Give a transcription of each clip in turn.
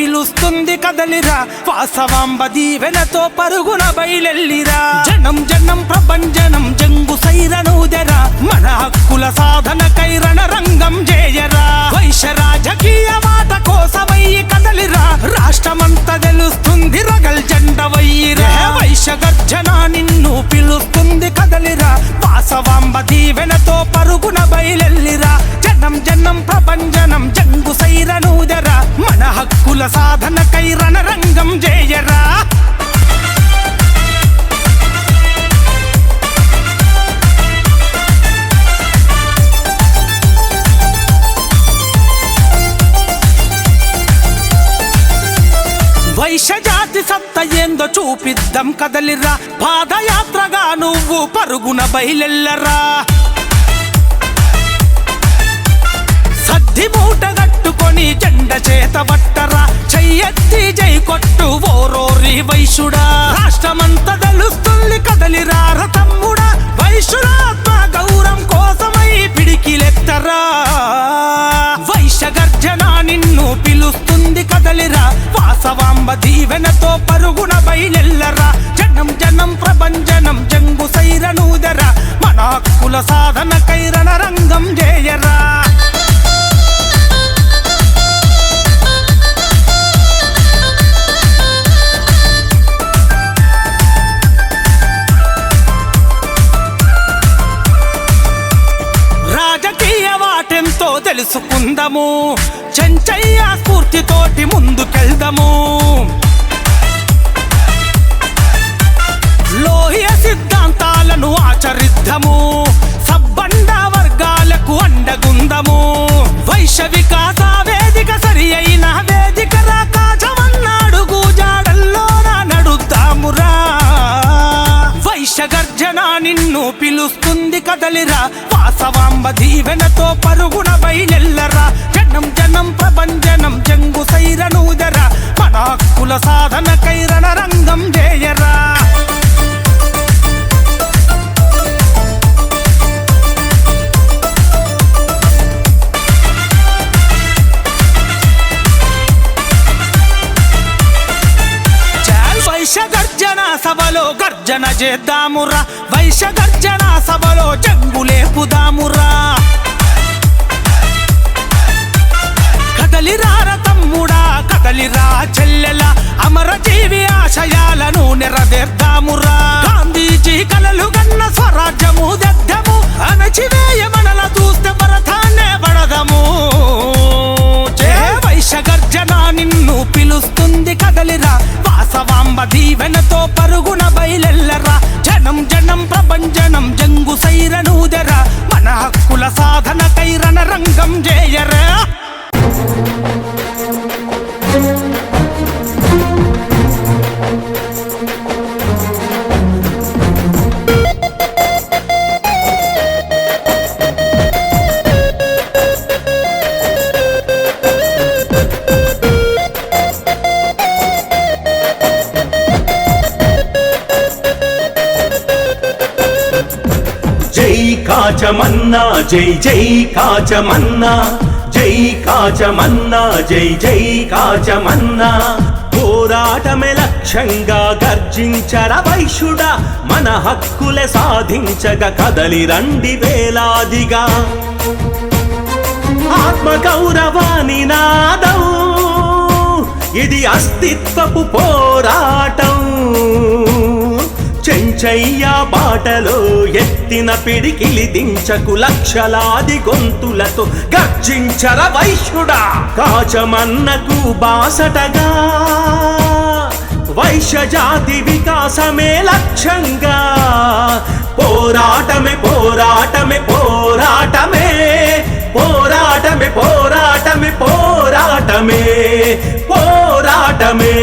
పిలుస్తుంది కదలిరా వాసవాంబ దీవెనతో పరుగున బయలెల్లిరా జనం జనం ప్రభంజనం జంగు సైరనూదెరా మన హక్కుల సాధనకై రణరంగం చేయరా వైశ్య రాజకీయ మాట కోసమై కదలిరా రాష్ట్రమంతా తెలుస్తుంది రగల్ జెండ వయ్యిరా వైశ్య గర్జన నిన్ను పిలుస్తుంది కదలిరా వాసవాంబ దీవెనతో పరుగున బయలెల్లిరా జనం జనం ప్రభంజనం జంగు సైరనూదెరా మన హక్కుల సాధనకై రణరంగం చేయరా వైశ్య జాతి సత్త ఏందో చూపిద్దాం కదలిరా పాదయాత్రగా నువ్వు పరుగున బయలెల్లరా సద్ది మూట కట్టుకొని జెండ చేత పట్టరా చెయ్యెత్తి జై కొట్టు ఓరోరి వైశ్యుడా రాష్ట్రమంతా తెలుస్తుంది కదలిరా తమ్ముడా వైశ్యురాత్మ గౌరవం కోసమై పిడికిలెత్తరా వైశ్య గర్జన నిన్ను పిలుస్తుంది కదలిరా వాసవాంబ దీవెనతో పరుగున బయలెల్లరా జనం జనం ప్రభంజనం జంగు సైరనూదెరా మన హక్కుల సాధనకై రణరంగం చేయరా రాజకీయ వాటెంతో తెలుసుకుందాము చెంచయ్య స్ఫూర్తితోటి ముందుకెళ్దాము లోహియ సిద్ధాంతాలను ఆచరిద్దాము సబ్బండ వర్గాలకు అండగుందము వైశ్య వికాస వేదిక సరి అయిన వేదిక రాకాజమన్నాడుగు జాడల్లోన నడుద్దామురా వైశ్య గర్జన నిన్ను పిలుస్తుంది కదలిరా వాసవాంబ దీవెనతో పరుగున బయలెల్లరా జనం జనం ప్రభంజనం జంగు సైరనూదెరా మన హక్కుల సాధనకై రణరంగం చేయరా వైశ్య గర్జన సభలో గర్జన చేద్దామురా వైశ్య గర్జన సభలో జంగులేపుదామురా కదలిరార తమ్ముడా కదలిరా చెల్లెల అమరజీవి ఆశయాలను నెరవేర్దామురా గాంధీజీ కలలు గన్న స్వరాజ్యము దద్దము అణచివేయ మనల చూస్తే భరతాన్నే పడదము వైశ్య గర్జన నిన్ను పిలుస్తుంది కదలిరా వాసవాంబ దీవెనతో పరుగున బయలెల్లరా జనం జనం ప్రభంజనం జంగు సైరనూదెరా మన హక్కుల సాధనకై రణరంగం చేయరా కాచమన్నా జై జై కాచమన్నా జై కాచమన్నా జై జై కాచమన్నా పోరాటమే లక్ష్యంగా గర్జించర వైశ్యుడా మన హక్కులే సాధించగ కదలి రండి వేలాదిగా ఆత్మగౌరవాని నాదం ఇది అస్తిత్వపు పోరాటం చెంచయ్య బాటలో ఎత్తిన పిడికిలి దించకు లక్షలాది గొంతులతో గర్జించర వైశ్యుడా కాచమన్నకు బాసటగా వైశ్య జాతి వికాసమే లక్ష్యంగా పోరాటమే పోరాటమే పోరాటమే పోరాటమే పోరాటమే పోరాటమే పోరాటమే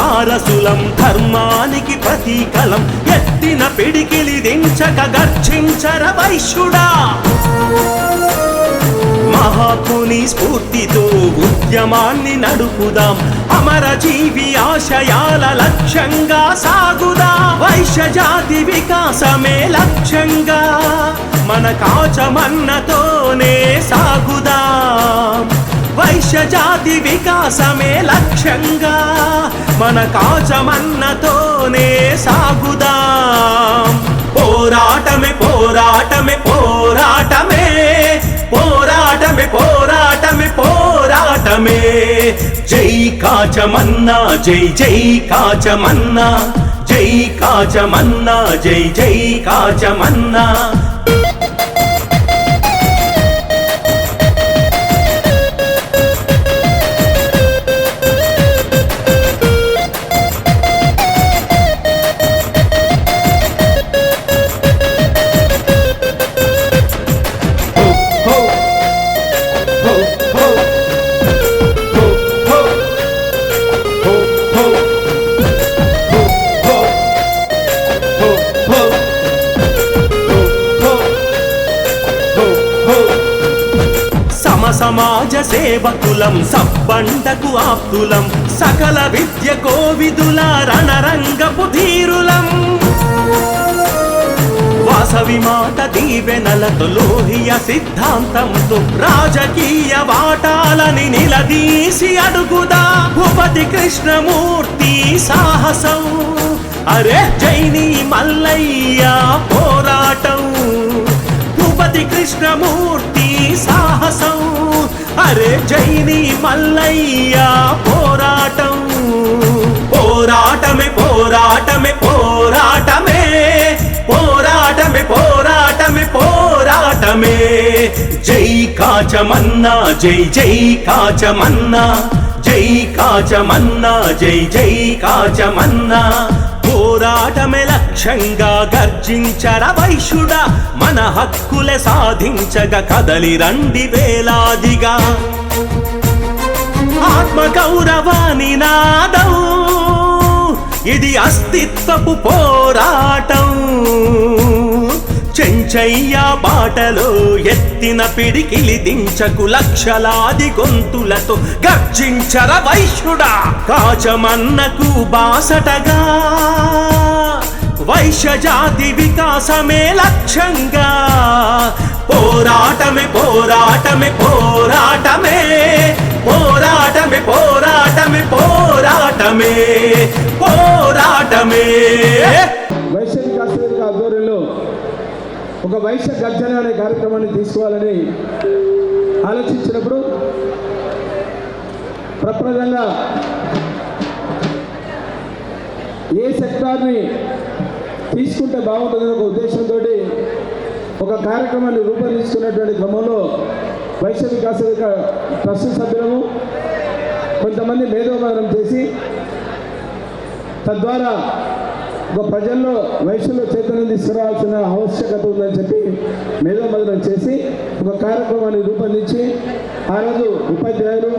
వారసులం ధర్మానికి ప్రతీకలం ఎత్తిన పిడికిలి దించక గర్జించర వైశ్యుడా మహాత్ముని స్ఫూర్తితో ఉద్యమాన్ని నడుపుదాం అమరజీవి ఆశయాల లక్ష్యంగా సాగుదా వైశ్య జాతి వికాసమే లక్ష్యంగా మన కాచమన్నతోనే సాగుదాం వైశ్య జాతి వికాసమే లక్ష్యంగా మన కాచమన్నతోనే సాగుదాం పోరాటమే పోరాటమే పోరాటమే పోరాటమే పోరాటమే పోరాటమే జై కాచమన్నా జై జై కాచమన్నా జై కాచమన్నా జై జై కాచమన్నా సమాజ సేవకులం సబ్బండకు ఆప్తులం సకల విద్య కోవిదుల రణరంగపు ధీరులం వాసవి మాట దీవెనలతో లోహియ సిద్ధాంతంతో రాజకీయ వాటాలని నిలదీసి అడుగుదా భూపతి కృష్ణమూర్తి సాహసం అరే జైని మల్లయ్య పోరాటం భూపతి కృష్ణమూర్తి సాహసం అరే జైని మల్లయ్య పోరాటం పోరాటమే పోరాటమే పోరాటమే పోరాటమే పోరాటమే పోరాటమే జై కాచమన్నా జై జై కాచమన్నా జై కాచమన్నా జై జై కాచమన్నా పోరాటమే లక్ష్యంగా గర్జించర వైశ్యుడా మన హక్కులే సాధించగా కదలి రండి వేలాదిగా ఆత్మ గౌరవాని నాదం ఇది అస్తిత్వపు పోరాటం చెంచయ్య బాటలో ఎత్తిన పిడికిలి దించకు లక్షలాది గొంతులతో గర్జించర వైశ్యుడా కాచమన్నకు బాసటగా వైశ్య జాతి వికాసమే లక్ష్యంగా పోరాటమే పోరాటమే పోరాటమే పోరాటమే పోరాటమే పోరాటమే పోరాటమే వైశ్య వికాస వేదిక ఆధ్వర్యంలో ఒక వైశ్య గర్జన అనే కార్యక్రమాన్ని తీసుకోవాలని ఆలోచించినప్పుడు ప్రప్రదంగా ఏ సెక్టార్ని తీసుకుంటే బాగుంటుందనే ఒక ఉద్దేశంతో ఒక కార్యక్రమాన్ని రూపొందించుకున్నటువంటి క్రమంలో వైశ్య వికాస వేదిక ట్రస్ట్ సభ్యులము కొంతమంది మేధోమథనం చేసి తద్వారా ఒక ప్రజల్లో వైశ్యుల్లో చైతన్యం తీసుకురావాల్సిన ఆవశ్యకత ఉందని చెప్పి మేధోమథనం చేసి ఒక కార్యక్రమాన్ని రూపొందించి ఆ రోజు ఉపాధ్యాయులు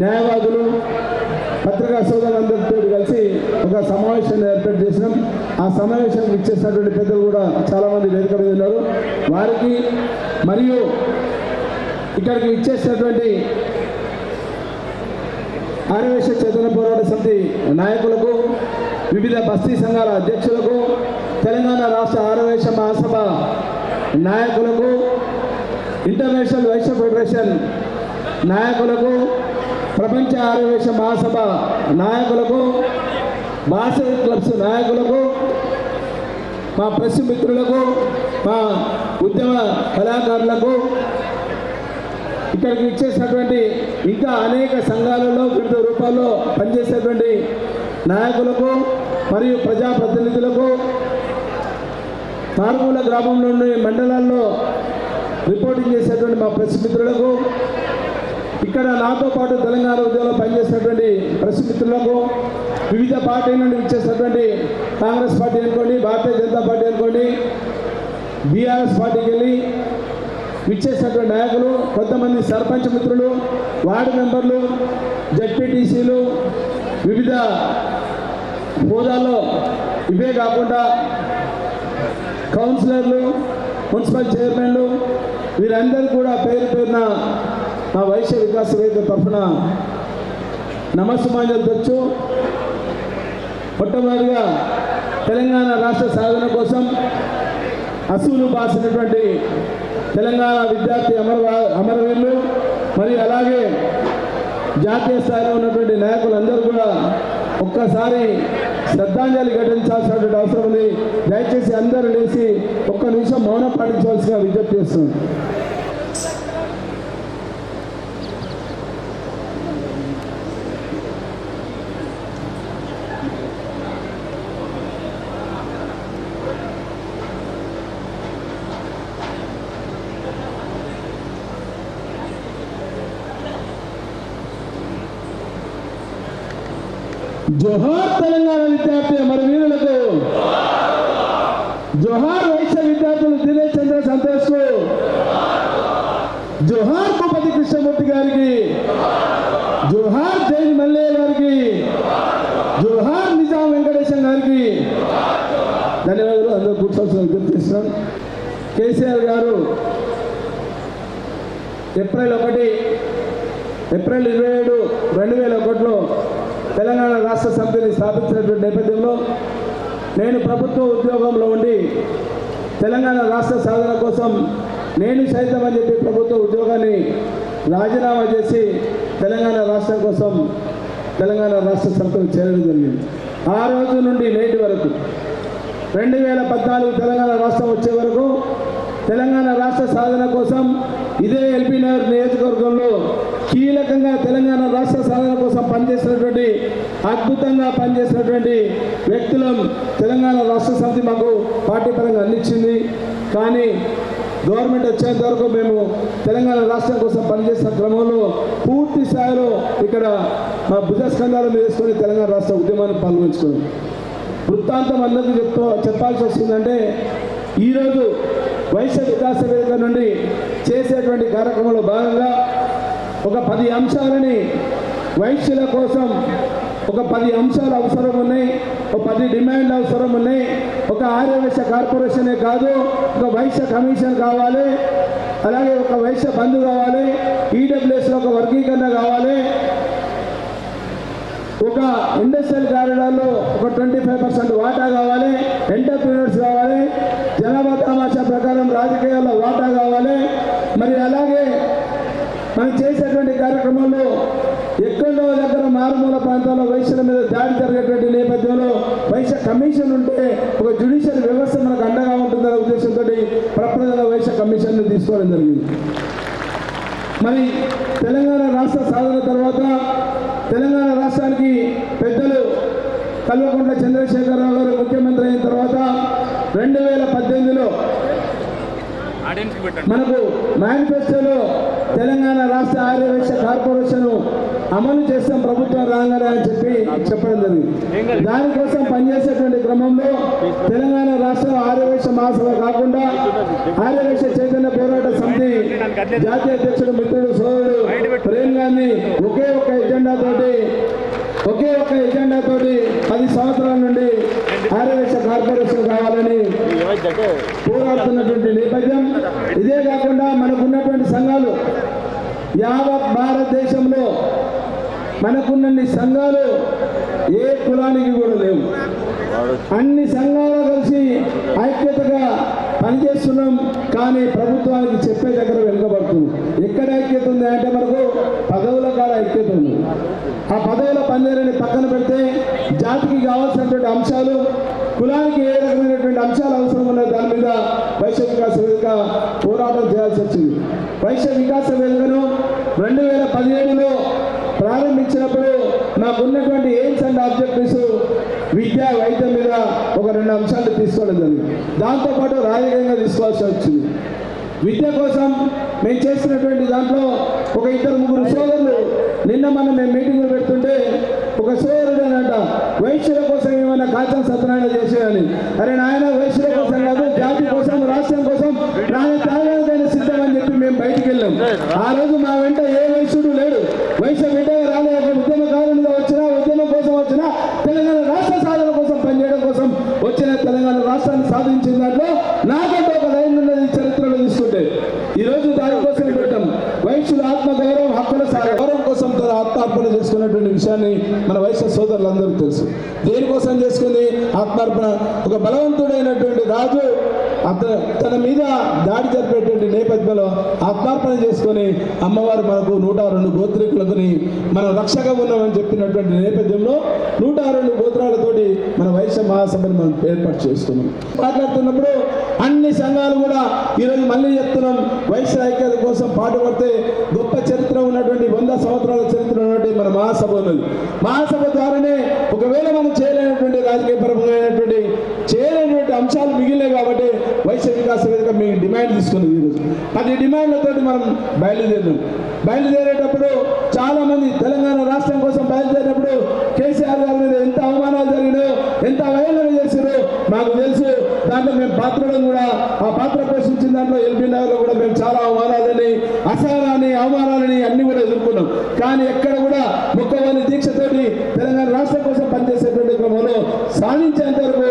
న్యాయవాదులు పత్రికా సోదరులందరితో కలిసి ఒక సమావేశాన్ని ఏర్పాటు చేసినాం. ఆ సమావేశానికి ఇచ్చేసినటువంటి పెద్దలు కూడా చాలామంది వేదిక మీద ఉన్నారు. వారికి మరియు ఇక్కడికి ఇచ్చేసినటువంటి ఆర్యవైశ్య చైతన్య పోరాట సమితి నాయకులకు, వివిధ బస్తీ సంఘాల అధ్యక్షులకు, తెలంగాణ రాష్ట్ర ఆర్యవైశ్య మహాసభ నాయకులకు, ఇంటర్నేషనల్ వైశ్య ఫెడరేషన్ నాయకులకు, ప్రపంచ ఆర్యవైశ్య మహాసభ నాయకులకు, భాషా క్లబ్స్ నాయకులకు, మా ప్రెస్ మిత్రులకు, మా ఉద్యమ కళాకారులకు, ఇక్కడికి ఇచ్చేసినటువంటి ఇంకా అనేక సంఘాలలో వివిధ రూపాల్లో పనిచేసేటువంటి నాయకులకు మరియు ప్రజాప్రతినిధులకు, మారుమూల గ్రామంలోని మండలాల్లో రిపోర్టింగ్ చేసేటువంటి మా ప్రెస్ మిత్రులకు, ఇక్కడ నాతో పాటు తెలంగాణ ఉద్యమంలో పనిచేసేటువంటి ప్రెస్ మిత్రులకు, వివిధ పార్టీల నుండి ఇచ్చేసినటువంటి కాంగ్రెస్ పార్టీ అనుకోండి, భారతీయ జనతా పార్టీ అనుకోండి, బీఆర్ఎస్ పార్టీకి వెళ్ళి ఇచ్చేసినటువంటి నాయకులు, కొంతమంది సర్పంచ్ మిత్రులు, వార్డు మెంబర్లు, జడ్పీటీసీలు, వివిధ హోదాల్లో ఇవే కాకుండా కౌన్సిలర్లు, మున్సిపల్ చైర్మన్లు వీరందరూ కూడా పేరు పేరున మా వైశ్య వికాస వేదిక తరఫున నమస్సుమాంజలు తెచ్చు. మొట్టమొదటిగా తెలంగాణ రాష్ట్ర సాధన కోసం అసూలు బాసినటువంటి తెలంగాణ విద్యార్థి అమరవీరులు మరియు అలాగే జాతీయ స్థాయిలో ఉన్నటువంటి నాయకులందరూ కూడా ఒక్కసారి శ్రద్ధాంజలి ఘటించాల్సినటువంటి అవసరం ఉంది. దయచేసి అందరూ లేచి ఒక్క నిమిషం మౌనం పాటించవలసిగా విజ్ఞప్తి చేస్తుంది. జోహార్ తెలంగాణ విద్యార్థి అమరవీరులకు, జోహార్ వైశ్య విద్యార్థులు దినేష్ చంద్ర సంతోష్ కు, జోహార్ భూపతి కృష్ణమూర్తి గారికి, జోహార్ జైన్ మల్లయ్య గారికి, జోహార్ నిజాం వెంకటేశం గారికి ధన్యవాదాలు. అందరూ కూర్చోవలసిన విజ్ఞప్తి చేస్తున్నాం. కేసీఆర్ గారు ఏప్రిల్ 27, 2001లో తెలంగాణ రాష్ట్ర సమితిని స్థాపించినటువంటి నేపథ్యంలో నేను ప్రభుత్వ ఉద్యోగంలో ఉండి తెలంగాణ రాష్ట్ర సాధన కోసం నేను సైతం అని చెప్పి ప్రభుత్వ ఉద్యోగాన్ని రాజీనామా చేసి తెలంగాణ రాష్ట్రం కోసం తెలంగాణ రాష్ట్ర సమితిని చేరడం జరిగింది. ఆ రోజు నుండి నేటి వరకు 2014 తెలంగాణ రాష్ట్రం వచ్చే వరకు తెలంగాణ రాష్ట్ర సాధన కోసం ఇదే ఎల్బీ నగర్ నియోజకవర్గంలో కీలకంగా తెలంగాణ రాష్ట్ర సాధన కోసం పనిచేసినటువంటి, అద్భుతంగా పనిచేసినటువంటి వ్యక్తులను తెలంగాణ రాష్ట్ర సమితి మాకు పార్టీ పరంగా అందించింది. కానీ గవర్నమెంట్ వచ్చేంత వరకు మేము తెలంగాణ రాష్ట్రం కోసం పనిచేసిన క్రమంలో పూర్తి స్థాయిలో ఇక్కడ మా భుజస్కంధాల మీద వేసుకొని తెలంగాణ రాష్ట్ర ఉద్యమాన్ని పాల్గొంచుకున్నాం. వృత్తాంతం అందరికీ చెప్పాల్సి వస్తుందంటే ఈరోజు వైశ్య వికాస వేదిక నుండి చేసేటువంటి కార్యక్రమంలో భాగంగా ఒక 10 అంశాలని వైశ్యుల కోసం ఒక 10 అంశాలు అవసరం ఉన్నాయి, ఒక 10 డిమాండ్లు అవసరం ఉన్నాయి. ఒక ఆర్యవైశ్య కార్పొరేషనే కాదు, ఒక వైశ్య కమిషన్ కావాలి, అలాగే ఒక వైశ్య బంధు కావాలి, ఈడబ్ల్యూఎస్లో ఒక వర్గీకరణ కావాలి, ఒక ఇండస్ట్రియల్ కారిడార్లో ఒక 25% వాటా కావాలి, ఎంటర్ప్రీనర్స్ కావాలి, జనాభా తమాషా ప్రకారం రాజకీయాల్లో వాటా కావాలి. మరి అలాగే మనం చేసేటువంటి కార్యక్రమంలో ఎక్కడో దగ్గర మారుమూల ప్రాంతాల్లో వైశ్యుల మీద దాడి జరిగేటువంటి నేపథ్యంలో వైశ్య కమిషన్ ఉంటే ఒక జ్యుడిషియల్ వ్యవస్థ మనకు అండగా ఉంటుందనే ఉద్దేశంతో ప్రప్రథమ వైశ్య కమిషన్ను తీసుకోవడం జరిగింది. మరి తెలంగాణ రాష్ట్ర సాధన తర్వాత తెలంగాణ రాష్ట్రానికి పెద్దలు కల్వకుంట్ల చంద్రశేఖరరావు గారు ముఖ్యమంత్రి అయిన తర్వాత 2018లో మనకు మేనిఫెస్టోలో తెలంగాణ రాష్ట్ర ఆర్యవైశ్య కార్పొరేషన్ అమలు చేస్తాం ప్రభుత్వం రాగానే అని చెప్పడం జరిగింది. దానికోసం పనిచేసేటువంటి క్రమంలో తెలంగాణ రాష్ట్ర ఆర్యవైశ్య మహాసభ కాకుండా ఆర్యవైశ్య చైతన్య పోరాట సమితి జాతీయ అధ్యక్షుడు మిత్రుడు సోదరుడు ప్రేమ్ గాంధీ ఒకే ఒక ఎజెండాతోటి 10 సంవత్సరాల నుండి ఆర్యవైశ్య కార్పొరేషన్ కావాలని పోరాడుతున్నటువంటి నేపథ్యం. ఇదే కాకుండా మనకున్నటువంటి సంఘాలు యావత్ భారతదేశంలో మనకున్నన్ని సంఘాలు ఏ కులానికి కూడా లేవు. అన్ని సంఘాలు కలిసి ఐక్యతగా పనిచేస్తున్నాం. కానీ ప్రభుత్వానికి చెప్పే దగ్గర వెనుకబడుతుంది. ఎక్కడ ఐక్యత ఉంది అంటే మనకు పదవుల కాడ ఐక్యత ఉంది. ఆ పదవుల పనిచేయని పక్కన పెడితే జాతికి కావాల్సినటువంటి అంశాలు, కులానికి ఏ రకమైనటువంటి అంశాలు అవసరం ఉన్నాయి దాని మీద వైశ్య వికాస వేదిక పోరాటం చేయాల్సి వచ్చింది. వైశ్య వికాస వేదికను 2017లో ప్రారంభించినప్పుడు మాకున్నటువంటి ఎయిమ్స్ అండ్ ఆబ్జెక్టివ్స్ విద్య, వైద్యం మీద ఒక 2 అంశాలు తీసుకోవడం జరిగింది. దాంతోపాటు రాజకీయంగా తీసుకోవాల్సి వచ్చింది. విద్య కోసం మేము చేస్తున్నటువంటి దాంట్లో ఒక 2-3 సోదరులు నిన్న మనం మేము మీటింగ్లు పెడుతుంటే ఒక సోదరుడు అంట వైశ్యుల కోసం ఏమైనా కాచం సత్యనారాయణ చేసేయాలి. అరే నాయన, వైశ్యుల కోసం కాదు, జాతి కోసం, రాష్ట్రం కోసం నాయన త్యాగానికైనా సిద్ధం అని చెప్పి మేము బయటికి వెళ్ళాం. ఆ రోజు మా వెంట ఏ వైశ్యుడు లేడు. వైశ్య బిడ్డగా రాలే, ఉద్యమకారులుగా వచ్చినా ఉద్యమం కోసం విషయాన్ని మన వైశ్య సోదరులందరికీ తెలుసు. దేనికోసం చేసుకుంది ఆత్మార్పణ? ఒక బలవంతుడైనటువంటి రాజు తన మీద దాడి జరిపేటువంటి నేపథ్యంలో ఆత్మార్పణ చేసుకొని అమ్మవారు మనకు 102 గోత్రికులకుని మనం రక్షగా ఉన్నామని చెప్పినటువంటి నేపథ్యంలో 102 గోత్రాలతోటి మన వైశ్య మహాసభను మనం ఏర్పాటు చేసుకున్నాం. మాట్లాడుతున్నప్పుడు అన్ని సంఘాలు కూడా ఈరోజు మళ్ళీ చెప్తున్నాం, వైశ్య ఐక్యత కోసం పాటుపడితే గొప్ప చరిత్ర ఉన్నటువంటి 100 సంవత్సరాల చరిత్ర ఉన్నటువంటి మన మహాసభ ఉన్నది. మహాసభ ద్వారానే ఒకవేళ మనం చేయలేనటువంటి రాజకీయపరమైనటువంటి చేయలేనటువంటి అంశాలు మిగిలినాయి కాబట్టి వైశ్య వికాస వేదిక మీ డిమాండ్ తీసుకున్నది. ఈరోజు 10 డిమాండ్లతో మనం బయలుదేరేటప్పుడు చాలా మంది తెలంగాణ రాష్ట్రం కోసం బయలుదేరేటప్పుడు కేసీఆర్ గారి మీద ఎంత అవమానాలు జరిగినాయో, ఎంత అవహేళన చేశారో మాకు తెలుసు. దాంట్లో మేము పాత్రలను కూడా ఆ పాత్ర పోషించిన దాంట్లో ఎల్బీ నగర్లో కూడా మేము చాలా అసహనాన్ని అవమానాలని అన్ని కూడా ఎదుర్కొన్నాం. కానీ ఎక్కడ కూడా మొక్కవాని దీక్షతోటి తెలంగాణ రాష్ట్రం కోసం పనిచేసేటువంటి క్రమంలో సాధించేంత వరకు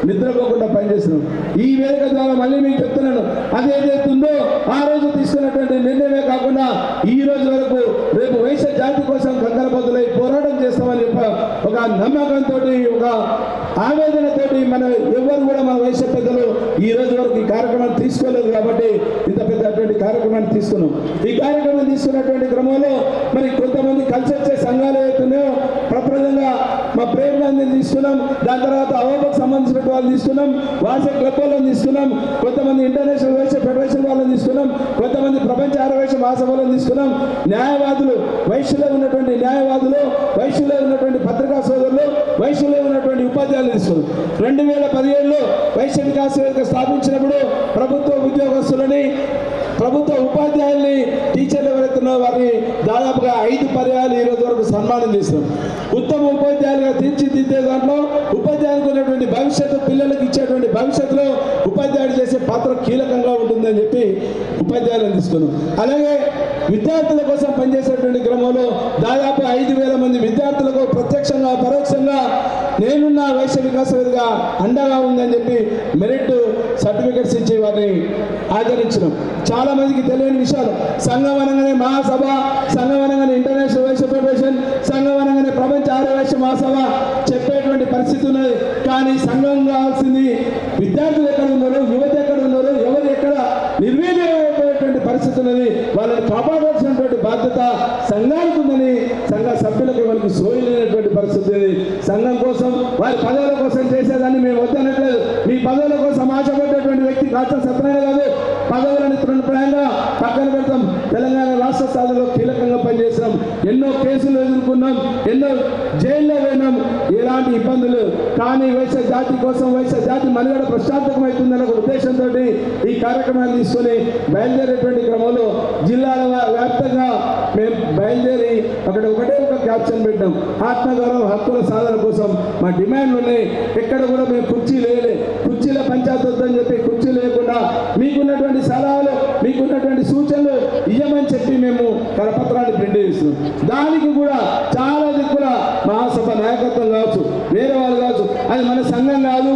నిద్రపోకుండా పనిచేసినాం. ఈ వేదిక ద్వారా మళ్ళీ మీకు చెప్తున్నాను, అది ఏదైతుందో ఆ రోజు తీసుకున్నటువంటి నిర్ణయమే కాకుండా ఈ రోజు వరకు రేపు వైశ్య జాతి కోసం కంకరబద్దులై పోరాటం చేస్తామని ఒక నమ్మకంతో, ఒక ఆవేదనతోటి మన ఎవరు కూడా మన వైశ్య పెద్దలు ఈ రోజు వరకు ఈ కార్యక్రమాన్ని తీసుకోలేదు కాబట్టి ఇంత పెద్దటువంటి కార్యక్రమాన్ని తీసుకున్నాం. ఈ కార్యక్రమం తీసుకున్నటువంటి క్రమంలో మరి కొంతమంది కలిసి వచ్చే సంఘాలు ఏవైతున్నాయో ప్రప్రదంగా మా ప్రేమ గాంధీని తీసుకున్నాం, దాని తర్వాత అవోబకు సంబంధించినటువంటి వాళ్ళు తీసుకున్నాం, వాసే క్లబ్ వాళ్ళని తీసుకున్నాం, కొంతమంది ఇంటర్నేషనల్ వైశ్య ఫెడరేషన్ వాళ్ళని తీసుకున్నాం, కొంతమంది ప్రపంచ ఆర్యవైశ్య మహాసభలను తీసుకున్నాం. న్యాయవాదులు, వైశ్యులో ఉన్నటువంటి న్యాయవాదులు, వైశ్యులో ఉన్నటువంటి పత్రికా సోదరులు, వైశ్యులో ఉన్నటువంటి ఉపాధ్యాయులు తీసుకున్నాం. 2017లో వైశ్య వికాస వేదిక స్థాపించినప్పుడు ప్రభుత్వ ఉద్యోగస్తులని, ప్రభుత్వ ఉపాధ్యాయుల్ని, టీచర్లు ఎవరైతున్నారో వారిని దాదాపుగా 5 పర్యాయాలు ఈ రోజు వరకు సన్మానం చేస్తున్నాం. ఉత్తమ ఉపాధ్యాయులుగా తీర్చిదిద్దే దాంట్లో ఉపాధ్యాయులకు ఉన్నటువంటి భవిష్యత్తు, పిల్లలకు ఇచ్చేటువంటి భవిష్యత్తులో ఉపాధ్యాయుడు చేసే పాత్ర కీలకంగా ఉంటుందని చెప్పి ఉపాధ్యాయులను తీసుకున్నాం. అలాగే విద్యార్థుల కోసం పనిచేసేటువంటి క్రమంలో దాదాపు 5,000 మంది విద్యార్థులకు ప్రత్యక్షంగా పరోక్షంగా నేనున్న వైశ్య వికాస వేదిక అండగా ఉందని చెప్పి మెరిట్ సర్టిఫికెట్స్ ఇచ్చి వారిని ఆదరించినాం. చాలా మందికి తెలియని విషయాలు, సంఘం అనగానే మహాసభ, సంఘం అనగానే ఇంటర్నేషనల్ వైశ్య ఫెడరేషన్, సంఘం అనగానే ప్రపంచ ఆర్యవైశ్య మహాసభ చెప్పేటువంటి పరిస్థితి ఉన్నది. కానీ సంఘం కావాల్సింది విద్యార్థులు ఎక్కడ ఉన్నారు, యువత ఎక్కడ ఉన్నారు, ఎవరు ఎక్కడ నిర్వీర్యమైపోయేటువంటి పరిస్థితి ఉన్నది. వాళ్ళని కాపాడాల్సినటువంటి బాధ్యత సంఘానికి ఉందని సంఘ సభ్యులకు వాళ్ళకి సోయలేనటువంటి పరిస్థితి. సంఘం కోసం, వారి పదవుల కోసం చేసేదాన్ని మేము వద్దనట్లేదు. మీ పదవుల కోసం ఆశపడ్డటువంటి వ్యక్తి కాస్త సత్యనారాయణ కాదు. పదవులను తృణప్రాయంగా పక్కన పెడతాం. తెలంగాణ రాష్ట్ర స్థాయిలో కీలకంగా పనిచేసినాం, ఎన్నో కేసులు ఎదుర్కొన్నాం, ఎన్నో జైల్లో పోయినాం, ఎలాంటి ఇబ్బందులు. కానీ వైశ్య జాతి కోసం, వైశ్య జాతి మనుగడ ప్రశాంతకమవుతుందన్న ఒక ఉద్దేశంతో ఈ కార్యక్రమాన్ని తీసుకొని బయలుదేరేటువంటి క్రమంలో జిల్లాల వ్యాప్తంగా మేము బయలుదేరి అక్కడ ఒకటే ఒక క్యాప్షన్ పెట్టాం, ఆత్మగౌరవం హక్కుల సాధన కోసం మా డిమాండ్లు ఉన్నాయి. ఎక్కడ కూడా మేము కుర్చీ లేలే, కుర్చీల పంచాయతీ వద్దని చెప్పి కుర్చీ లేకుండా మీకున్నటువంటి సలహాలు, మీకున్నటువంటి సూచనలు ఇవ్వమని చెప్పి మేము కరపత్రాన్ని ప్రింట్ చేస్తున్నాం. దానికి కూడా చాలా దిక్కుల మహాసభ నాయకత్వం కావచ్చు, వేరే వాళ్ళు కావచ్చు, అది మన సంఘం కాదు,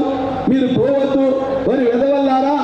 మీరు పోవద్దు, మరి వెదవల్లారా,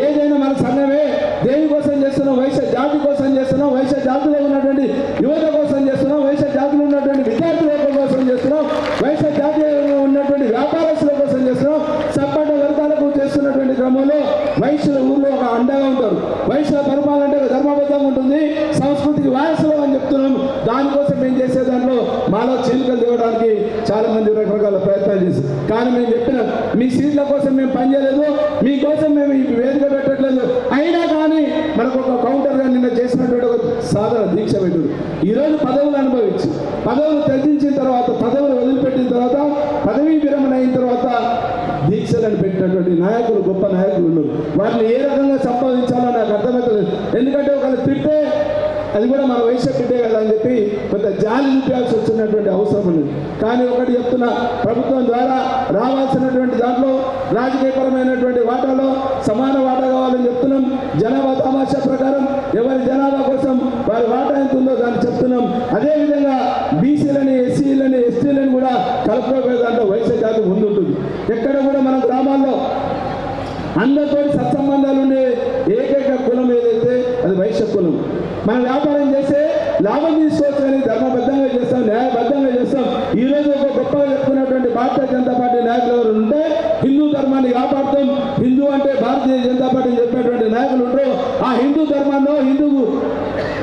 ఏదైనా మన సంఘమే. దేనికోసం చేస్తున్నాం? వైశ్య జాతి కోసం చేస్తున్నాం, వైశ్య జాతిలో ఉన్నటువంటి యువత కోసం చేస్తున్నాం, వైశ్య జాతిలో ఉన్నటువంటి విద్యార్థుల కోసం చేస్తున్నాం, వైశ్య జాతిలో ఉన్నటువంటి వ్యాపారస్తుల కోసం చేస్తున్నాం. సప్పట వర్గాలకు చేస్తున్నటువంటి క్రమంలో వైశ్యుల ఊళ్ళో ఒక అండగా ఉంటారు. వైశ్యుల పరిపాలన అంటే ధర్మబద్ధంగా ఉంటుంది, సంస్కృతికి వారసులు అని చెప్తున్నాం. దానికోసం మేము చేసే దాంట్లో మాలో చీలికలు తేవడానికి చాలా మంది రకరకాల ప్రయత్నాలు చేశారు. కానీ మేము చెప్పినాం, మీ సీట్ల కోసం మేము పనిచేయలేదు, మీకోసం మేము ఈ వేదిక పెట్టట్లేదు. అయినా కానీ మనకు ఒక కౌంటర్గా నిన్న చేసినటువంటి ఒక సాధన దీక్ష పెట్టారు. ఈరోజు పదవులు అనుభవించి, పదవులు త్యజించిన తర్వాత, పదవులు వదిలిపెట్టిన తర్వాత, పదవీ విరమణ అయిన తర్వాత దీక్షలను పెట్టినటువంటి నాయకులు, గొప్ప నాయకులు ఉన్నారు. వాటిని ఏ రకంగా సంపాదించాలో నాకు అర్థమవుతుంది. ఎందుకంటే ఒకళ్ళు తిట్టే అది కూడా మన వైశ్య బిడ్డే కదా అని చెప్పి కొంత జాలి చూపించాల్సి వచ్చినటువంటి అవసరం ఉంది. కానీ ఒకటి చెప్తున్నా, ప్రభుత్వం ద్వారా రావాల్సినటువంటి దాంట్లో రాజకీయపరమైనటువంటి వాటాలో సమాన వాటా కావాలని చెప్తున్నాం. జనాభా తమాషా ప్రకారం ఎవరి జనాభా కోసం వారి వాటా ఎంత ఉందో దాన్ని చెప్తున్నాం. అదేవిధంగా బీసీలని, ఎస్సీలని, ఎస్టీలని కూడా కలుపుకోబోయే దాంట్లో వైశ్య జాతి ముందుంటుంది. ఎక్కడ కూడా మన గ్రామాల్లో అందరితో సత్సంబంధాలు ఉండే ఏకైక కులం ఏదైతే అది వైశ్య కులం. మన వ్యాపారం చేసే లాభం తీసుకోవచ్చు కానీ ధర్మబద్ధంగా చేస్తాం, న్యాయబద్ధంగా చేస్తాం. ఈ రోజు ఒక గొప్పగా చెప్తున్నటువంటి భారతీయ జనతా పార్టీ నాయకులు ఎవరు ఉంటే హిందూ ధర్మాన్ని కాపాడుతాం, హిందూ అంటే భారతీయ జనతా పార్టీ చెప్పినటువంటి నాయకులు ఉంటారు. ఆ హిందూ ధర్మాన్ని, హిందూ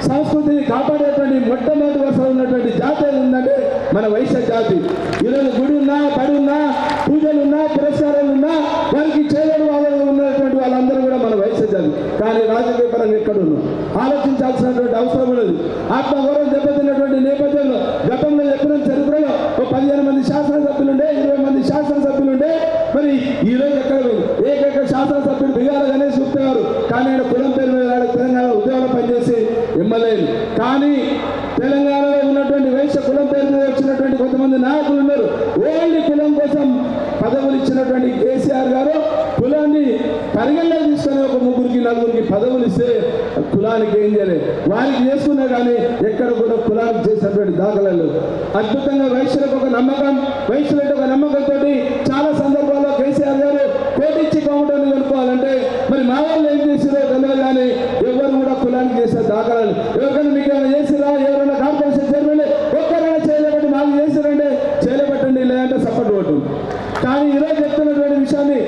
సంస్కృతిని కాపాడేటువంటి మొట్టమొదటి వరుసలో ఉన్నటువంటి జాతి ఉందంటే మన వైశ్య జాతి. ఈరోజు గుడి ఉన్నా, బడి ఉన్నా, పూజలు ఉన్నా, పురస్కారాలు ఉన్నా, వారికి చేదోడు వాదనలు ఉన్నటువంటి వాళ్ళందరూ కూడా మన వైశ్య జాతి. కానీ రాజకీయ పరంగా ఎక్కడ ఉన్నాం ఆలోచించాల్సినటువంటి అవసరం ఉన్నది. ఆత్మగౌరవం దెబ్బతిన్నటువంటి నేపథ్యంలో గతంలో చెప్పిన చరిత్రలో ఒక 15 మంది శాసనసభ్యులుండే, 20 మంది శాసనసభ్యులుండే. మరి ఈ రోజు ఎక్కడ ఏకైక శాసనసభ్యుడు బిగాల గణేష్ గుప్తా గారు. కానీ ఆయన కులం పేరు మీద తెలంగాణ ఉద్యోగంలో పనిచేసి ఎమ్మెల్యే. కానీ తెలంగాణలో ఉన్నటువంటి వైశ్య కులం పేరు మీద వచ్చినటువంటి కొంతమంది నాయకులు ఉన్నారు. ఓన్లీ కులం కోసం పదవులు ఇచ్చినటువంటి కేసీఆర్ గారు కులాన్ని పరిగణలో తీసుకొని ఒక 3-4 పదవులు ఇస్తే కులానికి ఏం చేయలేదు. వారికి చేసుకున్నా కానీ ఎక్కడ కూడా కులానికి చేసినటువంటి దాఖలాలు. అద్భుతంగా వైశ్యులకు ఒక నమ్మకం, వైశ్యులకు ఒక నమ్మకంతో చాలా సందర్భాల్లో కేసీఆర్ గారు కోటిచ్చి కౌంటర్ని కొనుక్కోవాలంటే మరి మా వాళ్ళు ఏం చేసిరో తెలియదు కానీ ఎవరు కూడా కులానికి చేసే దాఖలాలు. ఎవరికైనా మీకు ఏమైనా చేసిరా, ఎవరైనా కార్పొరేషన్ చైర్మన్ ఒక్కరైనా చేయలేబట్టి మాకు చేసిరంటే చేయలేబట్టండి, లేదంటే సపోర్ట్ కొట్టండి. కానీ ఈరోజు చెప్తున్నటువంటి విషయాన్ని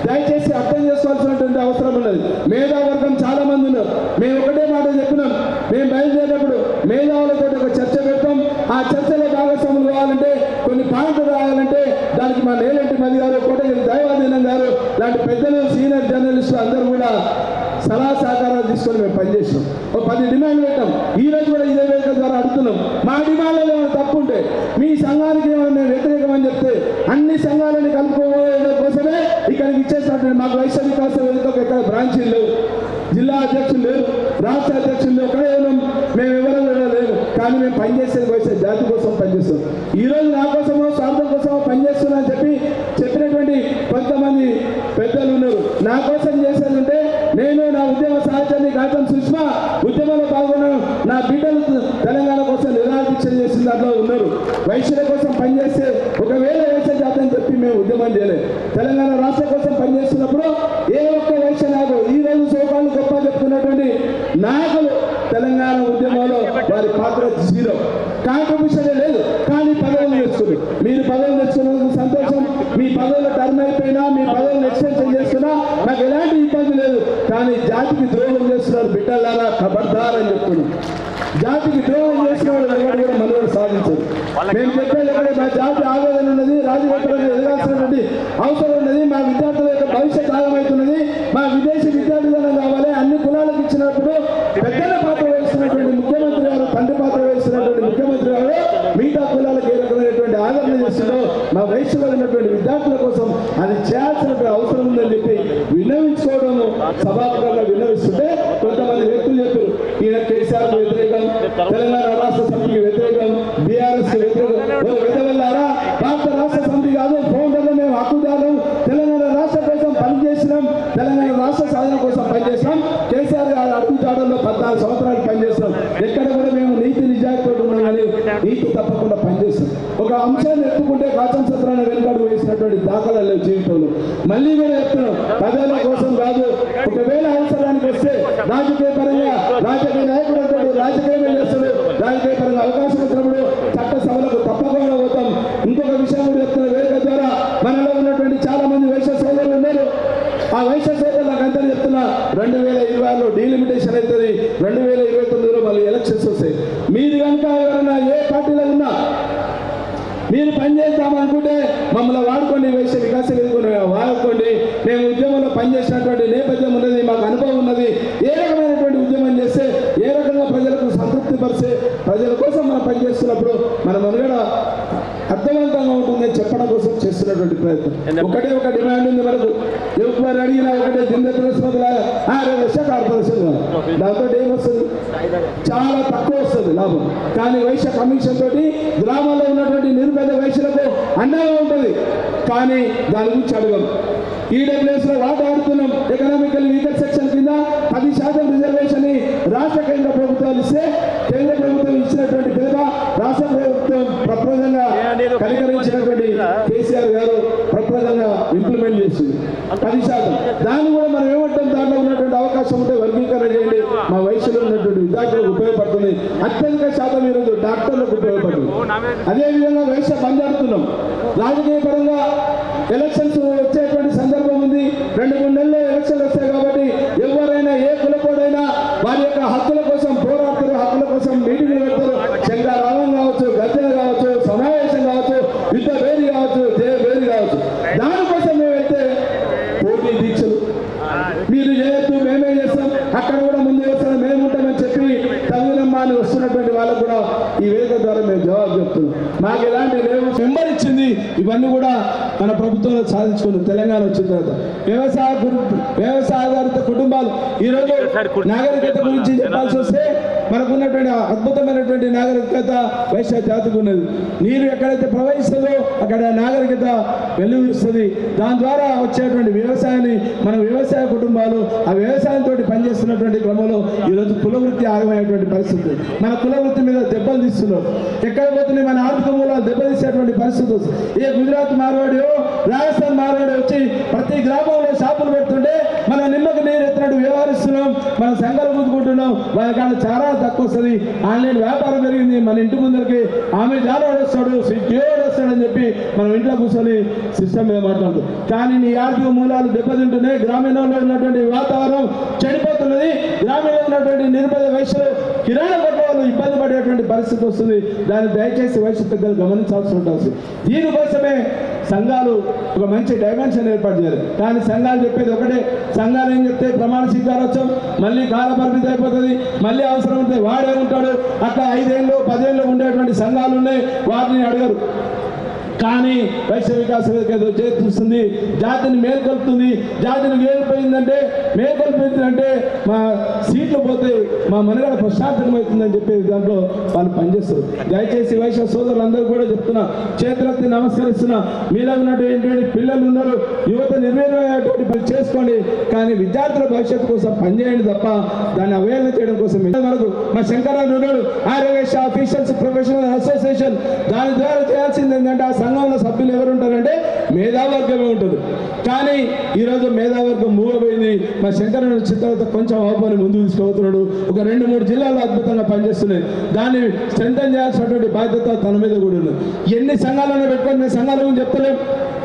దయచేసి అర్థం చేసుకోవాల్సినటువంటి అవసరం ఉన్నది. మేధావర్గం చాలా మంది ఉన్నారు. మేము ఒకటే మాట చెప్పినాం, మేము బయలుదేరినప్పుడు మేధావులతో ఒక చర్చ పెడతాం. ఆ చర్చలో భాగస్వాములు కావాలంటే, కొన్ని పాయింట్లు రావాలంటే దానికి మా నేలంటి మది గారు, కోటగిరి దైవాధీనం గారు లాంటి పెద్దలు, సీనియర్ జర్నలిస్టులు అందరూ కూడా సలహా సహకారాలు తీసుకొని మేము పనిచేసినాం. ఒక 10 డిమాండ్లు పెట్టాం. ఈ రోజు కూడా ఇదే వేదిక ద్వారా అడుగుతున్నాం. మా డిమాండ్లలో ఏమైనా తప్పు ఉంటే, మీ సంఘానికి ఏమైనా మేము వ్యతిరేకమని చెప్తే అన్ని సంఘాలని కలుపుకోవడం కోసమే ఇక్కడికి ఇచ్చేసినటువంటి మాకు వైశ్య వికాస వేదికకు ఎక్కడ బ్రాంచీలు లేవు, జిల్లా అధ్యక్షులు లేరు, రాష్ట్ర అధ్యక్షులు లేవు, ఎక్కడ మేము ఎవరం లేదు. కానీ మేము పనిచేసేది వైశ్య జాతి కోసం పనిచేస్తాం. ఈ రోజు నా కోసమో స్వార్థం కోసమో పనిచేస్తున్నా అని చెప్పినటువంటి కొంతమంది పెద్దలు ఉన్నారు. నా కోసం చేసేది ఉంటే నేను నా ఉద్యమ సాహిత్యాన్ని గాతం సుష్మా ఉద్యమంలో పాల్గొన్నాను. నా బిడ్డలు తెలంగాణ కోసం నిరాదీక్ష చేసిన దాంట్లో ఉన్నారు. వైశ్యుల కోసం పనిచేస్తే ఒకవేళ వైశ్య జాతి అని చెప్పి మేము ఉద్యమం చేయలేదు. తెలంగాణ రాష్ట్రం కోసం పనిచేస్తున్నప్పుడు ఏ ఒక్క వైశ్య నాయకులు, ఈ రోజు సోపాలు గొప్ప చెప్తున్నటువంటి నాయకులు తెలంగాణ ఉద్యమంలో వారి పాత్ర 0, కాంట్రిబ్యూషన్ లేదు. కానీ పదవులు తెచ్చుకున్నారు. మీరు పదవులు తెచ్చుకున్నందుకు సంతోషం. మీ పదవుల టర్మ్ అయిపోయినా, మీ పదవులను ఎక్స్టెన్షన్ చేస్తున్నా నాకు ఎలాంటి ఇబ్బంది లేదు. కానీ జాతికి ద్రోహం చేస్తున్నారు బిడ్డలారా, ఖబర్దార్ అని చెప్తున్నాం. జాతికి ద్రోహం చేసిన వాళ్ళు ఎవరు కూడా మనుగడ సాధించరు. మేము చెప్పేది మా జాతి ఆవేదన ఉన్నది, రాజకీయంగా ఎదగాల్సినటువంటి అవసరం ఉన్నది. మా విద్యార్థుల యొక్క భవిష్యత్ ఆగమవుతున్నది. మా విదేశీ విద్యా విధానం కావాలి. అన్ని కులాలకు ఇచ్చినప్పుడు పెద్దల పాత్ర వహిస్తున్నటువంటి ముఖ్యమంత్రి గారు, తండ్రి పాత్ర వహిస్తున్నటువంటి ముఖ్యమంత్రి గారు మిగతా కులాలకు ఏ రకమైనటువంటి ఆదరణ చేస్తుందో మా వైశ్యులో ఉన్నటువంటి విద్యార్థుల కోసం అది చేయాల్సినటువంటి అవసరం ఉందని చెప్పి విన్నవించుకోవడము సభాముఖంగా విన్నవిస్తుంటే కొంతమంది వ్యక్తులు చెప్పారు ఈయన కేసీఆర్ వ్యతిరేకం, తెలంగాణ రాష్ట్ర సమితికి వ్యతిరేకం, బీఆర్ఎస్ వ్యతిరేకం. వెదవల్లారా, భారత రాష్ట్ర సమితి కాదు, ఫౌండర్లో మేము హక్కుదారులం. తెలంగాణ రాష్ట్ర కోసం పనిచేసినాం, తెలంగాణ రాష్ట్ర సాధన కోసం పనిచేసినాం. కేసీఆర్ గారు అడుగుతాడల్లో 14 సంవత్సరాలు పనిచేస్తాం. ఎక్కడ కూడా మేము నీతి నిజాయితీతో ఉన్నాం కానీ నీతి తప్పకుండా పనిచేస్తాం. ఒక అంశాన్ని ఎత్తుకుంటే కాచం సత్రాన్ని వెనుకడుగు వేసినటువంటి దాఖలాలు లేవు జీవితంలో. మళ్ళీ కూడా చెప్తున్నాం, పదవుల కోసం కాదు. ఒకవేళ అవసరానికి వస్తే రాజకీయ పరంగా రాజకీయ నాయకుడు అంటాడు, రాజకీయమే చేస్తాడు. రాజకీయ పరంగా అవకాశం వచ్చినప్పుడు చట్ట సభలకు తప్పకుండా పోతాం. ఇంకొక విషయం కూడా చెప్తున్న వేదిక ద్వారా మనలో ఉన్నటువంటి చాలా మంది వైశ్య సోదరులు ఉన్నారు. ఆ వైశ్య సోదరులకు అందరూ చెప్తున్నా 2026లో డీలిమిటేషన్ అవుతుంది, 2029లో మళ్ళీ ఎలక్షన్స్ వస్తాయి. మీరు కనుక ఎవరైనా ఏ పార్టీలో ఉన్నా మీరు పనిచేద్దామనుకుంటే మమ్మల్ని వాడుకోండి, వైశ్య వికాస వేదికను వాడుకోండి. మేము ఉద్యమంలో పనిచేసినటువంటి నేపథ్యం ఉన్నది, మాకు అనుభవం ఉన్నది. ఏ రకమైనటువంటి ఉద్యమం చేస్తే ఏ రకంగా ప్రజలకు సంతృప్తి పరిచే ప్రజల కోసం మనం పనిచేస్తున్నప్పుడు మన మనుగడ అర్థవంతంగా ఉంటుందని చెప్పడం కోసం చేస్తున్నటువంటి ప్రయత్నం. ఒకటే ఒక డిమాండ్ ఉంది మనకు. ఎవరు అడిగినా ఒకటే జింద వర్ష కార్పొరేషన్ దాంతో ఏమొస్తుంది? చాలా తక్కువ వస్తుంది లాభం. కానీ వైశ్య కమిషన్ తోటి గ్రామాల్లో ఉన్నటువంటి నిరుపేద వైశ్యులకు అండగా ఉంటుంది. కానీ దాని గురించి అడగం. ఈడబ్ల్యూఎస్ లో వాటా ఆడుతున్నాం. ఎకనామికల్ వీకర్ సెక్షన్ కింద 10% రిజర్వేషన్ రాష్ట్ర కేంద్ర ప్రభుత్వాలు ఇస్తే కేంద్ర ప్రభుత్వం ఇచ్చినటువంటి పేద రాష్ట్ర ప్రభుత్వం ప్రప్రదంగా కనికరించినటువంటి కేసీఆర్ గారు ప్రప్రదంగా ఇంప్లిమెంట్ చేసింది 10%. దాన్ని కూడా మనం ఏమంటాం, దాంట్లో ఉన్నటువంటి అవకాశం ఉంటే వర్గీకరణ చేయండి, మా వయసులో ఉన్నటువంటి విద్యార్థులకు ఉపయోగపడుతుంది. అత్యధిక శాతం ఈరోజు డాక్టర్లకు ఉపయోగపడింది. అదేవిధంగా వైశ్య బంద్ ఆడుతున్నాం. రాజకీయ పరంగా ఎలక్షన్స్ వచ్చేటువంటి సందర్భం ఉంది. 2-3 నెలల్లో ఎలక్షన్లు వస్తాయి కాబట్టి ఎవరైనా ఏ కులపోడైనా వారి యొక్క హక్కుల కోసం పోరాడతారు, హక్కుల కోసం మీటింగ్లు పెడతారు. శంకరావం కావచ్చు, గర్జన కావచ్చు, సమావేశం కావచ్చు, యుద్ధ వేది కావచ్చు, జయ వేది కావచ్చు. దానికోసం మేము వెళ్తే పోటీ దీక్షలు మీరు చేయొద్దు, మేమే చేస్తాం, అక్కడ కూడా ముందు చేస్తాం, మేము ఉంటామని చెప్పి తగినమ్మా అని వస్తున్నటువంటి వాళ్ళకు కూడా ఈ వేదిక ద్వారా మేము జవాబు చెప్తున్నాం. మాకు ఎలాంటి లేవు మెంబర్ ఇచ్చింది. ఇవన్నీ కూడా మన ప్రభుత్వంలో సాధించుకున్నాం. తెలంగాణ వచ్చిన తర్వాత వ్యవసాయాధారిత కుటుంబాలు ఈరోజు నాగరికత గురించి చెప్పాల్సి వస్తే మనకున్నటువంటి అద్భుతమైనటువంటి నాగరికత వైశ్య జాతికి ఉన్నది. నీరు ఎక్కడైతే ప్రవహిస్తుందో అక్కడ నాగరికత వెలువరిస్తుంది. దాని ద్వారా వచ్చేటువంటి వ్యవసాయాన్ని మన వ్యవసాయ కుటుంబాలు ఆ వ్యవసాయంతో పనిచేస్తున్నటువంటి క్రమంలో ఈరోజు కులవృత్తి ఆగమైనటువంటి పరిస్థితి. మన కులవృత్తి మీద దెబ్బలు తీస్తున్నారు. ఎక్కడ పోతున్నాయి మన ఆర్థిక మూలాలు దెబ్బతీసేటువంటి పరిస్థితి వస్తుంది. ఏ గుజరాత్ మార్వాడియో రాజస్థాన్ మార్వాడి వచ్చి ప్రతి గ్రామంలో షాపులు పెడుతుంటే మనం నిమ్మకు నీరు ఎత్తినట్టు వ్యవహరిస్తున్నాం. మనం సంఘాలు గుద్దుకుంటున్నాం. వాళ్ళకన్నా చాలా తక్కువ వస్తుంది. ఆన్లైన్ వ్యాపారం పెరిగింది. మన ఇంటి ముందరికి ఆమె జానోడు వస్తాడు, స్విగ్గీవాడు వస్తాడని చెప్పి మనం ఇంట్లో కూర్చొని సిస్టమ్ మీద మాట్లాడుతాం. కానీ నీ ఆర్థిక మూలాలు దెబ్బతింటున్నాయి. గ్రామీణంలో ఉన్నటువంటి వాతావరణం చెడిపోతున్నది. గ్రామీణంలో ఉన్నటువంటి నిరుపేద వైశ్యులు కిరాణా కొట్ల వాళ్ళు ఇబ్బంది పడేటువంటి పరిస్థితి వస్తుంది. దాన్ని దయచేసి వైశ్య పెద్దలు గమనించాల్సి ఉంటుంది. దీనికోసమే సంఘాలు ఒక మంచి డైమెన్షన్ ఏర్పాటు చేయాలి. కానీ సంఘాలు చెప్పేది ఒకటే. సంఘాలు ఏం చెప్తే ప్రమాణ స్వీకారోత్సవం మళ్ళీ కాల పరిమితి అయిపోతుంది, మళ్ళీ అవసరం ఉంటే వాడే ఉంటాడు. అట్లా 5 ఏళ్ళు 10 ఏళ్ళు ఉండేటువంటి సంఘాలు ఉన్నాయి, వాటిని అడగరు. కానీ వైశ్య వికాస వేదిక ఏదో చేస్తుంది, జాతిని మేల్కొల్పుతుంది. జాతిని మేల్పోయిందంటే మేల్కొల్పిందంటే మా సీట్లు పోతే మా మనుగడ ప్రశాంతమవుతుందని చెప్పే దాంట్లో వాళ్ళు పనిచేస్తారు. దయచేసి వైశ్య సోదరులందరూ కూడా చెప్తున్నా, చేతులెత్తి నమస్కరిస్తున్నా. మీలో ఉన్నటువంటి పిల్లలు ఉన్నారు, యువత నిర్వీర్యమైనటువంటి పని చేసుకోండి. కానీ విద్యార్థుల భవిష్యత్తు కోసం పనిచేయండి తప్ప దాన్ని అవహేళన చేయడం కోసం మనకు మా శంకరాలు ఉన్నాడు. ఆర్యవైశ్య ఆఫీషియల్స్ ప్రొఫెషనల్ అసోసియేషన్ దాని ద్వారా చేయాల్సింది ఏంటంటే ఆ సంఘంలో సభ్యులు ఎవరు ఉంటారంటే మేధావర్గమే ఉంటుంది. కానీ ఈరోజు మేధావర్గం మూగపోయింది. మా శంకరన్ వచ్చిన తర్వాత కొంచెం ఆపాన్ని ముందుకు తీసుకుపోతున్నాడు. ఒక 2-3 జిల్లాల్లో అద్భుతంగా పనిచేస్తున్నాయి. దాన్ని స్ట్రెంథన్ చేయాల్సినటువంటి బాధ్యత తన మీద కూడా ఉంది. ఎన్ని సంఘాలను పెట్టుకొని మేము సంఘాల గురించి చెప్తలేం.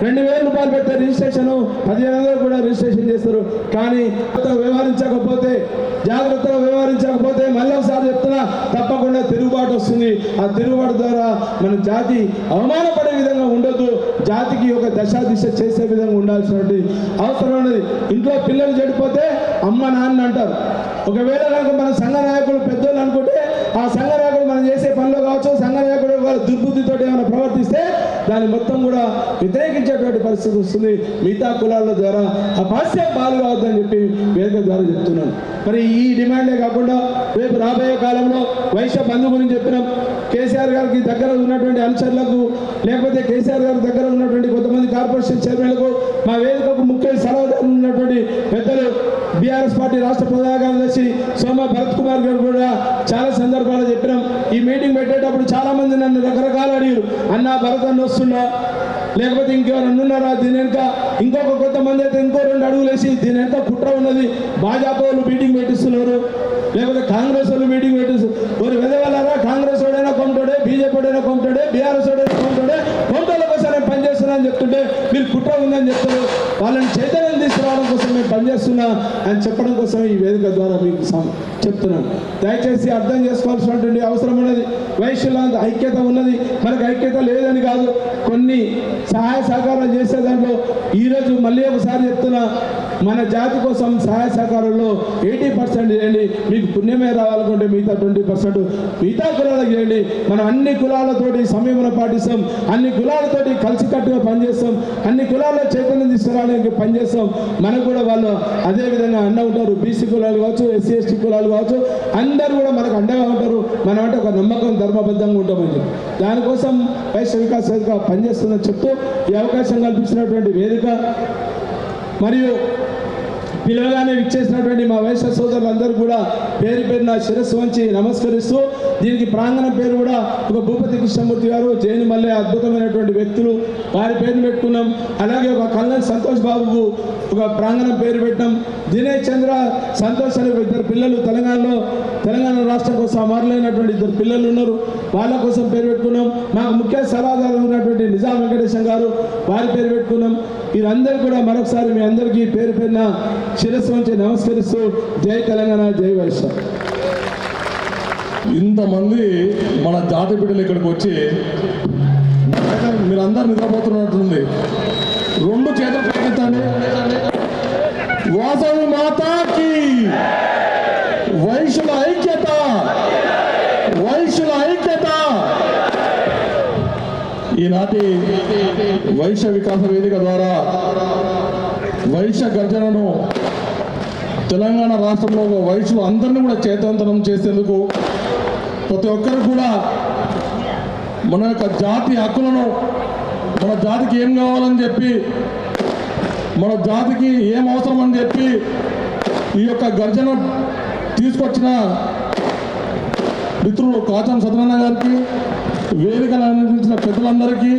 2000 రూపాయలు పెట్టే రిజిస్ట్రేషన్ 1500 కూడా రిజిస్ట్రేషన్ చేస్తారు. కానీ వ్యవహరించకపోతే జాగ్రత్తగా వ్యవహరించకపోతే మళ్ళీ ఒకసారి చెప్తున్నా తప్పకుండా తిరుగుబాటు వస్తుంది. ఆ తిరుగుబాటు ద్వారా మన జాతి అవమానపడే విధంగా ఉండొద్దు. జాతికి ఒక దిశ చేసే విధంగా ఉండాల్సినటువంటి అవసరం ఉన్నది. ఇంట్లో పిల్లలు చెడిపోతే అమ్మ నాన్న అంటారు. ఒకవేళ కనుక మన సంఘ నాయకులు పెద్దోళ్ళు అనుకుంటే ఆ సంఘ నాయకుడు మనం చేసే పనిలో కావచ్చు, సంఘ నాయకుడు వాళ్ళ దుర్బుద్ధితో ఏమైనా ప్రవర్తిస్తే దాన్ని మొత్తం కూడా వ్యతిరేకించేటువంటి పరిస్థితి వస్తుంది. మిగతా కులాల ద్వారా ఆ పాశ్చాత్య పాలు కావద్దని చెప్పి వేదిక ద్వారా చెప్తున్నాను. మరి ఈ డిమాండే కాకుండా రేపు రాబోయే కాలంలో వైశ్య బంధు గురించి చెప్పినాం. కేసీఆర్ గారికి దగ్గర ఉన్నటువంటి అనుచరులకు లేకపోతే కేసీఆర్ గారి దగ్గర ఉన్నటువంటి కొంతమంది కార్పొరేషన్ చైర్మన్లకు మా వేదికకు ముఖ్య సలహాదారులు ఉన్నటువంటి పెద్దలు బీఆర్ఎస్ పార్టీ రాష్ట్ర ప్రధాన కార్యదర్శి సోమ భరత్ కుమార్ గారు కూడా చాలా సందర్భాలు చెప్పినాం. ఈ మీటింగ్ పెట్టేటప్పుడు చాలా మంది నన్ను రకరకాలు అడిగారు. అన్న భరత్ అన్న వస్తున్నా, లేకపోతే ఇంకెవరన్నా ఉన్నారా, దీని వెనుక ఇంకొక కొంతమంది అయితే ఇంకో 2 అడుగులు వేసి దీని వెనుక కుట్ర ఉన్నది, భాజపా వాళ్ళు మీటింగ్ పెట్టిస్తున్నారు, లేకపోతే కాంగ్రెస్ వాళ్ళు మీటింగ్ పెట్టిస్తారు. వారు వెదగలరా? కాంగ్రెస్ వాడైనా కొంటాడే, బీజేపీ వాడైనా కొంటాడే, బీఆర్ఎస్ వాడైనా కొంటాడే, కొంటోళ్ళ కోసం నేను పనిచేస్తున్నా అని చెప్తుంటే మీరు కుట్ర ఉందని చెప్తారు. వాళ్ళని చైతన్యం తీసుకురావడం కోసం మేము పనిచేస్తున్నా అని చెప్పడం కోసం ఈ వేదిక ద్వారా మీకు చెప్తున్నాను. దయచేసి అర్థం చేసుకోవాల్సినటువంటి అవసరం ఉన్నది. వైశ్యుల ఐక్యత ఉన్నది, మనకు ఐక్యత లేదని కాదు. కొన్ని సహాయ సహకారాలు చేసే దాంట్లో ఈరోజు మళ్ళీ ఒకసారి చెప్తున్నా, మన జాతి కోసం సహాయ సహకారంలో 80% చేయండి. మీకు పుణ్యమే రావాలనుకుంటే మిగతా 20% మిగతా కులాలకు చేయండి. మనం అన్ని కులాలతోటి సంయమనం పాటిస్తాం, అన్ని కులాలతోటి కలిసికట్టుగా పనిచేస్తాం, అన్ని కులాల్లో చైతన్యం తీసుకురావడానికి పనిచేస్తాం. మనకు కూడా వాళ్ళు అదే విధంగా అండ ఉంటారు. బీసీ కులాలు కావచ్చు, ఎస్సీ ఎస్టీ కులాలు కావచ్చు, అందరూ కూడా మనకు అండగా ఉంటారు. మనం అంటే ఒక నమ్మకం ధర్మబద్ధంగా ఉంటామని చెప్పి దానికోసం వైశ్య వికాస వేదిక పనిచేస్తుందని చెప్తూ ఈ అవకాశం కల్పించినటువంటి వేదిక మరియు పిలవగానే విచ్చేసినటువంటి మా వైశ్య సోదరులందరూ కూడా పేరు పేరున శిరస్సు వంచి నమస్కరిస్తూ దీనికి ప్రాంగణం పేరు కూడా ఒక భూపతి కృష్ణమూర్తి గారు, జైన్ మల్లె అద్భుతమైనటువంటి వ్యక్తులు, వారి పేరు పెట్టుకున్నాం. అలాగే ఒక కల్లం సంతోష్ బాబుకు ఒక ప్రాంగణం పేరు పెట్టాం. దినేష్ చంద్ర సంతోష్ అనే ఇద్దరు పిల్లలు తెలంగాణ రాష్ట్రం కోసం అమరులైనటువంటి ఇద్దరు పిల్లలు ఉన్నారు, వాళ్ళ కోసం పేరు పెట్టుకున్నాం. మాకు ముఖ్య సలహాదారు ఉన్నటువంటి నిజాం వెంకటేశం గారు, వారి పేరు పెట్టుకున్నాం. వీరందరూ కూడా మరొకసారి మీ అందరికీ పేరు పేరున శిరస్సు వంచి నమస్కరిస్తూ జై తెలంగాణ, జై వైశ్య. ఇంతమంది మన జాతి బిడ్డలు ఇక్కడికి వచ్చి మీరందరూ నిద్రపోతున్నట్టుంది. రెండు చేతులు పైకెత్తండి. వాసవి మాతాకి, వైశ్యుల ఐక్యత, వైశ్యుల ఐక్యత. ఈనాటి వైశ్య వికాస వేదిక ద్వారా వైశ్య గర్జనను తెలంగాణ రాష్ట్రంలో వైశ్యులు అందరినీ కూడా చైతన్యవంతం చేసేందుకు ప్రతి ఒక్కరు కూడా మన యొక్క జాతి హక్కులను, మన జాతికి ఏం కావాలని చెప్పి, మన జాతికి ఏం అవసరం అని చెప్పి ఈ యొక్క గర్జన తీసుకొచ్చిన మిత్రులు కాచం సత్యనారాయణ గారికి, వేదికను అందించిన పెద్దలందరికీ,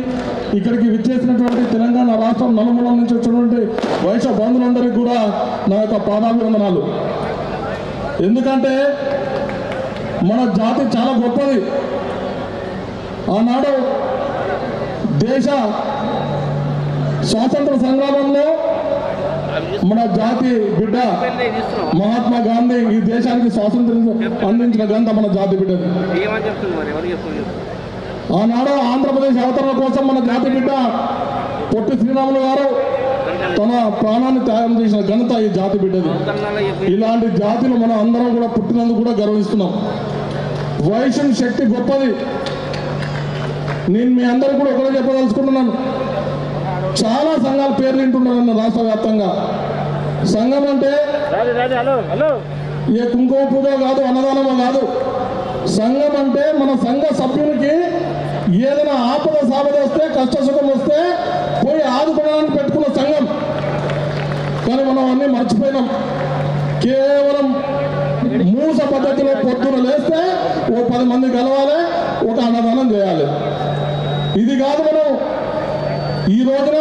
ఇక్కడికి విచ్చేసినటువంటి తెలంగాణ రాష్ట్రం నలుమూలల నుంచి వచ్చినటువంటి వైశ్య బంధువులందరికీ కూడా నా యొక్క పాదాభివందనాలు. ఎందుకంటే మన జాతి చాలా గొప్పది. ఆనాడు దేశ స్వాతంత్ర సంగ్రామంలో మన జాతి బిడ్డ మహాత్మా గాంధీ ఈ దేశానికి స్వాతంత్రం అందించిన ఘనత మన జాతి బిడ్డది. ఆనాడు ఆంధ్రప్రదేశ్ అవతరణ కోసం మన జాతి బిడ్డ పొట్టి శ్రీరాములు గారు తన ప్రాణాన్ని త్యాగం చేసిన ఘనత ఈ జాతి బిడ్డది. ఇలాంటి జాతిని మనం అందరం కూడా పుట్టినందుకు కూడా గర్విస్తున్నాం. వైశ్యుని శక్తి గొప్పది. నేను మీ అందరూ కూడా ఒకటే చెప్పదలుచుకుంటున్నాను. చాలా సంఘాల పేర్లు వింటున్నారన్న రాష్ట్ర వ్యాప్తంగా. సంఘం అంటే ఏ కుంకుమ పూజ కాదు, అన్నదానమో కాదు. సంఘం అంటే మన సంఘ సభ్యునికి ఏదైనా ఆపద సాపద వస్తే, కష్ట సుఖం వస్తే పోయి ఆదుకోవడానికి పెట్టుకున్న సంఘం. కానీ మనం అన్నీ మర్చిపోయినాం. కేవలం మూస పద్ధతిలో పొద్దున లేస్తే ఓ 10 మంది కలవాలి, ఒక అన్నదానం చేయాలి. ఇది కాదు. మనం ఈ రోజున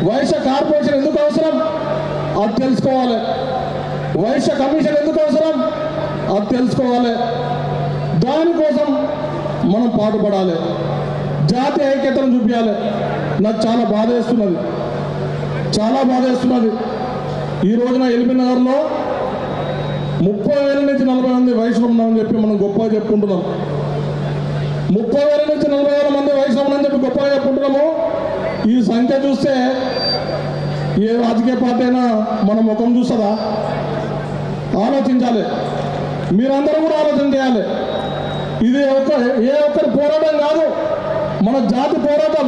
వైశ్య కార్పొరేషన్ ఎందుకు అవసరం అది తెలుసుకోవాలి. వైశ్య కమిషన్ ఎందుకు అవసరం అది తెలుసుకోవాలి. దానికోసం మనం పాటుపడాలి. జాతి ఐక్యతను చూపించాలి. నాకు చాలా బాధేస్తున్నది, చాలా బాధేస్తున్నది. ఈ రోజున ఎల్బీ నగర్లో 30,000 నుంచి 40 మంది వయసులో ఉన్నామని చెప్పి మనం గొప్పగా చెప్పుకుంటున్నాం. 30,000 నుంచి 40,000 మంది వయసులో ఉన్నామని చెప్పి గొప్పగా చెప్పుకుంటున్నాము. ఈ సంఖ్య చూస్తే ఏ రాజకీయ పార్టీ అయినా మన ముఖం చూస్తుందా? ఆలోచించాలి. మీరందరూ కూడా ఆలోచన చేయాలి. ఇది ఏ ఒక్కరి పోరాటం కాదు, మన జాతి పోరాటం.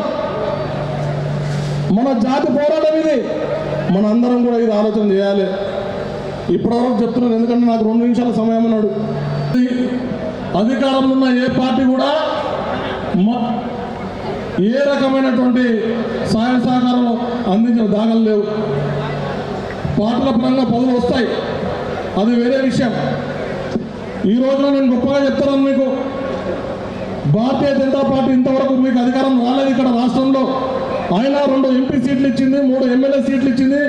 మన జాతి పోరాటం ఇది. మన అందరం కూడా ఇది ఆలోచన చేయాలి. ఇప్పటివరకు చెప్తున్నాను, ఎందుకంటే నాకు 2 నిమిషాల సమయం అన్నాడు. అధికారంలో ఉన్న ఏ పార్టీ కూడా ఏ రకమైనటువంటి సహాయ సహకారం అందించిన దాఖలు లేవు. పార్టీల పరంగా పదవులు వస్తాయి, అది వేరే విషయం. ఈ రోజున నేను గొప్పగా చెప్తున్నాను మీకు, భారతీయ జనతా పార్టీ ఇంతవరకు మీకు అధికారం రాలేదు ఇక్కడ రాష్ట్రంలో. ఆయన 2 ఎంపీ సీట్లు ఇచ్చింది, 3 ఎమ్మెల్యే సీట్లు ఇచ్చింది,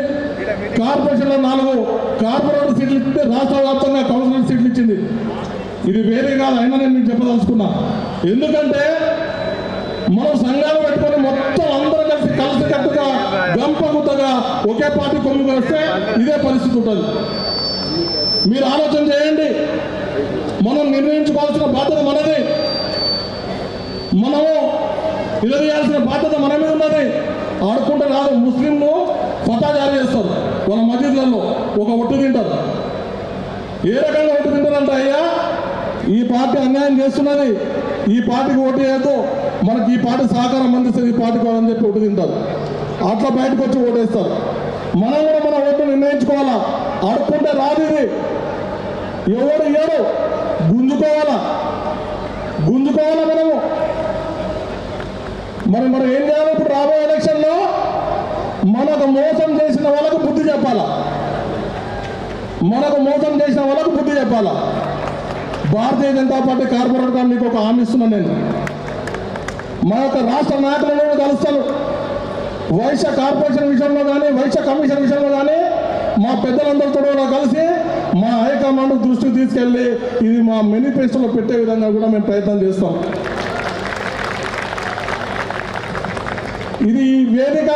కార్పొరేషన్లో 4 కార్పొరేటర్ సీట్లు ఇచ్చింది, రాష్ట్ర వ్యాప్తంగా కౌన్సిలర్ సీట్లు ఇచ్చింది. ఇది వేరే కాదు. అయినా నేను మీకు చెప్పదలుచుకున్నా. ఎందుకంటే మనం సంఘాలు పెట్టుకొని మొత్తం అందరూ కలిసికట్టుగా గంపగుత్తగా ఒకే పార్టీ కొమ్ము వస్తే ఇదే పరిస్థితి ఉంటుంది. మీరు ఆలోచన చేయండి. మనం నిర్ణయించుకోవాల్సిన బాధ్యత మనది. మనము నిలదీయాల్సిన బాధ్యత మన మీద ఉన్నది. ఆడుకుంటే రాదు. ముస్లింలు ఫతా జారీ చేస్తారు వాళ్ళ మసీదులలో, ఒక ఒట్టు తింటారు. ఏ రకంగా ఒట్టు తింటారంటే, అయ్యా ఈ పార్టీ అన్యాయం చేస్తున్నది, ఈ పార్టీకి ఓటు వేయద్దు, మనకి ఈ పార్టీ సహకారం అందిస్తుంది, ఈ పార్టీకి అని చెప్పి ఒట్టు తింటారు. అట్లా బయటకు వచ్చి ఓటేస్తారు. మనం కూడా మన ఓటు నిర్ణయించుకోవాలా. ఆడుకుంటే రాదు. ఇది ఎవరు ఏడు గుంజుకోవాలా మనము. మనం ఏం చేయాలి? ఇప్పుడు రాబోయే ఎలక్షన్లో మనకు మోసం చేసిన వాళ్ళకు బుద్ధి చెప్పాలా. మనకు మోసం చేసిన వాళ్ళకు బుద్ధి చెప్పాలా. భారతీయ జనతా పార్టీ కార్పొరేటర్గా మీకు ఒక హామీ ఇస్తున్నాను నేను. మా యొక్క రాష్ట్ర నాయకులను కలుస్తాను. వైశ్య కార్పొరేషన్ విషయంలో కానీ వైశ్య కమిషన్ విషయంలో కానీ మా పెద్దలందరితో కూడా కలిసి మా హైకమాండ్ దృష్టికి తీసుకెళ్ళి ఇది మా మేనిఫెస్టోలో పెట్టే విధంగా కూడా మేము ప్రయత్నం చేస్తాం. ఇది వేదిక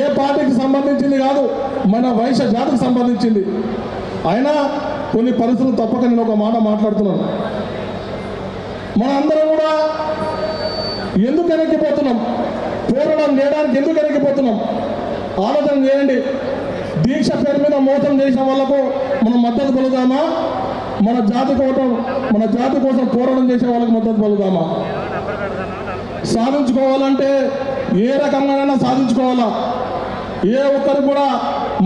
ఏ పార్టీకి సంబంధించింది కాదు, మన వైశ్య జాతికి సంబంధించింది. అయినా కొన్ని పరిస్థితులు తప్పక నేను ఒక మాట మాట్లాడుతున్నాను. మనందరం కూడా ఎందుకు వెనక్కిపోతున్నాం, పోరాటం చేయడానికి ఎందుకు వెనక్కిపోతున్నాం ఆలోచన చేయండి. దీక్ష పేరు మీద మోసం చేసిన వాళ్ళకు మనం మద్దతు పలుకుదామా, మన జాతి కోసం పోరాటం చేసే వాళ్ళకి మద్దతు పలుకుదామా? సాధించుకోవాలంటే ఏ రకంగానైనా సాధించుకోవాలా. ఏ ఒక్కరు కూడా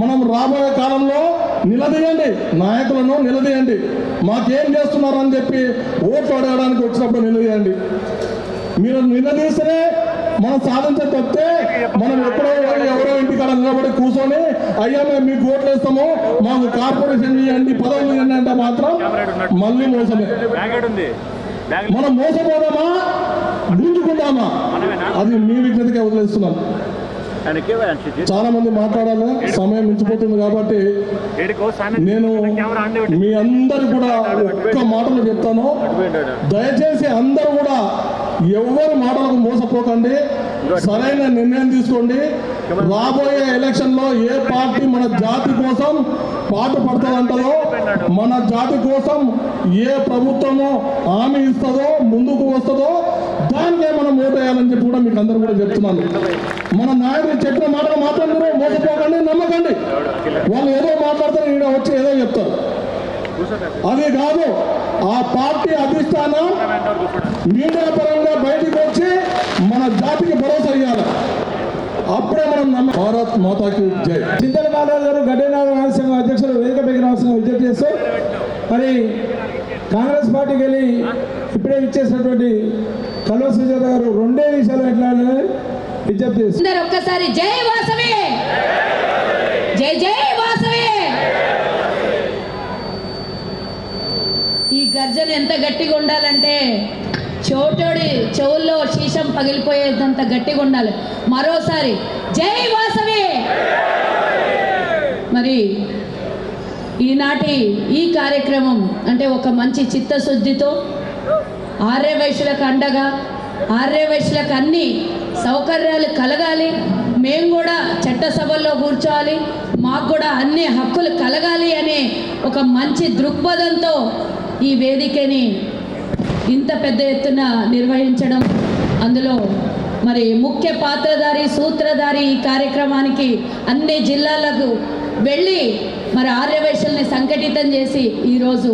మనం రాబోయే కాలంలో నిలదీయండి, నాయకులను నిలదీయండి. మాకేం చేస్తున్నారు అని చెప్పి ఓట్లు అడగడానికి వచ్చినప్పుడు నిలదీయండి. మీరు నిలదీస్తేనే మనం సాధించే తప్పితే మనం ఎక్కడో ఎవరో ఇంటికాడ నిలబడి కూర్చొని అయ్యా మేము మీకు ఓట్లు వేస్తాము, మాకు కార్పొరేషన్ ఇవ్వండి, పదవులు ఇవ్వండి అంటే మాత్రం మళ్ళీ మోసమే. మనం మోసపోదామా, గుంజుకుందామా, అది మీ విజ్ఞతకే వదిలేస్తున్నాను. చాలా మంది మాట్లాడాలి, సమయం మించిపోతుంది కాబట్టి నేను మీ అందరు కూడా ఒక్క మాటలు చెప్తాను. దయచేసి అందరూ కూడా ఎవరి మాటలకు మోసపోకండి, సరైన నిర్ణయం తీసుకోండి. రాబోయే ఎలక్షన్లో ఏ పార్టీ మన జాతి కోసం పాటు పడుతుందంటదో, మన జాతి కోసం ఏ ప్రభుత్వమో హామీ ఇస్తుందో, ముందుకు వస్తుందో దానికే మనం ఓటు వేయాలని చెప్పి కూడా మీకు అందరూ కూడా చెప్తున్నాను. మన నాయకులు చెప్పిన మాటలు మాత్రం మీరు మోసపోకండి, నమ్మకండి. వాళ్ళు ఏదో మాట్లాడతారు, ఈయన వచ్చి ఏదో చెప్తారు. అది కాదు, ఆ పార్టీ అధిష్టానం మీడియా పరంగా బయటికి వచ్చి మన జాతికి భరోసా ఇవ్వాలి. అప్పుడే మనం భారత్ మాతాకి జై. చింతల బాలరాజు గారు గడ్డనారాయణ సంఘం అధ్యక్షులు వేదిక పైకి రావాల్సిన విజ్ఞప్తి చేస్తూ మరి కాంగ్రెస్ పార్టీకి వెళ్ళి ఇప్పుడే ఇచ్చేసినటువంటి కల్వ సుజాత గారు 2 నిమిషాలు ఎట్లా విజ్ఞప్తి చేస్తారు. ఒక్కసారి జై వాసవి, జై జై వాసవి. ఈ గర్జన ఎంత గట్టిగా ఉండాలంటే చోటోడి చెవుల్లో శీషం పగిలిపోయేంత గట్టిగా ఉండాలి. మరోసారి జై వాసవి. మరి ఈనాటి ఈ కార్యక్రమం అంటే ఒక మంచి చిత్తశుద్ధితో ఆర్యవైశ్యులకు అండగా, ఆర్యవైశ్యులకు అన్ని సౌకర్యాలు కలగాలి, మేము కూడా చట్టసభల్లో కూర్చోవాలి, మాకు కూడా అన్ని హక్కులు కలగాలి అనే ఒక మంచి దృక్పథంతో ఈ వేదికని ఇంత పెద్ద ఎత్తున నిర్వహించడం, అందులో మరి ముఖ్య పాత్రధారి సూత్రధారి ఈ కార్యక్రమానికి అన్ని జిల్లాలకు వెళ్ళి మరి ఆర్యవైశ్యుల్ని సంఘటితం చేసి ఈరోజు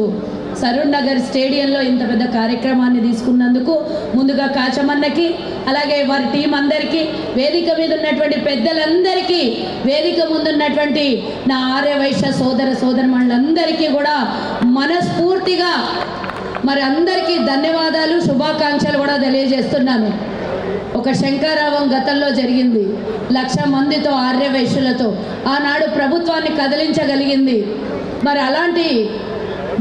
సరూర్ నగర్ స్టేడియంలో ఇంత పెద్ద కార్యక్రమాన్ని తీసుకున్నందుకు ముందుగా కాచమన్నకి, అలాగే వారి టీం అందరికీ, వేదిక మీద ఉన్నటువంటి పెద్దలందరికీ, వేదిక ముందున్నటువంటి నా ఆర్యవైశ్య సోదర సోదరమణులందరికీ కూడా మనస్ఫూర్తిగా మరి అందరికీ ధన్యవాదాలు, శుభాకాంక్షలు కూడా తెలియజేస్తున్నాను. ఒక శంకారావం గతంలో జరిగింది, 1,00,000 మందితో ఆర్యవైశ్యులతో ఆనాడు ప్రభుత్వాన్ని కదిలించగలిగింది. మరి అలాంటి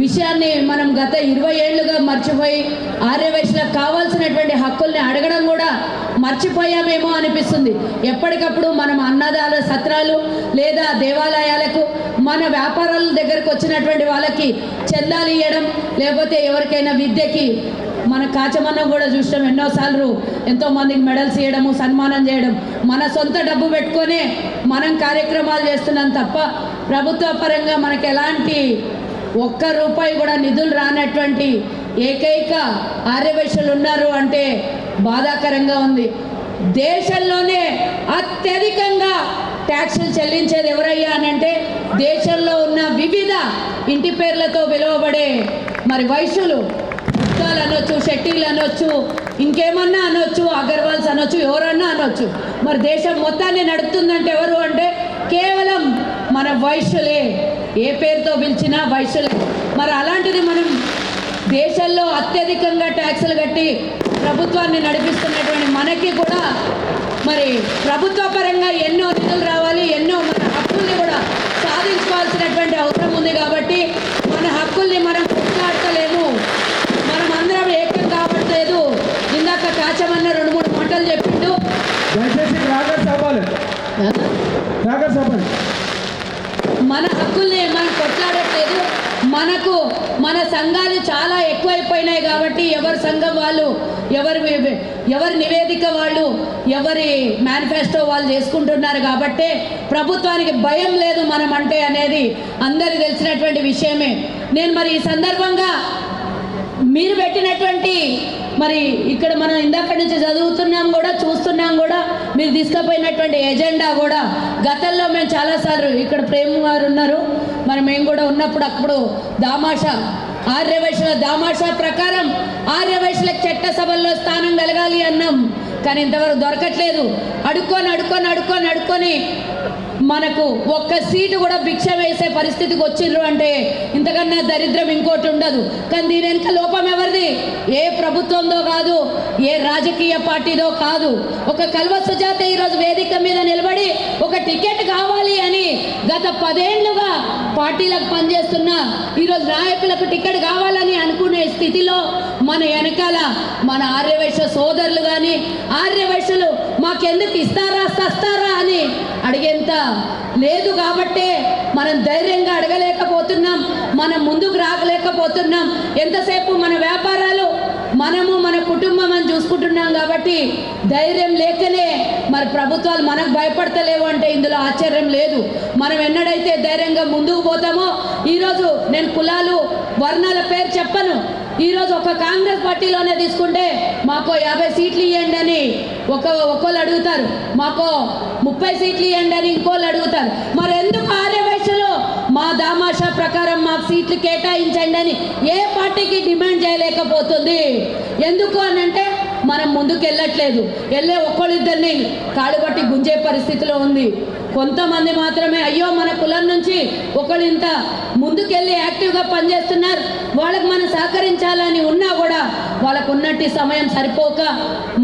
విషయాన్ని మనం గత 20 ఏళ్లుగా మర్చిపోయి ఆర్యవైశ్యులకు కావాల్సినటువంటి హక్కుల్ని అడగడం కూడా మర్చిపోయామేమో అనిపిస్తుంది. ఎప్పటికప్పుడు మనం అన్నదాన సత్రాలు లేదా దేవాలయాలకు, మన వ్యాపారాల దగ్గరకు వచ్చినటువంటి వాళ్ళకి చందాలు ఇవ్వడం, లేకపోతే ఎవరికైనా విద్యకి మన కాచమన్న కూడా చూసాం ఎన్నోసార్లు ఎంతోమందికి మెడల్స్ ఇవ్వడము, సన్మానం చేయడం, మన సొంత డబ్బు పెట్టుకొనే మనం కార్యక్రమాలు చేస్తున్నాం తప్ప ప్రభుత్వ పరంగా మనకు ఎలాంటి ₹1 కూడా నిధులు రానటువంటి ఏకైక ఆర్యవైశ్యులు ఉన్నారు అంటే బాధాకరంగా ఉంది. దేశంలోనే అత్యధికంగా ట్యాక్సులు చెల్లించేది ఎవరయ్యా అనంటే దేశంలో ఉన్న వివిధ ఇంటి పేర్లతో పిలువబడే మరి వైశ్యులు, గుప్తాలు అనొచ్చు, షెట్టీలు అనొచ్చు, ఇంకేమన్నా అనొచ్చు, అగర్వాల్స్ అనొచ్చు, ఎవరన్నా అనొచ్చు. మరి దేశం మొత్తాన్ని నడుపుతుందంటే ఎవరు అంటే కేవలం మన వైశ్యులే, ఏ పేరుతో పిలిచినా వైశ్యులే. మరి అలాంటిది మనం దేశంలో అత్యధికంగా ట్యాక్సులు కట్టి ప్రభుత్వాన్ని నడిపిస్తున్నటువంటి మనకి కూడా మరి ప్రభుత్వ పరంగా ఎన్నో నిధులు రావాలి, ఎన్నో మన హక్కుల్ని కూడా సాధించుకోవాల్సినటువంటి అవసరం ఉంది. కాబట్టి మన హక్కుల్ని మనం కొట్లాడతలేము, క్రాకర్స్ ఆపాలి, క్రాకర్స్ ఆపాలి. మన హక్కుల్ని మనం కొట్లాడట్లేదు. మనకు మన సంఘాలు చాలా ఎక్కువైపోయినాయి కాబట్టి ఎవరి సంఘం వాళ్ళు, ఎవరి నివేదిక వాళ్ళు, ఎవరి మేనిఫెస్టో వాళ్ళు చేసుకుంటున్నారు కాబట్టి ప్రభుత్వానికి భయం లేదు మనం అంటే అనేది అందరికీ తెలిసినటువంటి విషయమే. నేను మరి ఈ సందర్భంగా మీరు పెట్టినటువంటి మరి ఇక్కడ మనం ఇందాక నుంచి చదువుతున్నాం కూడా, చూస్తున్నాం కూడా, మీరు తీసుకుపోయినటువంటి ఎజెండా కూడా గతంలో మేము చాలాసార్లు ఇక్కడ ప్రేమ గారు ఉన్నారు, మరి మేము కూడా ఉన్నప్పుడు అప్పుడు దామాషా ఆర్యవైశ్యుల దామాషా ప్రకారం ఆర్యవైశ్యులకు చట్టసభల్లో స్థానం కలగాలి అన్నాం. కానీ ఇంతవరకు దొరకట్లేదు. అడుక్కొని మనకు ఒక్క సీటు కూడా భిక్ష వేసే పరిస్థితికి వచ్చిండ్రు అంటే ఇంతకన్నా దరిద్రం ఇంకోటి ఉండదు. కానీ దీని వెనుక లోపం ఎవరిది? ఏ ప్రభుత్వందో కాదు, ఏ రాజకీయ పార్టీదో కాదు. ఒక కల్వ సుజాత ఈరోజు వేదిక మీద నిలబడి ఒక టికెట్ కావాలి అని గత 10 ఏళ్లుగా పార్టీలకు పనిచేస్తున్న ఈరోజు నాయకులకు టికెట్ కావాలని అనుకునే స్థితిలో మన వెనకాల మన ఆర్యవైశ్య సోదరులు కానీ ఆర్యవైశ్యులు మాకెందుకు ఇస్తారా సస్తారా అని అడిగేంత లేదు. కాబట్టే మనం ధైర్యంగా అడగలేకపోతున్నాం, మనం ముందుకు రాగలేకపోతున్నాం. ఎంతసేపు మన వ్యాపారాలు మనము మన కుటుంబం అని చూసుకుంటున్నాం కాబట్టి ధైర్యం లేకనే మరి ప్రభుత్వాలు మనకు భయపడతలేవు అంటే ఇందులో ఆశ్చర్యం లేదు. మనం ఎన్నడైతే ధైర్యంగా ముందుకు పోతామో, ఈరోజు నేను కులాలు వర్ణాల పేరు చెప్పను, ఈరోజు ఒక కాంగ్రెస్ పార్టీలోనే తీసుకుంటే మాకో 50 సీట్లు ఇవ్వండి అని ఒకళ్ళు అడుగుతారు, మాకో 30 సీట్లు ఇవ్వండి అని ఇంకోళ్ళు అడుగుతారు. మరి ఎందుకు ఆర్యవైశ్యులు మా దామాషా ప్రకారం మాకు సీట్లు కేటాయించండి అని ఏ పార్టీకి డిమాండ్ చేయలేకపోతుంది? ఎందుకు అని అంటే మనం ముందుకు వెళ్ళట్లేదు. వెళ్ళే ఒక్కళ్ళిద్దరిని కాడుబట్టి గుంజే పరిస్థితిలో ఉంది. కొంతమంది మాత్రమే అయ్యో మన కులం నుంచి ఒకళ్ళు ఇంత ముందుకెళ్ళి యాక్టివ్గా పనిచేస్తున్నారు, వాళ్ళకు మనం సహకరించాలని ఉన్నా కూడా వాళ్ళకు ఉన్నట్టు సమయం సరిపోక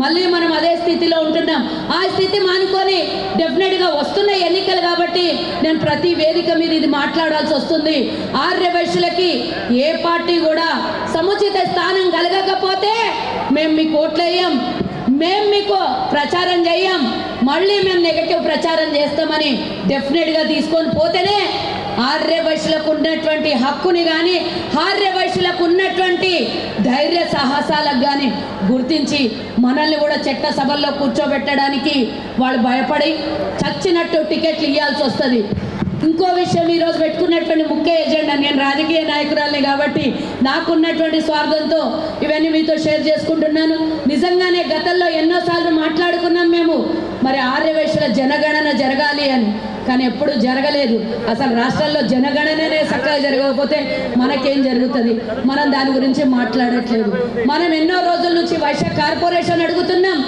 మళ్ళీ మనం అదే స్థితిలో ఉంటున్నాం. ఆ స్థితి మానుకొని డెఫినెట్గా వస్తున్న ఎన్నికలు కాబట్టి నేను ప్రతి వేదిక మీద ఇది మాట్లాడాల్సి వస్తుంది. ఆర్యవైశ్యులకి ఏ పార్టీ కూడా సముచిత స్థానం కలగకపోతే మేము మీకు ఓట్లేయం, మేము మీకు ప్రచారం చేయం, మళ్ళీ మేము నెగటివ్ ప్రచారం చేస్తామని డెఫినెట్గా తీసుకొని పోతేనే ఆర్యవైశ్యులకు ఉన్నటువంటి హక్కుని కానీ ఆర్యవైశ్యులకు ఉన్నటువంటి ధైర్య సాహసాలకు కానీ గుర్తించి మనల్ని కూడా చట్టసభల్లో కూర్చోబెట్టడానికి వాళ్ళు భయపడి చచ్చినట్టు టికెట్లు ఇవ్వాల్సి వస్తుంది. ఇంకో విషయం, ఈరోజు పెట్టుకున్నటువంటి ముఖ్య ఎజెండా, నేను రాజకీయ నాయకురాలని కాబట్టి నాకున్నటువంటి స్వార్థంతో ఇవన్నీ మీతో షేర్ చేసుకుంటున్నాను. నిజంగానే గతంలో ఎన్నోసార్లు మాట్లాడుకున్నాం మేము, మరి ఆర్యవైశ్యుల జనగణన జరగాలి అని, కానీ ఎప్పుడు జరగలేదు. అసలు రాష్ట్రాల్లో జనగణననే చక్కగా జరగకపోతే మనకేం జరుగుతుంది? మనం దాని గురించి మాట్లాడట్లేదు. మనం ఎన్నో రోజుల నుంచి వైశ్య కార్పొరేషన్ అడుగుతున్నాం.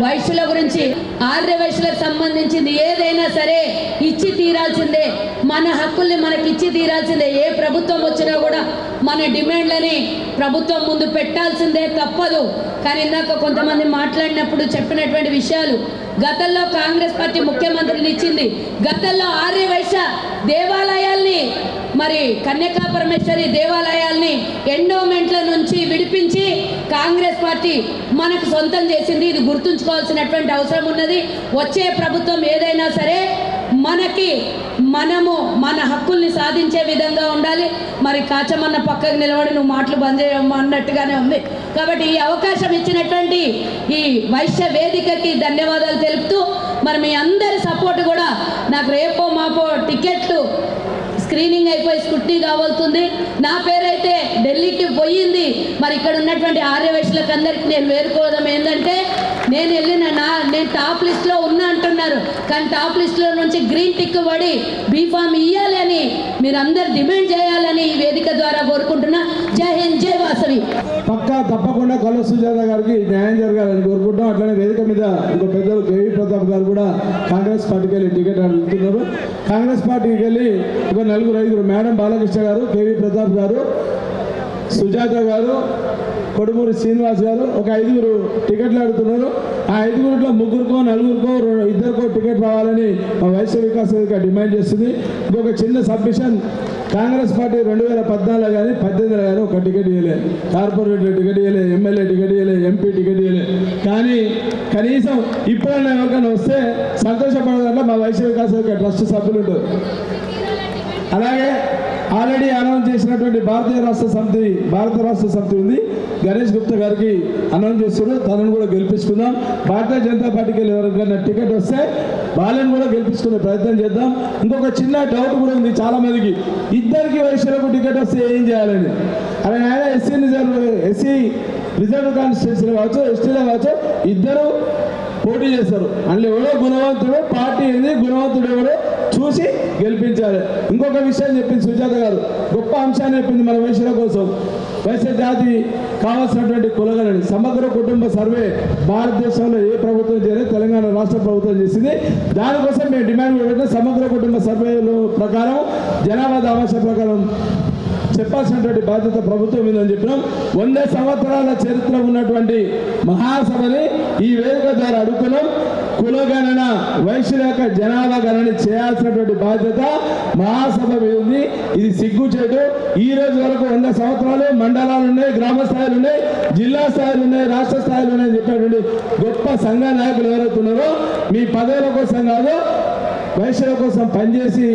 వైశ్యుల గురించి, ఆర్యవైశ్యులకు సంబంధించింది ఏదైనా సరే ఇచ్చి తీరాల్సిందే, మన హక్కుల్ని మనకి ఇచ్చి తీరాల్సిందే. ఏ ప్రభుత్వం వచ్చినా కూడా మన డిమాండ్లని ప్రభుత్వం ముందు పెట్టాల్సిందే, తప్పదు. కానీ ఇందాక కొంతమంది మాట్లాడినప్పుడు చెప్పినటువంటి విషయాలు, గతంలో కాంగ్రెస్ పార్టీ ముఖ్యమంత్రిని ఇచ్చింది, గతంలో ఆర్యవైశ్య దేవాలయాల్ని మరి కన్యకా పరమేశ్వరి దేవాలయాల్ని ఎండోమెంట్ల నుంచి విడిపించి కాంగ్రెస్ పార్టీ మనకు సొంతం చేసింది. ఇది గుర్తుంచుకోవాల్సినటువంటి అవసరం ఉన్నది. వచ్చే ప్రభుత్వం ఏదైనా సరే మనము మన హక్కుల్ని సాధించే విధంగా ఉండాలి. మరి కాచమన్న పక్కకు నిలబడి నువ్వు మాటలు బంద్ చేయమ్మా అన్నట్టుగానే ఉంది. కాబట్టి ఈ అవకాశం ఇచ్చినటువంటి ఈ వైశ్య వేదికకి ధన్యవాదాలు తెలుపుతూ, మరి మీ అందరి సపోర్ట్ కూడా నాకు రేపో మాపో టికెట్లు స్క్రీనింగ్ అయిపోయి స్కూటీ కావాల్సింది. నా పేరైతే ఢిల్లీకి పోయింది. మరి ఇక్కడ ఉన్నటువంటి ఆర్యవైశ్యులకు అందరికీ నేను వేరుకోవడం ఏంటంటే, నేను నేను టాప్ లిస్ట్లో ఉన్నా అంటున్నారు, కానీ టాప్ లిస్ట్లో నుంచి గ్రీన్ టిక్ పడి బీఫామ్ ఇవ్వాలి అని మీరు అందరు డిమాండ్ చేయాలని ఈ వేదిక ద్వారా కోరుకుంటున్నా. జై హింద్, జై వాసవి. పక్కా తప్పకుండా కల్వ సుజాత గారికి న్యాయం జరగాలని కోరుకుంటాం. అట్లనే వేదిక మీద ఇంకో పెద్దలు కేవీ ప్రతాప్ గారు కూడా కాంగ్రెస్ పార్టీకి వెళ్ళి టికెట్ అడుగుతున్నారు. కాంగ్రెస్ పార్టీకి వెళ్ళి ఒక 4-5 మేడం బాలకృష్ణ గారు, కేవీ ప్రతాప్ గారు, సుజాత గారు, కొడుమూరి శ్రీనివాస్ గారు ఒక 5 టికెట్లు అడుగుతున్నారు. ఆ 5 ముగ్గురికో 4 2 టికెట్ టికెట్ రావాలని మా వైశ్య వికాస్ వేదిక డిమాండ్ చేస్తుంది. ఇంకొక చిన్న సబ్మిషన్, కాంగ్రెస్ పార్టీ 2014 కానీ 18 కానీ ఒక టికెట్ ఇవ్వలేదు, కార్పొరేటర్ టికెట్ ఇవ్వలేదు, ఎమ్మెల్యే టికెట్ ఇవ్వలేదు, ఎంపీ టికెట్ ఇవ్వలేదు. కానీ కనీసం ఇప్పుడన్నా ఎవరికైనా వస్తే సంతోషపడదంటే మా వైశ్య వికాస్ వేదిక ట్రస్ట్ సభ్యులు ఉంటారు. అలాగే ఆల్రెడీ అనౌన్స్ చేసినటువంటి భారత రాష్ట్ర సమితి ఉంది, గణేష్ గుప్తా గారికి అనౌన్స్ చేస్తారు, తనను కూడా గెలిపించుకుందాం. భారతీయ జనతా పార్టీకి వెళ్ళి ఎవరికైనా టికెట్ వస్తే వాళ్ళని కూడా గెలిపించుకునే ప్రయత్నం చేద్దాం. ఇంకొక చిన్న డౌట్ కూడా ఉంది చాలా మందికి, ఇద్దరికి వైశ్యులకు టికెట్ వస్తే ఏం చేయాలని. అలా ఆయన ఎస్సీ రిజర్వ్ కాన్స్టిట్యూన్సీలో కావచ్చు, ఎస్టీలో కావచ్చు, ఇద్దరు పోటీ చేస్తారు. అందులో ఎవరో గుణవంతుడు, పార్టీ ఏంది, గుణవంతుడు ఎవరో చూసి గెలిపించాలి. ఇంకొక విషయం చెప్పింది సుజాత గారు, గొప్ప అంశాన్ని చెప్పింది మన వైశ్యుల కోసం. వైశ్య జాతి కావాల్సినటువంటి కులగలని సమగ్ర కుటుంబ సర్వే భారతదేశంలో ఏ ప్రభుత్వం చేయలేదు, తెలంగాణ రాష్ట్ర ప్రభుత్వం చేసింది. దానికోసం మేము డిమాండ్ పెట్టిన సమగ్ర కుటుంబ సర్వేలో ప్రకారం జనాభా దామాష ప్రకారం చెప్పాల్సినటువంటి బాధ్యత ప్రభుత్వం ఉందని చెప్పినాం. 100 సంవత్సరాల చరిత్ర ఉన్నటువంటి మహాసభని ఈ వేదిక ద్వారా అడుగుతున్నాం. కులగణన, వైశ్యుల యొక్క జనాభా గణన చేయాల్సినటువంటి బాధ్యత మహాసభ మీద ఉంది. ఇది సిగ్గుచేటు. ఈ రోజు వరకు 100 సంవత్సరాలు మండలాలు ఉన్నాయి, గ్రామ స్థాయిలు ఉన్నాయి, జిల్లా స్థాయిలు ఉన్నాయి, రాష్ట్ర స్థాయిలు ఉన్నాయని చెప్పినటువంటి గొప్ప సంఘ నాయకులు ఎవరైతే ఉన్నారో మీ పదవుల కోసం కాదు, వైశ్యుల కోసం పనిచేసి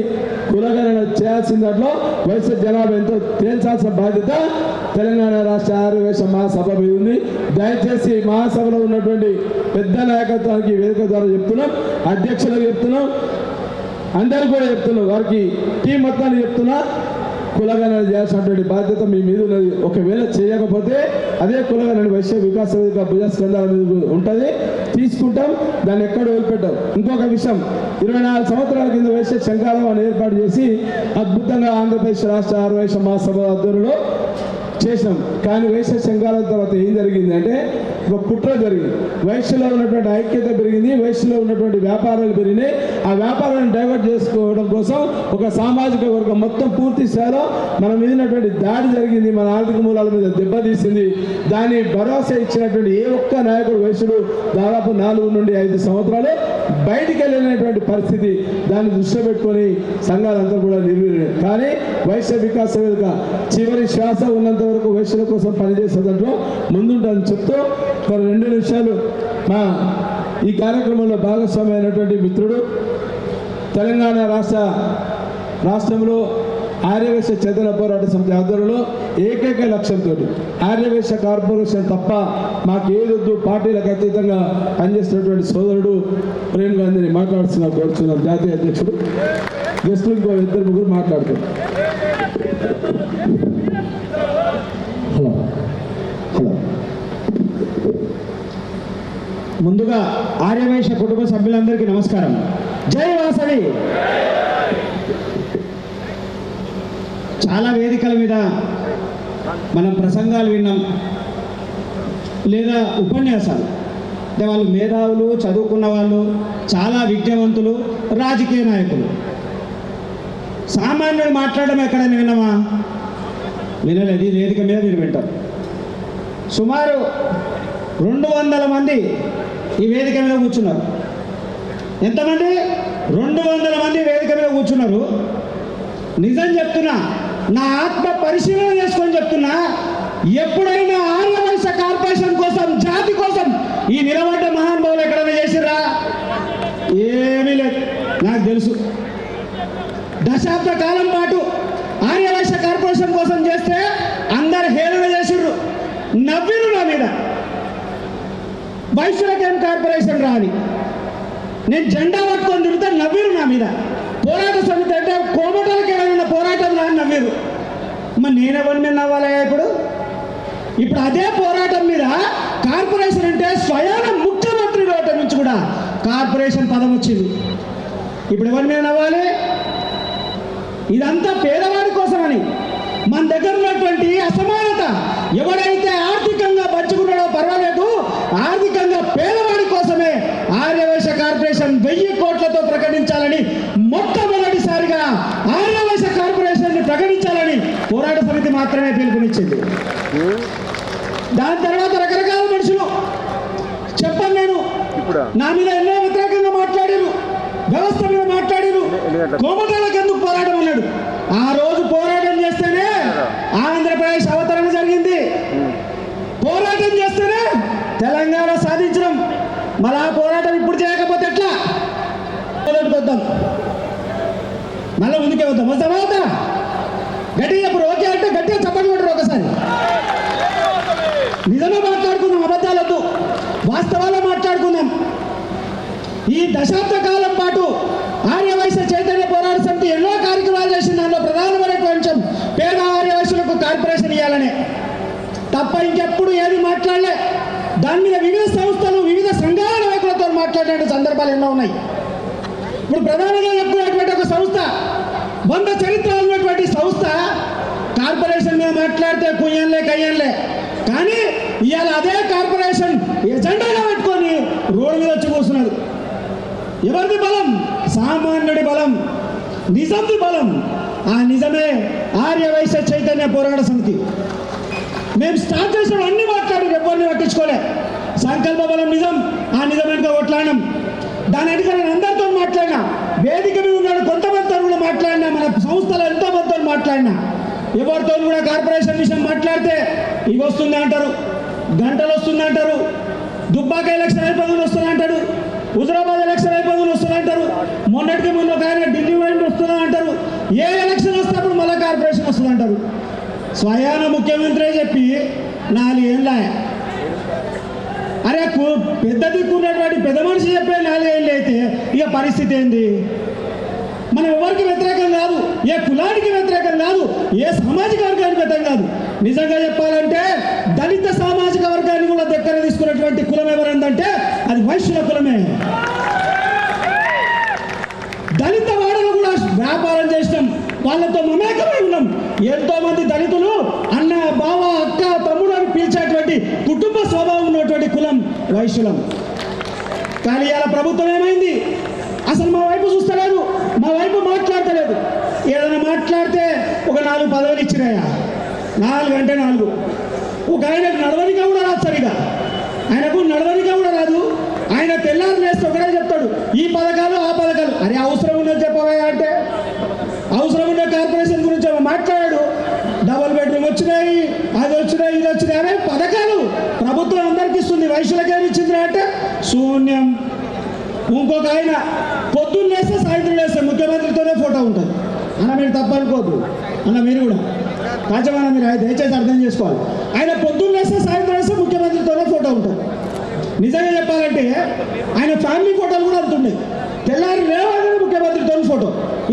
కులగణన చేయాల్సిన దాంట్లో వైశ్య జనాభా ఎంతో తేల్చాల్సిన బాధ్యత తెలంగాణ రాష్ట్ర ఆర్యవైశ్య మహాసభ మీద ఉంది. దయచేసి మహాసభలో ఉన్నటువంటి పెద్ద నాయకత్వానికి వేదిక ద్వారా చెప్తున్నాం, అధ్యక్షులకు చెప్తున్నాం, అందరికీ కూడా చెప్తున్నాం, వారికి టీం మొత్తాన్ని చెప్తున్నా, కులగణన చేయాల్సినటువంటి బాధ్యత మీ మీద ఉన్నది. ఒకవేళ చేయకపోతే అదే కులగణన వైశ్య వికాస వేదిక భుజస్కంధాల మీద ఉంటుంది, తీసుకుంటాం, దాన్ని ఎక్కడ వదిలిపెట్టాం. ఇంకొక విషయం, 24 సంవత్సరాల కింద వైశ్య శంఖారావాన్ని ఏర్పాటు చేసి అద్భుతంగా ఆంధ్రప్రదేశ్ రాష్ట్ర ఆర్యవైశ్య మహాసభ ఆధ్వర్యంలో చేసినాం. కానీ వైశ్య శంఖారావం తర్వాత ఏం జరిగింది అంటే ఒక కుట్ర జరిగింది. వైశ్యలో ఉన్నటువంటి ఐక్యత పెరిగింది, వైశ్యలో ఉన్నటువంటి వ్యాపారాలు పెరిగినాయి. ఆ వ్యాపారాలను డైవర్ట్ చేసుకోవడం కోసం ఒక సామాజిక వర్గం మొత్తం పూర్తి స్థాయిలో మన మీద ఉన్నటువంటి దాడి జరిగింది, మన ఆర్థిక మూలాల మీద దెబ్బతీసింది. దాన్ని భరోసా ఇచ్చినటువంటి ఏ ఒక్క నాయకుడు వైశ్యుడు దాదాపు 4 నుండి 5 సంవత్సరాలు బయటికి వెళ్ళినటువంటి పరిస్థితి. దాన్ని దృష్టిలో పెట్టుకొని సంఘాలంతా కూడా నిర్వీర్యం. కానీ వైశ్య వికాస వేదిక చివరి శ్వాస ఉన్నంత వరకు వైశ్యుల కోసం పనిచేసే దాంట్లో ముందుంటుందని చెప్తూ ఒక 2 నిమిషాలు మా ఈ కార్యక్రమంలో భాగస్వామి అయినటువంటి మిత్రుడు, తెలంగాణ రాష్ట్రంలో ఆర్యవైశ్య చైతన్య పోరాట సమితి ఆధ్వర్యంలో ఏకైక లక్ష్యంతో ఆర్యవైశ్య కార్పొరేషన్ తప్ప మాకు ఏదొద్దు, పార్టీలకు అతీతంగా పనిచేస్తున్నటువంటి సోదరుడు ప్రేమ్ గాంధీని కోరుతున్నాం. జాతీయ అధ్యక్షుడు గెస్టులు ఇంకో 2-3 మాట్లాడుతారు. హలో ముందుగా ఆర్యవైశ్య కుటుంబ సభ్యులందరికీ నమస్కారం. జై వాసవి. చాలా వేదికల మీద మనం ప్రసంగాలు విన్నాం, లేదా ఉపన్యాసాలు. అంటే వాళ్ళు మేధావులు, చదువుకున్న వాళ్ళు, చాలా విద్యావంతులు, రాజకీయ నాయకులు. సామాన్యుడు మాట్లాడడం ఎక్కడైనా విన్నామా? వినలేదు. ఈ వేదిక మీద మీరు వింటారు. సుమారు 200 మంది ఈ వేదిక మీద కూర్చున్నారు. ఎంతమంది? 200 మంది వేదిక మీద కూర్చున్నారు. నిజం చెప్తున్నా, నా ఆత్మ పరిశీలన చేసుకొని చెప్తున్నా, ఎప్పుడైనా ఆర్యవైశ్య కార్పొరేషన్ కోసం, జాతి కోసం ఈ నిలబడ్డ మహానుభావులు ఎక్కడైనా చేసిర్రా? ఏమీ లేదు. నాకు తెలుసు, దశాబ్ద కాలం పాటు ఆర్యవైశ్య కార్పొరేషన్ కోసం చేస్తే అందరు హేళన చేసిర్రు, నవ్విరు నా మీద. వైశ్యులకేం కార్పొరేషన్ రాని నేను జెండా పట్టుకొని తిరిగితే నవ్విరు నా మీద. పోరాట సమితి అంటే కోమటలకి ఏమైనా పోరాటం రాని నవ్విరు. మరి నేనెవరి మీద నవ్వాలా? ఇప్పుడు అదే పోరాటం మీద కార్పొరేషన్ అంటే స్వయాన ముఖ్యమంత్రి నోటి నుంచి కూడా కార్పొరేషన్ పదం వచ్చింది. ఇప్పుడు ఎవరి మీద నవ్వాలి? ఇదంతా పేదవాడి కోసమని. మన దగ్గర ఉన్నటువంటి అసమానత, ఎవడైతే ఆర్థికంగా పంచుకున్నాడో పర్వాలేదు, ఆర్థికంగా పేదవాడి కోసమే ఆర్యవైశ్య కార్పొరేషన్ 1000 కోట్లతో ప్రకటించాలని మొట్టమొదటిసారిగా ఆర్యవైశ్య కార్పొరేషన్ ప్రకటించాలని పోరాట సమితి మాత్రమే పిలుపునిచ్చింది. దాని తర్వాత రకరకాల మనుషులు చెప్పాను నేను, నా మీద ఎన్నో వ్యతిరేకంగా మాట్లాడారు. కోమటాలకు ఎందుకు పోరాటం అన్నాడు. ఆ రోజు పోరాటం చేస్తేనే ఆంధ్రప్రదేశ్ అవతరణ జరిగింది, పోరాటం చేస్తేనే తెలంగాణ సాధించడం. మళ్ళీ ఆ పోరాటం ఇప్పుడు చేయకపోతే ఎట్లా? వద్దాం, మళ్ళీ ముందుకే వద్దాం. వద్దామా? గట్టిగా ఇప్పుడు ఓకే అంటే గట్టిగా చప్పట్లు కొట్టరు ఒకసారి. నిజమే మాట్లాడుకుందాం, అబద్ధాలొద్దు, వాస్తవాలు మాట్లాడుకుందాం. ఈ దశాబ్ద కాలం పాటు ఆర్యవైశ్య చైతన్య పోరాట సమితి ఎన్నో కార్యక్రమాలు చేసింది. దానిలో ప్రధానమైన కొంచెం పేద ఆర్యవైశ్యులకు కార్పొరేషన్ ఇవ్వాలనే తప్ప ఇంకెప్పుడు ఏది మాట్లాడలే. దాని మీద వివిధ సంస్థలు వివిధ సంఘాల నాయకులతో మాట్లాడే సందర్భాలు ఎన్నో ఉన్నాయి. ఇప్పుడు ప్రధానంగా చెప్పుకున్నటువంటి ఒక సంస్థ, 100 చరిత్రలు ఉన్నటువంటి సంస్థ కార్పొరేషన్ మీద మాట్లాడితే కుయ్యన్లే కయ్యన్లే, కానీ ఇవాళ అదే కార్పొరేషన్ ఎజెండాగా పెట్టుకొని రోడ్డు మీద వచ్చి కూర్చున్నది. ఎవరిది బలం? సామాన్యుడి బలం, నిజంది బలం. ఆ నిజమే ఆర్యవైశ్య చైతన్య పోరాట సమితి. మేము స్టార్ట్ చేసిన అన్ని మాట్లాడి ఎవరిని పట్టించుకోలే. సంకల్ప బలం నిజం, ఆ నిజం వెనుక కొట్లాడినాం. దాని వెనుక నేను అందరితో మాట్లాడినా, వేదిక మీద ఉన్నాడు కొంతమందితో కూడా మాట్లాడినా, మన సంస్థలో ఎంతో మందితో మాట్లాడినా. ఎవరితో కూడా కార్పొరేషన్ విషయం మాట్లాడితే ఇవి వస్తుంది అంటారు, గంటలు వస్తుంది అంటారు, దుబ్బాక ఎలక్షన్ అయిపోతుంది వస్తుంది అంటారు, హుజరాబాద్ ఎలక్షన్ అయిపోతుంది వస్తుంది అంటారు, మొన్నటికి మొన్న ఒక ఆయన ఢిల్లీ వైపు వస్తుందా అంటారు. ఏ ఎలక్షన్ వస్తే అప్పుడు మళ్ళీ కార్పొరేషన్ వస్తుంది అంటారు. స్వయాన ముఖ్యమంత్రి చెప్పి 4 ఏళ్ళ, అరే పెద్ద దిక్కున్నటువంటి పెద్ద మనిషి చెప్పే 4 ఏళ్ళు అయితే ఇక పరిస్థితి ఏంది? మనం ఎవరికి వ్యతిరేకం కాదు, ఏ కులానికి వ్యతిరేకం కాదు, ఏ సామాజిక వర్గానికి వ్యతిరేకం కాదు. నిజంగా చెప్పాలంటే దళిత సామాజిక వర్గాన్ని కూడా దగ్గర తీసుకున్నటువంటి కులం ఎవరందంటే అది వైశ్యుల కులమే. దళిత వాడలు కూడా వ్యాపారం చేసినాం, వాళ్ళతో మమేకమై ఉన్నాం. ఎంతో మంది దళితులు అన్న, బావ, అక్క, తమ్ముడు అని పిలిచేటువంటి కుటుంబ స్వభావం ఉన్నటువంటి కులం వైశ్యులం. కానీ ఇలా ప్రభుత్వం ఏమైంది? అసలు మా వైపు చూస్తలేదు, మా వైపు మాట్లాడతలేదు. ఏదైనా మాట్లాడితే ఒక 4 పదవులు ఇచ్చినాయా? 4 అంటే 4. ఒక ఆయనకు నడవనిక కూడా రాదు, సరిగా ఆయనకు నడవనిక కూడా రాదు. ఆయన తెల్లారు లేస్తే ఒకటే చెప్తాడు, ఈ పథకాలు ఆ పథకాలు. అరే అవసరం ఉన్నది చెప్పవా అంటే అవసరం ఉన్న కార్పొరేషన్ గురించి మాట్లాడాడు. డబుల్ బెడ్రూమ్ వచ్చినాయి, అది వచ్చినాయి, ఇది వచ్చినాయి. అనే పథకాలు ప్రభుత్వం అందరికి ఇస్తుంది, వైశ్యులకేమి ఇచ్చింది అంటే శూన్యం. ఇంకొక ఆయన పొద్దున్న లేస్తే సాయంత్రం లేస్తే ముఖ్యమంత్రితోనే ఫోటో ఉంటుంది. అన్న మీరు తప్పనుకోవద్దు, అన్న మీరు కూడా రాజమాన మీరు దయచేసి అర్థం చేసుకోవాలి. ఆయన పొద్దున్న లేస్తే సాయంత్రం వేస్తే ముఖ్యమంత్రితోనే ఫోటో ఉంటుంది. నిజంగా చెప్పాలంటే ఆయన ఫ్యామిలీ ఫోటోలు కూడా అంతున్నాయి. తెల్లారి లేవగానే ముఖ్యమంత్రితో ఫోటో.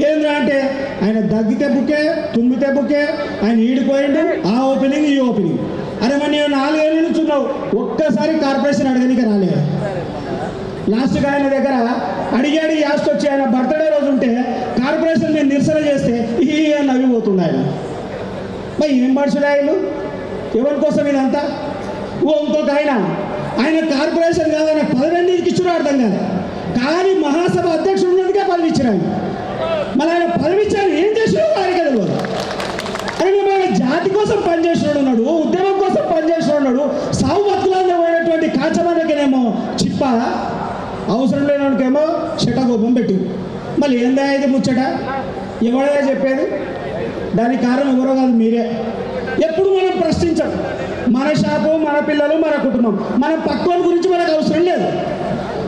ఏంద్రా అంటే ఆయన దగ్గితే బుకే, తుమ్మితే బుకే, ఆయన ఈడిపోయిండు, ఆ ఓపెనింగ్ ఈ ఓపెనింగ్. అరే మరి నేను 4 ఏళ్ళ నుంచి ఉన్నావు, ఒక్కసారి కార్పొరేషన్ అడగనికి రాలే. లాస్ట్గా ఆయన దగ్గర అడిగాడు, లాస్ట్ వచ్చి ఆయన బర్త్డే రోజు ఉంటే కార్పొరేషన్ నేను నిరసన చేస్తే ఈ నవ్విపోతుండే ఆయన. మరి ఏం పడుచుడాయలు, ఎవరి కోసం ఇదంతా? ఇంకొక ఆయన కార్పొరేషన్ కాదని 10 మందికి ఇచ్చిన అర్థం కాదు, కానీ మహాసభ అధ్యక్షుడు ఉన్నందుకే పదవి ఇచ్చారు. మళ్ళీ ఆయన పదవి ఇచ్చారు, ఏం చేసినాడు వారికి తెలియదు. అని మేము ఆయన జాతి కోసం పనిచేసినాడు ఉన్నాడు, ఉద్యమం కోసం పనిచేసినాడు ఉన్నాడు. సాగు బతుకులలో పోయినటువంటి కాచమన్నకేనేమో చిప్ప, అవసరం లేనికేమో చెట్టగోపం పెట్టి. మళ్ళీ ఏందా ఇది ముచ్చట? ఎవడగా చెప్పేది? దానికి కారణం ఎవరో కాదు, మీరే. ఎప్పుడు మనం ప్రశ్నించాం. మన షాపు, మన పిల్లలు, మన కుటుంబం, మన పక్కన గురించి మనకు అవసరం లేదు.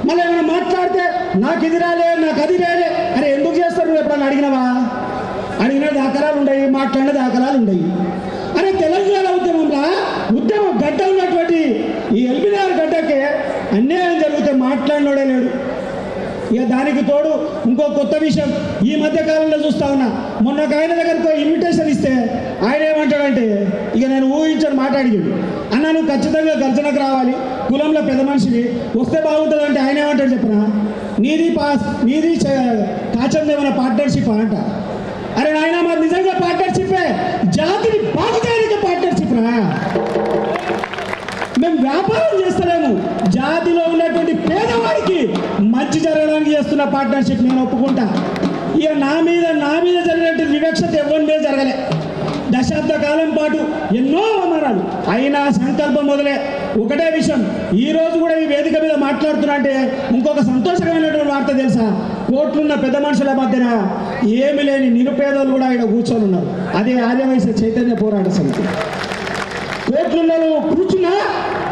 మళ్ళీ ఏమైనా మాట్లాడితే నాకు ఇది రాలే, నాకు అది రాలే. అరే ఎందుకు చేస్తారు? నువ్వు ఎప్పుడన్నా అడిగినావా? అడిగిన దాఖలాలు ఉన్నాయి, మాట్లాడిన దాఖలాలు ఉన్నాయి. అరే తెలంగాణ ఉద్యమం గడ్డ ఉన్నటువంటి ఈ ఎల్బీనగర్ గడ్డకే అన్యాయం జరిగితే మాట్లాడినోడే లేడు. ఇక దానికి తోడు ఇంకో కొత్త విషయం ఈ మధ్య కాలంలో చూస్తా ఉన్నా. మొన్న ఒక ఆయన దగ్గరకు ఇన్విటేషన్ ఇస్తే ఆయన ఏమంటాడంటే, ఇక నేను ఊహించని మాట్లాడిగాడు, అన్న నువ్వు ఖచ్చితంగా గర్జనకు రావాలి, కులంలో పెద్ద మనిషివి, వస్తే బాగుంటుంది అంటే ఆయన ఏమంటాడు చెప్పిన, నీది కాచంది ఏమైనా పార్ట్నర్షిప్ అంట. అరే నాయన మరి నిజంగా పార్ట్నర్షిప్పే, జాతిని బాగు చేయడానికి పార్ట్నర్షిప్ రా. మేము వ్యాపారం చేస్తలేము, జాతిలో ఉన్నటువంటి పేదవాడికి మంచి జరగడానికి చేస్తున్న పార్ట్నర్షిప్ నేను ఒప్పుకుంటా. ఇక నా మీద జరిగినటువంటి వివక్షత ఎవరి మీద జరగలే. దశాబ్ద కాలం పాటు ఎన్నో అవమానాలు అయినా సంకల్పం మొదలే. ఒకటే విషయం, ఈ రోజు కూడా ఈ వేదిక మీద మాట్లాడుతున్నా అంటే ఇంకొక సంతోషకరమైనటువంటి వార్త తెలుసా? కోట్లున్న పెద్ద మనుషుల మధ్యన ఏమి లేని నిరుపేదలు కూడా ఇక్కడ కూర్చొని ఉన్నారు. అదే ఆర్యవైశ్య చైతన్య పోరాట సమితి. కోట్లున్నలు కూర్చున్నా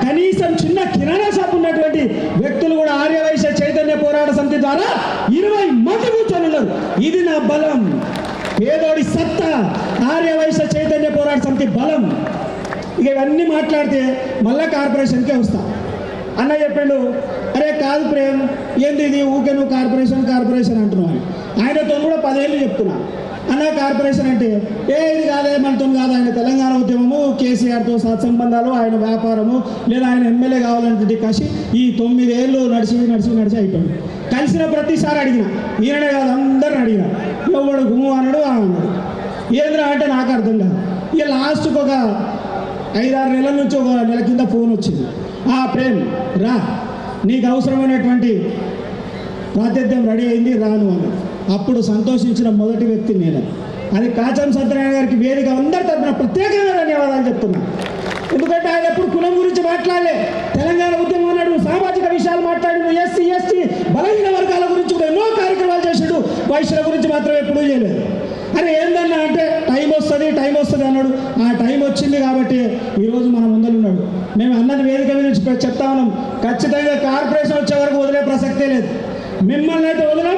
కనీసం చిన్న కిరాణా షాప్ ఉన్నటువంటి వ్యక్తులు కూడా ఆర్యవైశ్య చైతన్య పోరాట సమితి ద్వారా 20 మంది కూర్చొని ఉన్నారు. ఇది నా బలం, పేదోడి సత్తా, ఆర్యవైశ్య చైతన్య పోరాట సమితి బలం. ఇక ఇవన్నీ మాట్లాడితే మళ్ళా కార్పొరేషన్కే వస్తా. అన్న చెప్పిండు, అరే కాదు ప్రేమ్, ఏంది ఇది ఊకే నువ్వు కార్పొరేషన్ అంటున్నావు అని. ఆయనతో కూడా 10 ఏళ్ళు చెప్తున్నా, అన్న కార్పొరేషన్ అంటే ఇది కాదే, మనతో కాదు. ఆయన తెలంగాణ ఉద్యమము, కేసీఆర్తో సత్సంబంధాలు, ఆయన వ్యాపారము, లేదా ఆయన ఎమ్మెల్యే కావాలన్నటువంటి కసి ఈ 9 ఏళ్ళు నడిచి అయిపోయింది. కలిసిన ప్రతిసారి అడిగిన, ఈయననే కాదు అందరిని అడిగిన, ఎవడు గుమ్ము అన్నాడు అన్నాడు. ఏంద్రా అంటే నాకు అర్థం కాదు. ఇక లాస్ట్కి ఒక 5-6 నెలల నుంచి ఒక నెల కింద ఫోన్ వచ్చింది, ప్రేమ్ రా, నీకు అవసరమైనటువంటి ప్రాతిథ్యం రెడీ అయింది, రాను అన్నాడు. అప్పుడు సంతోషించిన మొదటి వ్యక్తి నేను. అది కాచం సత్యనారాయణ గారికి వేదిక అందరి తరఫున ప్రత్యేకంగా ధన్యవాదాలు చెప్తున్నా. ఎందుకంటే ఆయన ఎప్పుడు కులం గురించి మాట్లాడలే, తెలంగాణ ఉద్యమం అన్నాడు, సామాజిక విషయాలు మాట్లాడు, ఎస్సీ ఎస్టీ బలహీన వర్గాల గురించి కూడా ఎన్నో కార్యక్రమాలు చేసాడు, వైశ్యుల గురించి మాత్రం ఎప్పుడూ చేయలేదు. అరే ఏందన్నా అంటే టైం వస్తుంది అన్నాడు. ఆ టైం వచ్చింది కాబట్టి ఈరోజు మన ముందరున్నాడు. మేము అన్నది వేదిక మీద నుంచి చెప్తా ఉన్నాం, ఖచ్చితంగా కార్పొరేషన్ వచ్చే వరకు వదిలే ప్రసక్తే లేదు. మిమ్మల్ని అయితే వదలం,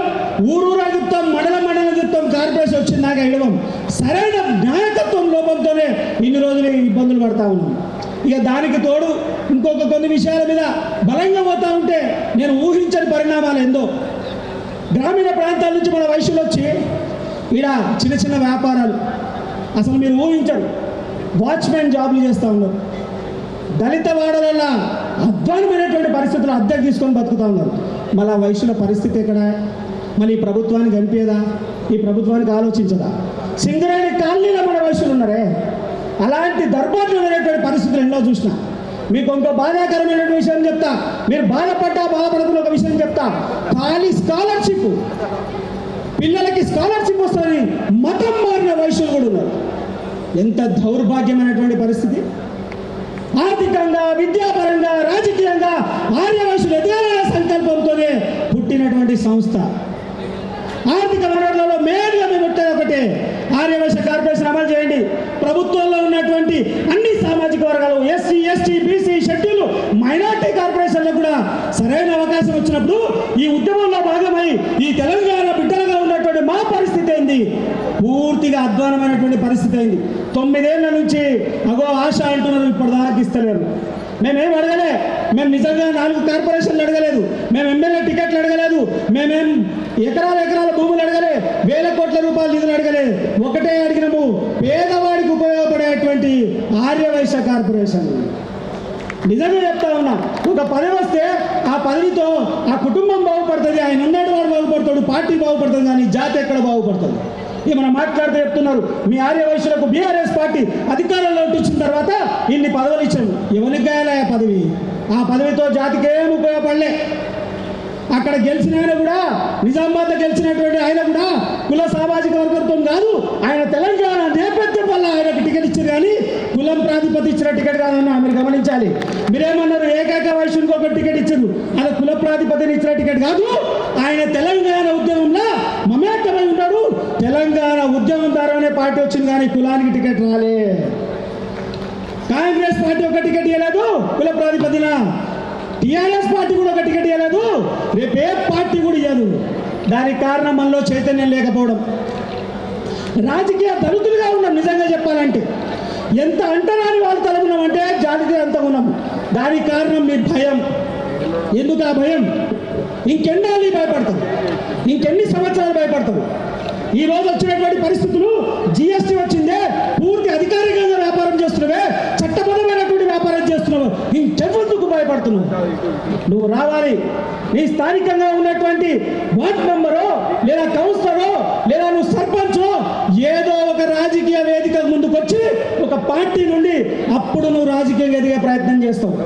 ఊరూరా చెప్తాం, మండలం చెప్తాం, కార్పొరేషన్ వచ్చింది నాకు ఇవ్వం. సరైన నాయకత్వం లోపంతోనే ఇన్ని రోజులు ఇబ్బందులు పడతా ఉన్నాం. ఇక దానికి తోడు ఇంకొక కొన్ని విషయాల మీద బలంగా పోతా ఉంటే నేను ఊహించని పరిణామాలు ఎందో. గ్రామీణ ప్రాంతాల నుంచి మన వైశ్యులు వచ్చి ఇక్కడ చిన్న వ్యాపారాలు, అసలు మీరు ఊహించరు, వాచ్మెన్ జాబ్లు చేస్తూ ఉన్నారు. దళిత వాడల అధ్వానమైనటువంటి పరిస్థితులు అద్దెకు తీసుకొని బతుకుతూ ఉన్నారు. మళ్ళీ వైశ్యుల పరిస్థితి ఎక్కడ? మళ్ళీ ఈ ప్రభుత్వానికి కనిపించదా? ఈ ప్రభుత్వానికి ఆలోచించదా? సింగరేణి కాలనీలో మన వైశ్యులు ఉన్నారే, అలాంటి దౌర్భాగ్యమైనటువంటి పరిస్థితులు ఎన్నో చూసిన. మీకు ఇంకో బాధాకరమైనటువంటి విషయం చెప్తా, మీరు బాధపడుతున్న ఒక విషయం చెప్తా. ఖాళీ స్కాలర్షిప్, పిల్లలకి స్కాలర్షిప్ వస్తుంది, మతం మారిన వైశ్యులు కూడా ఉన్నారు. ఎంత దౌర్భాగ్యమైనటువంటి పరిస్థితి! ఆర్థికంగా, విద్యాపరంగా, రాజకీయంగా ఆర్యవైశ్యులు ఎదగాలనే సంకల్పంతోనే పుట్టినటువంటి సంస్థ. ఆర్థిక వనరులలో మేలుగా మేము పెట్టేది ఒకటే, ఆర్యవైశ్య కార్పొరేషన్ అమలు చేయండి. ప్రభుత్వంలో ఉన్నటువంటి అన్ని సామాజిక వర్గాలు, SC ST BC schedule minority కార్పొరేషన్లకు కూడా సరైన అవకాశం వచ్చినప్పుడు ఈ ఉద్యమంలో భాగమై ఈ తెలంగాణ బిడ్డలుగా ఉన్నటువంటి మా పరిస్థితి ఏంది? పూర్తిగా అధ్వానమైనటువంటి పరిస్థితి అయింది. 9 ఏళ్ల నుంచి ఆశ అంటున్నారు, ఇప్పటిదాకా ఇస్తలేరు. మేమేం అడగలే, మేము నిజంగా 4 కార్పొరేషన్లు అడగలేదు, మేము ఎమ్మెల్యే టికెట్లు అడగలేదు, మేమేం ఎకరాల భూములు అడగలే, వేల కోట్ల రూపాయల నిధులు అడగలే. ఒకటే అడిగినాము, పేదవాడికి ఉపయోగపడేటువంటి ఆర్యవైశ్య కార్పొరేషన్. నిజంగా చెప్తా ఉన్నా, ఒక పదవి వస్తే ఆ పదవితో ఆ కుటుంబం బాగుపడుతుంది, ఆయన ఉన్నాడు వాడు బాగుపడతాడు, పార్టీ బాగుపడుతుంది, కానీ జాతి ఎక్కడ బాగుపడుతుంది? ఇక మనం మాట్లాడితే చెప్తున్నారు, మీ ఆర్యవైశ్యులకు బీఆర్ఎస్ పార్టీ అధికారంలో వచ్చిన తర్వాత ఇన్ని పదవులు ఇచ్చాము. ఎవరికి గాయాల పదవి? ఆ పదవితో జాతికి ఏం ఉపయోగపడలే. అక్కడ గెలిచిన ఆయన కూడా, నిజామాబాద్లో గెలిచినటువంటి ఆయన కూడా కుల సామాజిక వర్గంతో కాదు, ఆయన తెలంగాణ నేపథ్యం వల్ల ఆయనకు టికెట్ ఇచ్చారు, కానీ కులం ప్రాతిపత్తి ఇచ్చిన టికెట్ కాదన్నా మీరు గమనించాలి. మీరేమన్నారు, ఏకైక వైశ్యునికి ఒక టికెట్ ఇచ్చారు, అది కుల ప్రాతిపత్తిని ఇచ్చిన టికెట్ కాదు. ఆయన తెలంగాణ ఉద్యమంలో మమేకమై ఉన్నాడు. తెలంగాణ ఉద్యమం ద్వారానే పార్టీ వచ్చింది, కానీ కులానికి టికెట్ రాలే. కాంగ్రెస్ పార్టీ ఒక టికెట్ ఇవ్వలేదు కుల ప్రాతిపదిన, టీఆర్ఎస్ పార్టీ కూడా ఒక టికెట్ ఇవ్వలేదు, రేపు ఏ పార్టీ కూడా ఇవ్వదు. దానికి కారణం మనలో చైతన్యం లేకపోవడం. రాజకీయ దళితులుగా ఉన్నాం. నిజంగా చెప్పాలంటే ఎంత అంటరాని వాళ్ళు తలుగున్నామంటే జాతికి అంత ఉన్నాము. దానికి కారణం మీ భయం. ఎందుకు ఆ భయం? ఇంకెన్నాళ్ళు భయపడతారు, ఇంకెన్ని సంవత్సరాలు భయపడతారు? ఈ రోజు వచ్చినటువంటి పరిస్థితులు, జిఎస్టీ వచ్చిందే, పూర్తి అధికారికంగా వ్యాపారం చేస్తున్నావే, చట్టబద్ధమైనటువంటి వ్యాపారం చేస్తున్నావు, ఇంకెవరికి భయపడుతున్నావు? నువ్వు రావాలి, నీ స్థానికంగా ఉన్నటువంటి వార్డ్ మెంబరో లేదా కౌన్సిలరో లేదా నువ్వు సర్పంచో ఏదో ఒక రాజకీయ వేదిక ముందుకు వచ్చి ఒక పార్టీ నుండి అప్పుడు నువ్వు రాజకీయంగా ఎదిగే ప్రయత్నం చేస్తావు.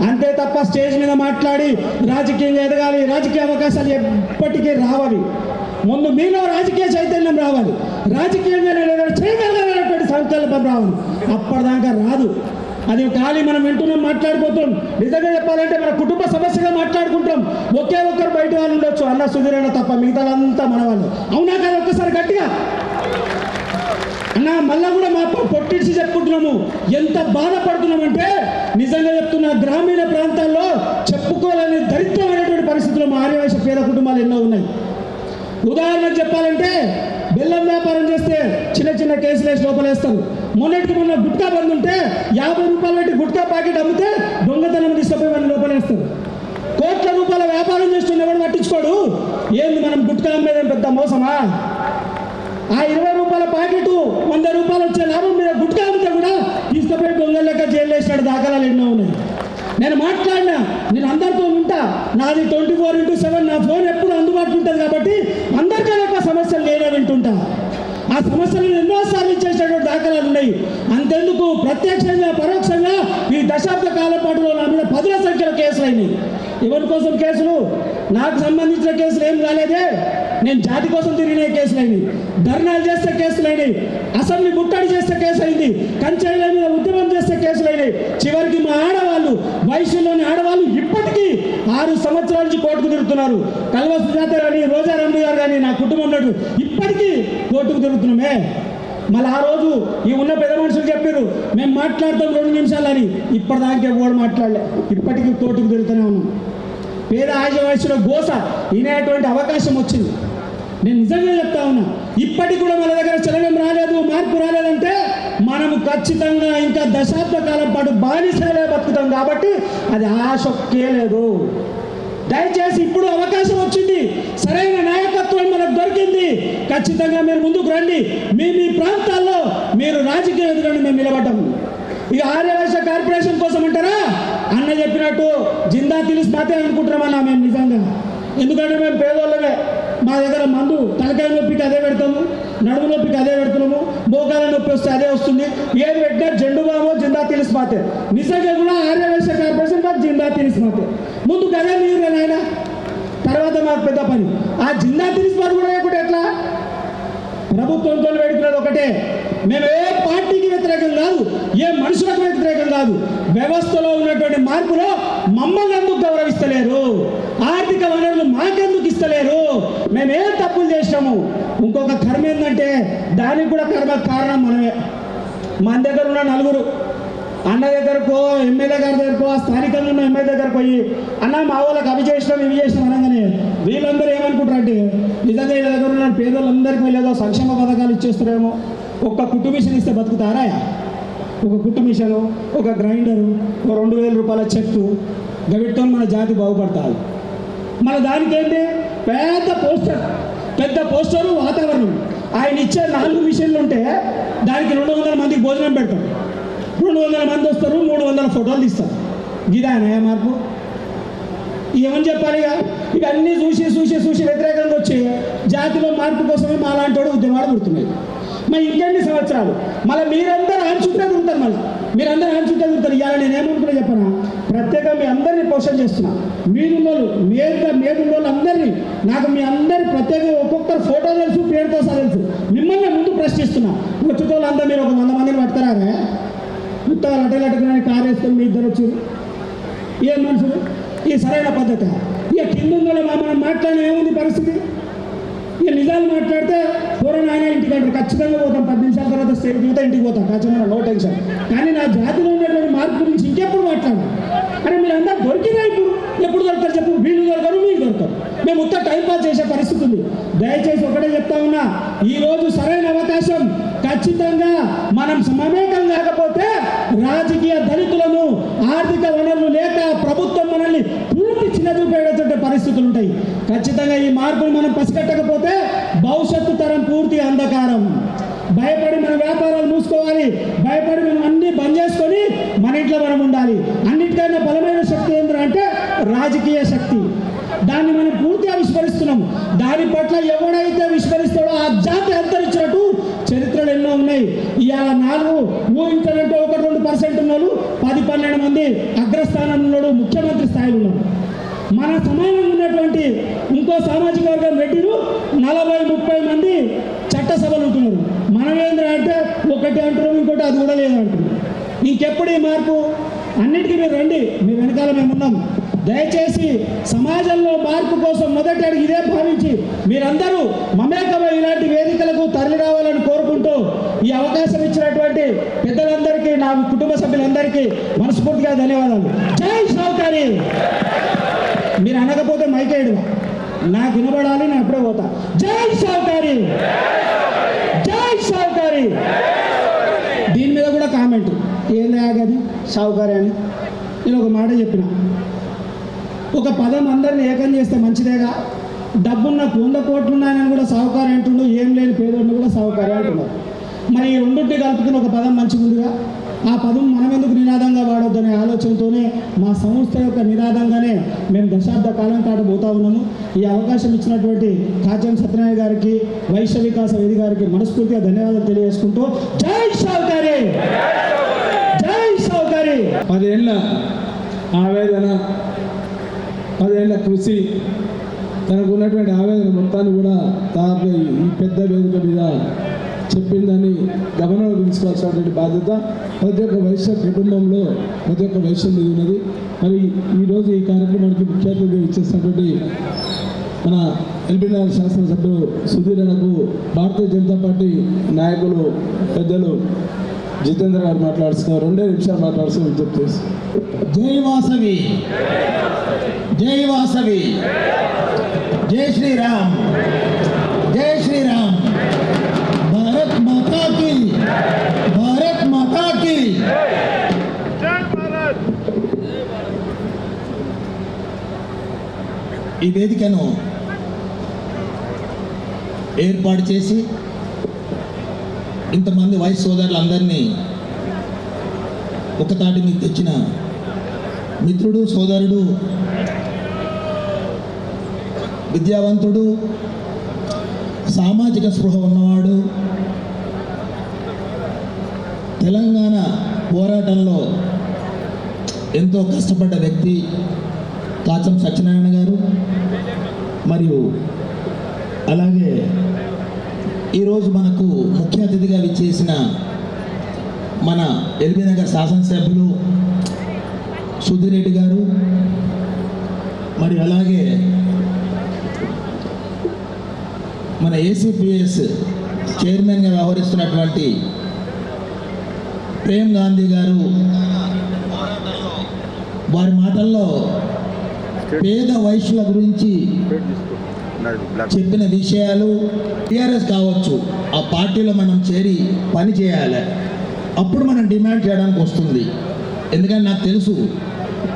అంతే తప్ప స్టేజ్ మీద మాట్లాడి రాజకీయంగా ఎదగాలి, రాజకీయ అవకాశాలు ఎప్పటికీ రావాలి. ముందు మీలో రాజకీయ చైతన్యం రావాలి, రాజకీయంగా నేను చేయగలనటువంటి సంకల్పం రావాలి. అప్పటిదాకా రాదు. అది ఖాళీ మనం వింటున్నాం, మాట్లాడుకుంటాం. నిజంగా చెప్పాలంటే మన కుటుంబ సమస్యగా మాట్లాడుకుంటాం. ఒకే ఒక్కరు బయట వాళ్ళు ఉండొచ్చు, అన్న సుధీరన్న తప్ప, మిగతాలంతా మన వాళ్ళు. అవునా కదా? ఒక్కసారి గట్టిగా అన్న. మళ్ళా కూడా మా పొట్టించి చెప్పుకుంటున్నాము. ఎంత బాధపడుతున్నామంటే నిజంగా చెప్తున్నా, గ్రామీణ ప్రాంతాల్లో చెప్పుకోలేని దరిద్రమైనటువంటి పరిస్థితుల్లో మా ఆర్యవైశ్య పేద కుటుంబాలు ఎన్నో ఉన్నాయి. ఉదాహరణకు చెప్పాలంటే బెల్లం వ్యాపారం చేస్తే చిన్న చిన్న కేసులు వేసి లోపలేస్తారు. మొన్నటికి మొన్న గుట్కా బంద్ ఉంటే 50 రూపాయలు పెట్టి గుట్కా ప్యాకెట్ అమ్మితే దొంగతనం తీసుకుపోయి వాళ్ళు లోపలేస్తారు. కోట్ల రూపాయల వ్యాపారం చేస్తున్న ఎవరు పట్టించుకోడు. ఏంది మనం గుట్కా అమ్మేదని పెద్ద మోసమా? ఆ 20 రూపాయల ప్యాకెట్ 100 రూపాయలు వచ్చే లాభం మీద గుట్కా అమ్మితే కూడా తీసుకుపోయి దొంగల లెక్క జైలు వేసినాడు దాఖలాలు ఎన్నో ఉన్నాయి. నేను మాట్లాడినా, నేను అందరితో ఉంటా. నాది 24/7 నా ఫోన్ ఎప్పుడు అందుబాటులో ఉంటుంది కాబట్టి అందరికీ ఒక సమస్యలు నేనే వింటుంటా. ఆ సమస్యలను ఎన్నోసార్లు ఇచ్చేసినటువంటి దాఖలాలు ఉన్నాయి. అంతెందుకు ప్రత్యక్షంగా పరోక్షంగా ఈ దశాబ్ద కాల పాటులో నా మీద 10ల సంఖ్యలో కేసులు అయినాయి. ఎవరి కోసం కేసులు? నాకు సంబంధించిన కేసులు ఏం కాలేదే. నేను జాతి కోసం తిరిగిన కేసులు అయినాయి, ధర్నాలు చేస్తే కేసులు అయినాయి, అసెంబ్లీ ముట్టడి చేస్తే కేసు అయింది, కంచెల మీద ఉద్యమం చేస్తే కేసులు అయినాయి. చివరికి మా ఆడవాళ్ళు, వయసులోని ఆడవాళ్ళు ఇప్పటికీ 6 సంవత్సరాల నుంచి కోర్టుకు తిరుగుతున్నారు. కల్వ సుజాత కానీ, రోజా రమణి గారు కానీ, నా కుటుంబం ఉన్నట్టు ఇప్పటికీ కోర్టుకు తిరుగుతున్నామే. మళ్ళీ ఆ రోజు ఈ ఉన్న పెద్ద మనుషులు చెప్పారు మేము మాట్లాడతాం 2 నిమిషాలు అని. ఇప్పటిదాకా ఎవరు మాట్లాడలే, ఇప్పటికీ కోర్టుకు తిరుగుతూనే ఉన్నాం. పేద ఆదివాసుల గోస వినేటువంటి అవకాశం వచ్చింది. నేను నిజంగా చెప్తా ఉన్నా, ఇప్పటికి కూడా మన దగ్గర చలనం రాలేదు, మార్పు రాలేదంటే మనము ఖచ్చితంగా ఇంకా దశాబ్ద కాలం పాటు బానిసలే బతుకుతాం. కాబట్టి అది ఆశక్కే లేదు. దయచేసి ఇప్పుడు అవకాశం వచ్చింది, సరైన నాయకత్వం మనకు దొరికింది. ఖచ్చితంగా మీరు ముందుకు రండి. మీ ప్రాంతాల్లో మీరు రాజకీయ ఎదుగుదల మేము నిలబడ్డాము. ఇక ఆర్యవైశ్య కార్పొరేషన్ కోసం అంటారా? అన్న చెప్పినట్టు జిందా తిలిసి మాతే అనుకుంటున్నామన్నా మేము నిజంగా. ఎందుకంటే మేము పేదోళ్ళమే. మా దగ్గర మందు తలకాయ నొప్పికి అదే పెడతాము, నడుము నొప్పికి అదే పెడుతున్నాము, మోకాల నొప్పి వస్తే అదే వస్తుంది. ఏది పెట్టినా జెండు బాబు జిందా తిలిసి మాతే. నిజంగా కూడా ఆర్యవైశ్య కార్పొరేషన్ మాకు జిందా తిలిసి మాతే. ముందుకు అదే మీరు నాయన, తర్వాత మాకు పెద్ద పని. ఆ జిందా తిలిసి మాత కూడా లేకుంటే ఎట్లా? ప్రభుత్వంతో వేడుకునేది ఒకటే, మేము ఏ పార్టీకి వ్యతిరేకం కాదు, ఏ మనుషులకు వ్యతిరేకం కాదు. వ్యవస్థలో ఉన్నటువంటి మార్పులో మమ్మల్ని ఎందుకు గౌరవిస్తలేరు? ఆర్థిక వనరులు మాకెందుకు ఇస్తలేరు? మేమేం తప్పులు చేసినాము? ఇంకొక కర్మ ఏంటంటే దానికి కూడా కారణం మనమే. మన దగ్గర ఉన్న 4 అన్న దగ్గరకో, ఎమ్మెల్యే గారి దగ్గరకో, స్థానికంగా ఉన్న ఎమ్మెల్యే దగ్గరకు పోయి అన్న మా వాళ్ళకి అవి చేసినాం ఇవి చేసినాం అనగానే వీళ్ళందరూ ఏమనుకుంటారంటే నిజంగా వీళ్ళ దగ్గర ఉన్న పేదలందరికీ వీళ్ళేదో సంక్షేమ పథకాలు ఇచ్చేస్తారేమో. ఒక్క కుట్టు మిషన్ ఇస్తే బతుకుతారా? ఒక కుట్టు మిషను, ఒక గ్రైండరు, ఒక 2000 రూపాయల చెట్టు గవిటితో మన జాతి బాగుపడతారు. మన దానికి ఏంటి? పెద్ద పోస్టరు, వాతావరణం. ఆయన ఇచ్చే 4 మిషన్లు ఉంటే దానికి 200 మందికి భోజనం పెడతారు. 200 మంది వస్తారు, 300 ఫోటోలు తీస్తారు. గిదానే మార్పు? ఏమని చెప్పాలి? ఇవన్నీ చూసి వ్యతిరేకంగా వచ్చి జాతిలో మార్పు కోసమే మా లాంటి వాడు ఉద్యమాలు పుడుతున్నాయి. మరి ఇంకెన్ని సంవత్సరాలు మళ్ళీ మీరందరూ చుట్టే తిరుగుతారు. మీరందరూ చుట్టే తిరుగుతారు. ఇవాళ నేనేమనుకున్నా చెప్పనా, ప్రత్యేకంగా మీ అందరినీ పోషణ చేస్తున్నా. మీరున్నోళ్ళు మేదున్నోళ్ళు అందరినీ, నాకు మీ అందరి ప్రత్యేకంగా ఒక్కొక్కరు ఫోటో తెలుసు, పేరుతో సహా తెలుసు. మిమ్మల్ని ముందు ప్రశ్నిస్తున్నా. వచ్చేటోళ్ళు అందరూ మీరు ఒక 100 మందిని పట్టుకురారా? ఉత్తగా లటలట్టుకుని కారు వేసుకొని మీ ఇద్దరు వచ్చారు. ఏం మనుషులు? ఈ సరైన పద్ధతి? ఇక కింద మనం మాట్లాడిన ఏముంది పరిస్థితి? ఇక నిజాలు మాట్లాడితే పూర్వం ఆయన ఇంటికి అంటారు, ఖచ్చితంగా పోతాం, 10 నిమిషాల తర్వాత స్టేట్ దిగుతా ఇంటికి పోతాం, ఖచ్చితంగా నో టెన్షన్. కానీ నా జాతిలో ఉన్నటువంటి మార్పు గురించి ఇంకెప్పుడు మాట్లాడు? అంటే మీరు అందరూ దొరికినా ఇప్పుడు ఎప్పుడు దొరుకుతారు చెప్పు? వీళ్ళు దొరకరు, మీరు దొరకరు. మేము ఉత్త టైంపాస్ చేసే పరిస్థితి ఉంది. దయచేసి ఒకటే చెప్తా ఉన్నా, ఈరోజు సరైన అవకాశం. ఖచ్చితంగా మనం మమేకం కాకపోతే రాజకీయ దళితులను, ఆర్థిక వనరులు లేక ప్రభుత్వం మనల్ని పూర్తి చిన్నచూపేటటువంటి పరిస్థితులు ఉంటాయి. ఖచ్చితంగా ఈ మార్పులు మనం పసిగట్టకపోతే భవిష్యత్తు తరం పూర్తి అంధకారం. భయపడి మన వ్యాపారాలు మూసుకోవాలి, భయపడి మనం అన్ని బంద్ చేసుకొని మన ఇంట్లో మనం ఉండాలి. అన్నిటికైనా బలమైన శక్తి ఏంటంటే రాజకీయ శక్తి. దాన్ని మనం పూర్తిగా విస్మరిస్తున్నాం. దాని పట్ల ఎవడైతే విస్మరిస్తాడో ఆ జాతి అంతరించినట్టు చరిత్రలు ఎన్నో ఉన్నాయి. ఇవాళ 4 ఊహించాలంటే 1-2% ఉన్నోళ్ళు 10-12 మంది అగ్రస్థానం ఉన్నాడు, ముఖ్యమంత్రి స్థాయిలో ఉన్నాడు. మన సమానంగా ఉన్నటువంటి ఇంకో సామాజిక వర్గం రెడ్డిలు 40-30 మంది చట్టసభలు ఉంటున్నారు. మనం ఏంటంటే ఒక ఒకటి అంటున్నాం, ఇంకోటి అది కూడా లేదు అంటున్నాం. ఇంకెప్పుడు ఈ మార్పు? అన్నిటికీ మీరు రండి, మీ వెనకాల మేము ఉన్నాం. దయచేసి సమాజంలో మార్పు కోసం మొదటి అడుగు ఇదే భావించి మీరందరూ మమేకమై ఇలాంటి వేదికలకు తరలి రావాలని కోరుకుంటూ ఈ అవకాశం ఇచ్చినటువంటి పెద్దలందరికీ, నా కుటుంబ సభ్యులందరికీ మనస్ఫూర్తిగా ధన్యవాదాలు. జై సౌకర్య. మీరు అనకపోతే మైకేయడం నాకు వినబడాలి, నేను అప్పుడే పోతా. జై సౌకర్య, జై సౌకర్య. దీని మీద కూడా కామెంట్ ఏంది ఆగది సౌకర్యం అని. నేను ఒక మాట చెప్పిన, ఒక పదం అందరిని ఏకం చేస్తే మంచిదేగా. డబ్బున్న 100 కోట్లు ఉన్నాయని కూడా సౌకర్యం అంటుండు, ఏం లేని పేదోడిని కూడా సౌకర్యం అంటున్నారు. మరి ఈ రెండింటిని కలుపుకుని ఒక పదం మంచిగుందిగా. ఆ పదం మనం ఎందుకు నినాదంగా వాడొద్దనే ఆలోచనతోనే మా సంస్థ యొక్క నినాదంగానే మేము దశాబ్ద కాలం పాటు పోతా ఉన్నాము. ఈ అవకాశం ఇచ్చినటువంటి కాచం సత్యనారాయణ గారికి, వైశ్య వికాస వేది గారికి మనస్ఫూర్తిగా ధన్యవాదాలు తెలియజేసుకుంటూ జై సౌకర్య, జై సౌకర్య. 10 ఏళ్ళ ఆవేదన, 10 ఏళ్ళ కృషి, తనకు ఉన్నటువంటి ఆవేదన మొత్తాన్ని కూడా దాదాపు ఈ పెద్ద వేదిక మీద చెప్పిందని గమనంలో తీసుకోవాల్సినటువంటి బాధ్యత ప్రతి ఒక్క వైశ్య కుటుంబంలో, ప్రతి ఒక్క వైశ్యం మీద ఉన్నది. మరి ఈరోజు ఈ కార్యక్రమానికి ముఖ్య అతిథిగా ఇచ్చేసినటువంటి మన ఎల్బీనగర్ శాసనసభ్యులు సుధీరనకు భారతీయ జనతా పార్టీ నాయకులు పెద్దలు జితేంద్ర గారు మాట్లాడుతున్నారు. 2 నిమిషాలు మాట్లాడుతూ విజ్ఞప్తి చేస్తారు. జై వాసవి, జై వాసవి, జై శ్రీరామ్, జై శ్రీరామ్. భారత్ మాతా కీ, భారత్ మాతా కీ. ఈ వేదికను ఏర్పాటు చేసి ఇంతమంది వయసు సోదరులందరినీ ఒక తాటి మీద తెచ్చిన మిత్రుడు, సోదరుడు, విద్యావంతుడు, సామాజిక స్పృహ ఉన్నవాడు, తెలంగాణ పోరాటంలో ఎంతో కష్టపడ్డ వ్యక్తి కాచం సత్యనారాయణ గారు. మరియు అలాగే ఈరోజు మనకు ముఖ్య అతిథిగా విచ్చేసిన మన ఎల్బీనగర్ శాసనసభ్యులు సుధీర్ రెడ్డి గారు, మరి అలాగే మన ఏసీపీఎస్ చైర్మన్గా వ్యవహరిస్తున్నటువంటి ప్రేమ్ గాంధీ గారు. వారి మాటల్లో పేద వైశ్యుల గురించి చెప్పిన విషయాలు, టీఆర్ఎస్ కావచ్చు, ఆ పార్టీలో మనం చేరి పని చేయాలి, అప్పుడు మనం డిమాండ్ చేయడానికి వస్తుంది. ఎందుకంటే నాకు తెలుసు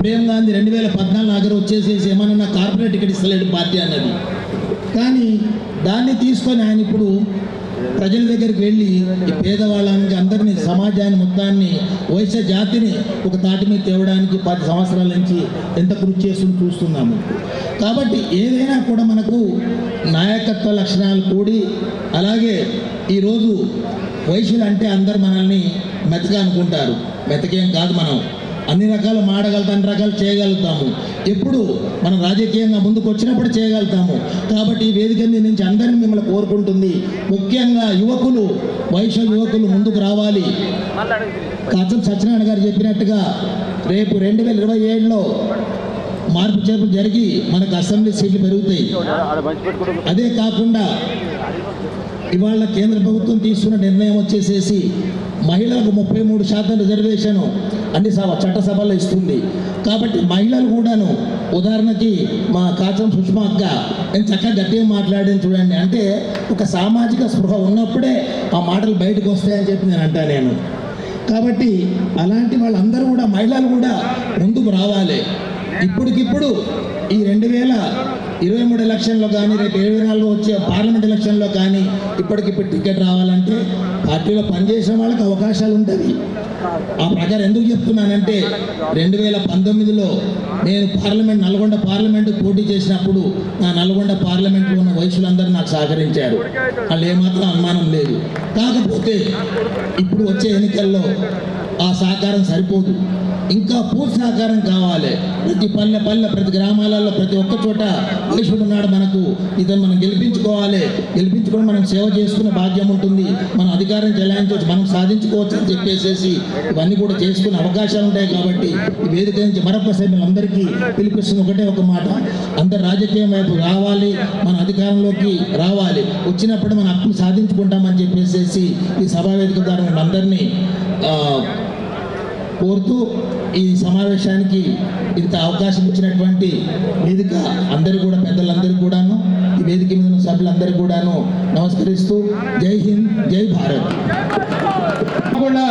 ప్రేమ్ గాంధీ 2014 దగ్గర వచ్చేసేసి ఏమన్నా కార్పొరేట్ టికెట్ ఇస్తలేడు పార్టీ అన్నది. కానీ దాన్ని తీసుకొని ఆయన ఇప్పుడు ప్రజల దగ్గరికి వెళ్ళి ఈ పేదవాళ్ళకి అందరినీ, సమాజాన్ని మొత్తాన్ని, వైశ్య జాతిని ఒక తాటి మీద తేవడానికి 10 సంవత్సరాల నుంచి ఎంత కృషి చేస్తుందో చూస్తున్నాము. కాబట్టి ఏదైనా కూడా మనకు నాయకత్వ లక్షణాలు కూడి, అలాగే ఈరోజు వైశ్యులు అంటే అందరు మనల్ని మెతగా అనుకుంటారు. మెతకేం కాదు, మనం అన్ని రకాలు మాడగలుగుతాం, అన్ని రకాలు చేయగలుగుతాము. ఎప్పుడు మనం రాజకీయంగా ముందుకు వచ్చినప్పుడు చేయగలుగుతాము. కాబట్టి ఈ వేదిక నుంచి అందరినీ మిమ్మల్ని కోరుకుంటుంది, ముఖ్యంగా యువకులు, వైశ్య యువకులు ముందుకు రావాలి. కాచం సత్యనారాయణ గారు చెప్పినట్టుగా రేపు 2027లో మార్పు చేర్పులు జరిగి మనకు అసెంబ్లీ సీట్లు పెరుగుతాయి. అదే కాకుండా ఇవాళ కేంద్ర ప్రభుత్వం తీసుకున్న నిర్ణయం వచ్చేసేసి మహిళలకు 33% రిజర్వేషన్ అన్ని చట్టసభల్లో ఇస్తుంది. కాబట్టి మహిళలు కూడాను, ఉదాహరణకి మా కాచం సుష్మా అక్క నేను చక్కగా గట్టిగా మాట్లాడాను చూడండి, అంటే ఒక సామాజిక స్పృహ ఉన్నప్పుడే ఆ మాటలు బయటకు వస్తాయని చెప్పి నేను అంటాను నేను. కాబట్టి అలాంటి వాళ్ళందరూ కూడా, మహిళలు కూడా ముందుకు రావాలి. ఇప్పటికిప్పుడు ఈ 2023 ఎలక్షన్లో కానీ, రేపు 24లో వచ్చే పార్లమెంట్ ఎలక్షన్లో కానీ ఇప్పటికిప్పుడు టికెట్ రావాలంటే పార్టీలో పనిచేసిన వాళ్ళకి అవకాశాలు ఉంటుంది. ఆ ప్రకారం ఎందుకు చెప్తున్నానంటే 2019లో నేను నల్గొండ పార్లమెంటు పోటీ చేసినప్పుడు నా నల్గొండ పార్లమెంట్లో ఉన్న వైశ్యులందరూ నాకు సహకరించారు, వాళ్ళు ఏమాత్రం అనుమానం లేదు. కాకపోతే ఇప్పుడు వచ్చే ఎన్నికల్లో ఆ సహకారం సరిపోదు, ఇంకా పూర్తి సహకారం కావాలి. ప్రతి పల్లె ప్రతి గ్రామాలలో ప్రతి ఒక్క చోట వైశ్యుడు ఉన్నాడు మనకు, ఇతను మనం గెలిపించుకోవాలి, గెలిపించుకొని మనం సేవ చేసుకునే భాగ్యం ఉంటుంది, మనం అధికారం చెలాయించవచ్చు, మనం సాధించుకోవచ్చు అని చెప్పేసి ఇవన్నీ కూడా చేసుకునే అవకాశాలు ఉంటాయి. కాబట్టి ఈ వేదిక నుంచి మరొకసారి అందరికీ పిలిపిస్తున్న ఒకటే ఒక మాట, అందరు రాజకీయం వైపు రావాలి, మన అధికారంలోకి రావాలి, వచ్చినప్పుడు మన హక్కులు సాధించుకుంటామని చెప్పేసి ఈ సభా వేదిక ద్వారా మేము అందరినీ కోరుతూ ఈ సమావేశానికి ఇంత అవకాశం ఇచ్చినటువంటి వేదిక అందరూ కూడా పెద్దలందరూ కూడాను, ఈ వేదిక మీద ఉన్న సభ్యులందరూ కూడాను నమస్కరిస్తూ జై హింద్, జై భారత్. కాకుండా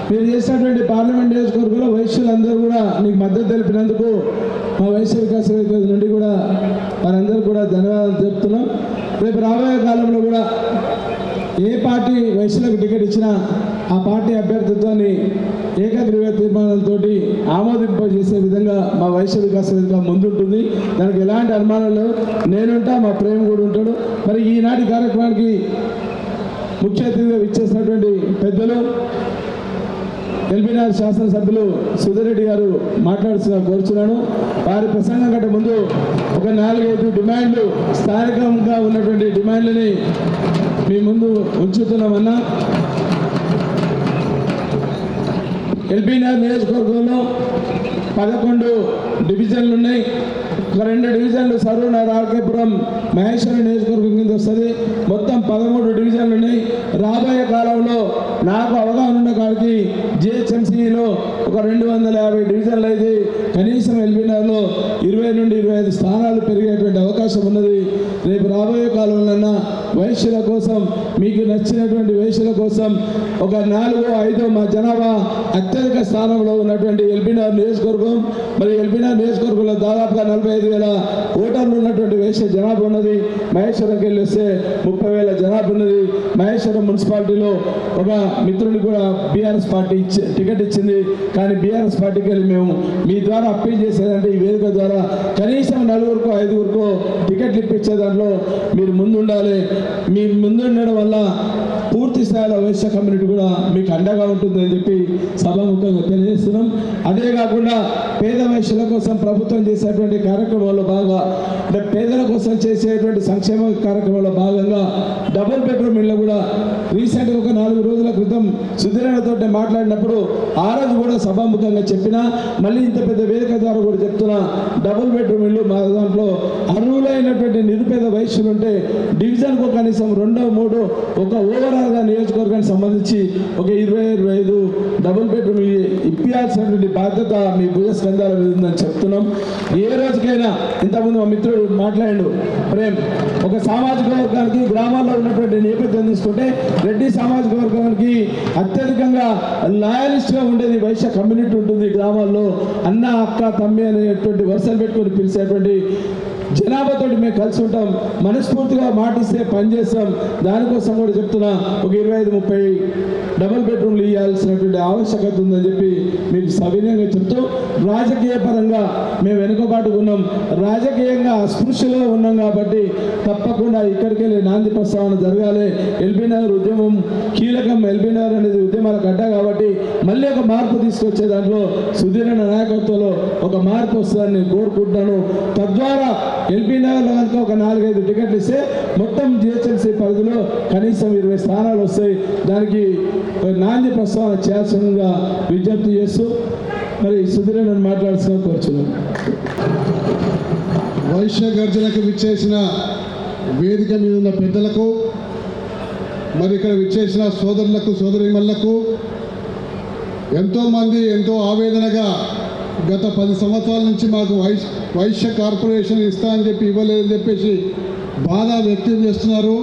మీరు చేసినటువంటి పార్లమెంట్ నియోజకవర్గంలో వైశ్యులందరూ కూడా నీకు మద్దతు తెలిపినందుకు మా వైశ్య వికాస వేదిక నుండి కూడా వారందరూ కూడా ధన్యవాదాలు చెప్తున్నాం. రేపు రాబోయే కాలంలో కూడా ఏ పార్టీ వైశ్యులకు టికెట్ ఇచ్చినా ఆ పార్టీ అభ్యర్థిత్వాన్ని ఏకగ్రీవ తీర్మానంతో ఆమోదింపజేసే విధంగా మా వైశ్య వికాస వేదిక ముందుంటుంది. దానికి ఎలాంటి అనుమానం లేవు. నేనుంటా, మా ప్రేమ కూడా ఉంటాడు. మరి ఈనాటి కార్యక్రమానికి ముఖ్య అతిథిగా ఇచ్చేసినటువంటి పెద్దలు ఎల్బీనగర్ శాసనసభ్యులు సుధీరెడ్డి గారు మాట్లాడుతున్నా కోరుచున్నాను. వారి ప్రసంగం కంటే ముందు ఒక 4-5 డిమాండ్లు, స్థానికంగా ఉన్నటువంటి డిమాండ్లని మీ ముందు ఉంచుతున్నామన్నా. ఎల్బీనగర్ నియోజకవర్గంలో 11 డివిజన్లు ఉన్నాయి. ఒక 2 డివిజన్లు సరూనగర్, ఆర్కేపురం, మహేశ్వరం నియోజకవర్గం కింద వస్తుంది. మొత్తం 13 డివిజన్లు ఉన్నాయి. రాబోయే కాలంలో నాకు అవగాహన ఉన్న కాడికి జిహెచ్ఎంసీలో ఒక 250 డివిజన్లు అయితే కనీసం ఎల్బీనగర్లో 20 నుండి 25 స్థానాలు పెరిగేటువంటి అవకాశం ఉన్నది. రేపు రాబోయే కాలంలో వైశ్యుల కోసం, మీకు నచ్చినటువంటి వైశ్యుల కోసం ఒక 4-5 మా జనాభా అత్యధిక స్థానంలో ఉన్నటువంటి ఎల్బీనగర్ నియోజకవర్గం. మరి ఎల్బీనగర్ నియోజకవర్గంలో దాదాపుగా 45,000 ఓటర్లు ఉన్నటువంటి వైశ్య జనాభా ఉన్నది. మహేశ్వరంకి వెళ్ళి వస్తే 30,000 జనాభా ఉన్నది. మహేశ్వరం మున్సిపాలిటీలో ఒక మిత్రుడికి కూడా బీఆర్ఎస్ పార్టీ టికెట్ ఇచ్చింది. కానీ బీఆర్ఎస్ పార్టీకి వెళ్ళి మేము మీ ద్వారా అప్పీల్ చేసేదంటే ఈ వేదిక ద్వారా కనీసం 4-5 టికెట్లు ఇప్పించే దాంట్లో మీరు ముందుండాలి. మీ ముందుండడం వల్ల పూర్తి స్థాయిలో వైశ్య కమ్యూనిటీ కూడా మీకు అండగా ఉంటుందని చెప్పి సభాముఖంగా తెలియజేస్తున్నాం. అదే కాకుండా పేద వైశ్యుల కోసం ప్రభుత్వం చేసేటువంటి కార్యక్రమాల్లో భాగంగా, అంటే పేదల కోసం చేసేటువంటి సంక్షేమ కార్యక్రమంలో భాగంగా డబుల్ బెడ్రూమ్ ఇళ్ళు కూడా రీసెంట్గా ఒక 4 రోజుల క్రితం సుధీరన్నతో మాట్లాడినప్పుడు ఆ రోజు కూడా సభాముఖంగా చెప్పినా, మళ్ళీ ఇంత పెద్ద వేదిక ద్వారా కూడా చెప్తున్నా, డబుల్ బెడ్రూమ్ ఇళ్ళు మా దాంట్లో అర్హులైనటువంటి నిరుపేద వైశ్యులు ఉంటే డివిజన్కు కనీసం 2-3 ఒక ఓవరాల్గా నియోజకవర్గానికి సంబంధించి ఒక 20-25 డబుల్ బెడ్రూమ్ ఇప్పించాల్సినటువంటి బాధ్యత మీ భుజ స్కంధాల మీద ఉందని చెప్తున్నాం. ఏ రోజుకైనా ఇంతకుముందు మా మిత్రుడు మాట్లాడు ప్రేమ్, ఒక సామాజిక వర్గానికి గ్రామాల్లో ఉన్నటువంటి నేపథ్యం తీసుకుంటే రెడ్డి సామాజిక వర్గానికి అత్యధికంగా లాయలిస్ట్గా ఉండేది వైశ్య కమ్యూనిటీ ఉంటుంది. గ్రామాల్లో అన్న, అక్క, తమ్మి అనేటువంటి వరుసలు పెట్టుకొని పిలిచేటువంటి జనాభాతో మేము కలిసి ఉంటాం. మనస్ఫూర్తిగా మాటిస్తే పనిచేస్తాం. దానికోసం కూడా చెప్తున్నా, ఒక 25-30 డబుల్ బెడ్రూమ్లు ఇవ్వాల్సినటువంటి ఆవశ్యకత ఉందని చెప్పి మీకు సవినయంగా చెప్తూ, రాజకీయ పరంగా మేము వెనుకబాటుగా ఉన్నాం, రాజకీయంగా అస్పృశ్యలో ఉన్నాం. కాబట్టి తప్పకుండా ఇక్కడికి వెళ్ళి నాంది ప్రస్తావన జరగాలి. ఎల్బీనగర్ ఉద్యమం కీలకం. ఎల్బీనగర్ అనేది ఉద్యమాల గడ్డ కాబట్టి మళ్ళీ ఒక మార్పు తీసుకొచ్చే దాంట్లో సుధీరణ నాయకత్వంలో ఒక మార్పు వస్తుందని నేను కోరుకుంటున్నాను. తద్వారా ఎల్బీనగర్లో కనుక ఒక 4-5 టికెట్లు ఇస్తే మొత్తం జిహెచ్ఎంసీ పరిధిలో కనీసం 20 స్థానాలు వస్తాయి. దానికి నాంది ప్రస్తావన చేయాల్సిందిగా విజ్ఞప్తి చేస్తూ మరి సుధీరణ మాట్లాడాల్సిన కోరుచున్నాను. వైశ్య గర్జనకు విచ్చేసిన వేదిక మీద ఉన్న పెద్దలకు, మరి ఇక్కడ విచ్చేసిన సోదరులకు, సోదరీమణులకు, ఎంతోమంది ఎంతో ఆవేదనగా గత 10 సంవత్సరాల నుంచి మాకు వైశ్య కార్పొరేషన్ ఇస్తా అని చెప్పి ఇవ్వలేదని చెప్పేసి బాధ వ్యక్తం చేస్తున్నారు.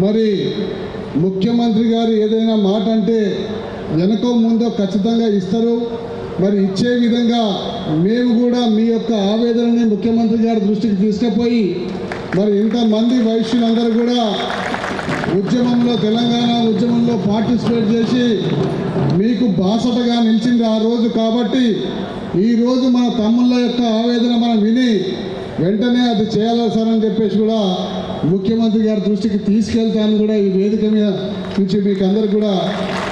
మరి ముఖ్యమంత్రి గారు ఏదైనా మాట అంటే వెనకో ముందో ఖచ్చితంగా ఇస్తారు. మరి ఇచ్చే విధంగా మేము కూడా మీ యొక్క ఆవేదనని ముఖ్యమంత్రి గారి దృష్టికి తీసుకుపోయి, మరి ఇంతమంది వైశ్యులందరూ కూడా ఉద్యమంలో, తెలంగాణ ఉద్యమంలో పార్టిసిపేట్ చేసి మీకు బాసటగా నిలిచింది ఆ రోజు. కాబట్టి ఈరోజు మన తమ్ముళ్ళ యొక్క ఆవేదన మనం విని వెంటనే అది చేయాలి సార్ అని చెప్పేసి కూడా ముఖ్యమంత్రి గారి దృష్టికి తీసుకెళ్తాను కూడా ఈ వేదిక మీద నుంచి మీకు అందరికి కూడా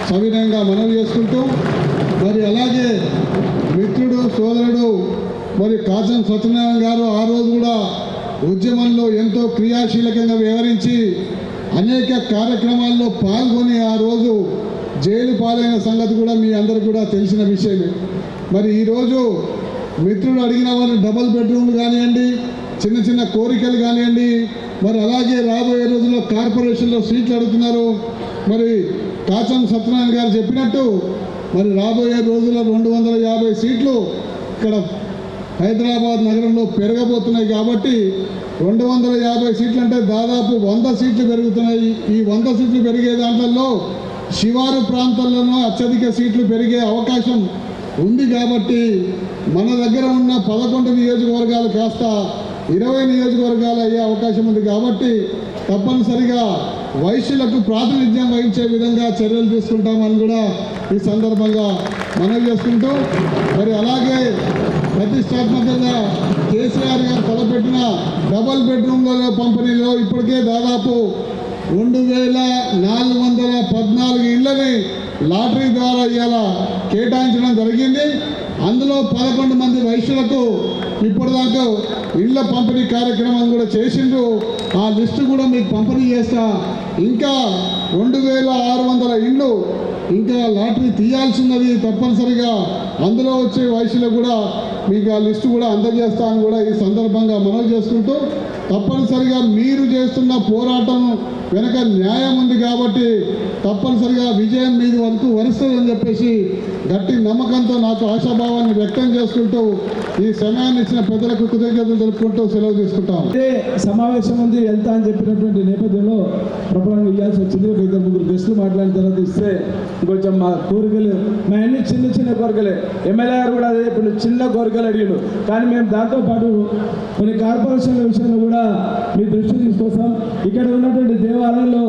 సవినయంగా మనవి చేసుకుంటూ మరి అలాగే మిత్రుడు సోదరుడు మరి కాచం సత్యనారాయణ గారు ఆ రోజు కూడా ఉద్యమంలో ఎంతో క్రియాశీలకంగా వ్యవహరించి అనేక కార్యక్రమాల్లో పాల్గొని ఆ రోజు జైలు పాలైన సంగతి కూడా మీ అందరికీ కూడా తెలిసిన విషయమే. మరి ఈరోజు మిత్రుడు అడిగిన వారి డబుల్ బెడ్రూమ్లు కానివ్వండి, చిన్న చిన్న కోరికలు కానివ్వండి, మరి అలాగే రాబోయే రోజుల్లో కార్పొరేషన్లో సీట్లు అడుగుతున్నారు. మరి కాచం సత్యనారాయణ గారు చెప్పినట్టు మరి రాబోయే రోజుల్లో 250 సీట్లు ఇక్కడ హైదరాబాద్ నగరంలో పెరగబోతున్నాయి. కాబట్టి 250 సీట్లు అంటే దాదాపు 100 సీట్లు పెరుగుతున్నాయి. ఈ 100 సీట్లు పెరిగే దాంట్లో శివారు ప్రాంతాల్లోనూ అత్యధిక సీట్లు పెరిగే అవకాశం ఉంది. కాబట్టి మన దగ్గర ఉన్న 11 నియోజకవర్గాలు కాస్త 20 నియోజకవర్గాలు అయ్యే అవకాశం ఉంది. కాబట్టి తప్పనిసరిగా వైశ్యులకు ప్రాతినిధ్యం వహించే విధంగా చర్యలు తీసుకుంటామని కూడా ఈ సందర్భంగా మనవి చేసుకుంటూ మరి అలాగే ప్రతిష్టాత్మకంగా కేసీఆర్ గారు తలపెట్టిన డబల్ బెడ్రూమ్ల పంపిణీలో ఇప్పటికే దాదాపు 2414 ఇళ్లని లాటరీ ద్వారా ఇవాళ కేటాయించడం జరిగింది. అందులో 11 మంది వైశ్యులకు ఇప్పటిదాకా ఇళ్ల పంపిణీ కార్యక్రమం కూడా చేసిండ్రు. ఆ లిస్టు కూడా మీకు పంపిణీ చేస్తా. ఇంకా 2600 ఇండ్లు ఇంకా లాటరీ తీయాల్సినది. తప్పనిసరిగా అందులో వచ్చే వైశ్యులకు కూడా మీకు ఆ లిస్టు కూడా అందజేస్తా అని కూడా ఈ సందర్భంగా మనవి చేసుకుంటూ తప్పనిసరిగా మీరు చేస్తున్న పోరాటం వెనక న్యాయం ఉంది కాబట్టి తప్పనిసరిగా విజయం మీది వరకు వరుస్తుందని చెప్పేసి గట్టి నమ్మకంతో నాకు ఆశాభావాన్ని వ్యక్తం చేసుకుంటూ ఈ సమయాన్ని ఇచ్చిన పెద్దలకు కృతజ్ఞతలు తెలుపుకుంటూ సెలవు తీసుకుంటాం. ఇదే సమావేశం ఉంది వెళ్తా అని చెప్పినటువంటి నేపథ్యంలో ప్రపంచంగా ఇవ్వాల్సి వచ్చింది. ఒక 2-3 గెస్టులు మాట్లాడిన తర్వాత ఇస్తే కొంచెం మా కోరికలు మా అన్ని చిన్న చిన్న కోరికలే. ఎమ్మెల్యే గారు కూడా అదే ఇప్పుడు చిన్న కోరికలు అడిగాడు. కానీ మేము దాంతోపాటు కొన్ని కార్పొరేషన్ల విషయంలో కూడా మీ దృష్టి తీసుకొస్తాం. ఇక్కడ ఉన్నటువంటి దేవాలయాల్లో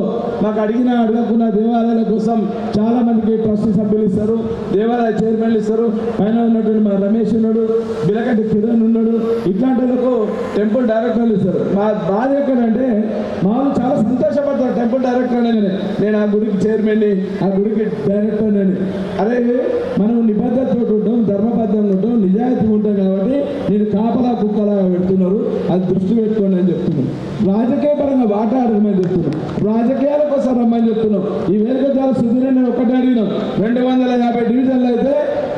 మాకు అడగకున్న దేవాలయాల కోసం చాలా మందికి ట్రస్ట్ సభ్యులు ఇస్తారు, దేవాలయ చైర్మన్లు ఇస్తారు. పైన ఉన్నటువంటి మా రమేష్ ఉన్నాడు, బిలకంటి కిరణ్ ఉన్నాడు, ఇట్లాంటి వాళ్ళకు టెంపుల్ డైరెక్టర్లు ఇస్తారు. మా బాధ ఎక్కడంటే మామూలు చాలా సంతోషపడతారు టెంపుల్ డైరెక్టర్ అని. నేను ఆ గుడికి చైర్మన్ని, ఆ గుడికి డైరెక్టర్ అని. అదే మనం నిబద్ధతతో ఉంటాం, ధర్మబద్ధంగా ఉంటాం, నిజాయితీ ఉంటాం కాబట్టి నేను కాపలా కుక్కలాగా పెడుతున్నారు. అది దృష్టి పెట్టుకోండి అని చెప్తున్నాను. రాజకీయ పరంగా వాటా అడగమని చెప్తున్నాం, రాజకీయాల కోసం రమ్మని చెప్తున్నాం. ఈ వేదిక చాలా సుదీర్ఘంగా ఒకటే అడిగినాం. 250 డివిజన్లు అయితే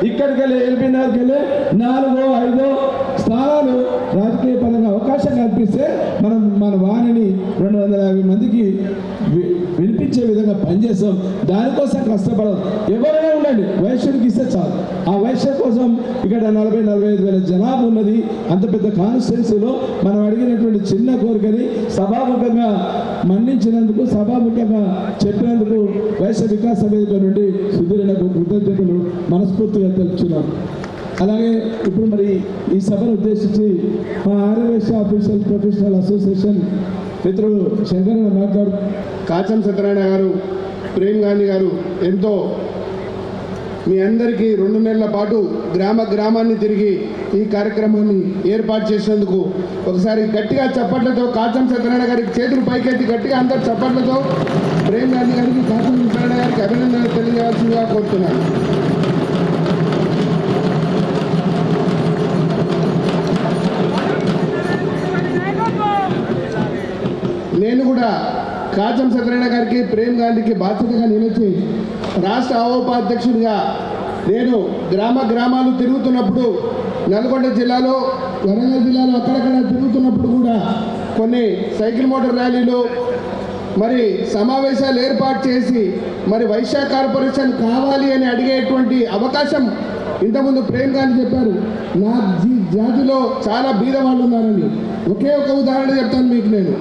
ఇక్కడికి వెళ్ళి ఎల్బీనగర్కి వెళ్ళి 4-5 స్థానాలు రాజకీయ పరంగా అవకాశం కల్పిస్తే మనం మన వాణిని 250 మందికి వినిపించే విధంగా పనిచేస్తాం. దానికోసం కష్టపడదు. ఎవరైనా ఉండండి, వైశ్యుడికి ఇస్తే చాలు. ఆ వైశ్య కోసం ఇక్కడ 40-45 వేల జనాభా ఉన్నది. అంత పెద్ద కాన్స్టిట్యున్సీలో మనం అడిగినటువంటి చిన్న కోరికని సభాముఖంగా మన్నించినందుకు, సభాముఖంగా చెప్పినందుకు వైశ్య వికాస వేదిక నుండి సుధీరణకు కృతజ్ఞతలు మనస్ఫూర్తిగా తెలుపుతున్నాం. అలాగే ఇప్పుడు మరి ఈ సభను ఉద్దేశించి మా ఆర్యవైశ్య ఆఫీషియల్ ప్రొఫెషనల్ అసోసియేషన్ మిత్రుడు శంకరన్న మాట్లాడు. కాచం సత్యనారాయణ గారు, ప్రేమ్ గాంధీ గారు ఎంతో మీ అందరికీ 2 నెలల పాటు గ్రామాన్ని తిరిగి ఈ కార్యక్రమాన్ని ఏర్పాటు చేసినందుకు ఒకసారి గట్టిగా చప్పట్లతో కాచం సత్యనారాయణ గారికి చేతులు పైకెత్తి గట్టిగా అందరు చప్పట్లతో ప్రేమ్ గాంధీ గారికి, కాచం సత్యనారాయణ గారికి అభినందనలు తెలియజేయాల్సిందిగా కోరుతున్నాను. నేను కూడా కాచం సత్యనారాయణ గారికి, ప్రేమ్ గాంధీకి బాధ్యతగా నిలిచి రాష్ట్ర ఉపాధ్యక్షుడిగా నేను గ్రామాలు తిరుగుతున్నప్పుడు నల్గొండ జిల్లాలో, వరంగల్ జిల్లాలో అక్కడక్కడ తిరుగుతున్నప్పుడు కూడా కొన్ని సైకిల్ మోటార్ ర్యాలీలు మరి సమావేశాలు ఏర్పాటు చేసి మరి వైశ్య కార్పొరేషన్ కావాలి అని అడిగేటువంటి అవకాశం ఇంతకుముందు ప్రేమ్ గాంధీ చెప్పారు. నా జాతిలో చాలా బీద వాళ్ళు ఉన్నారని. ఒకే ఒక ఉదాహరణ చెప్తాను మీకు. నేను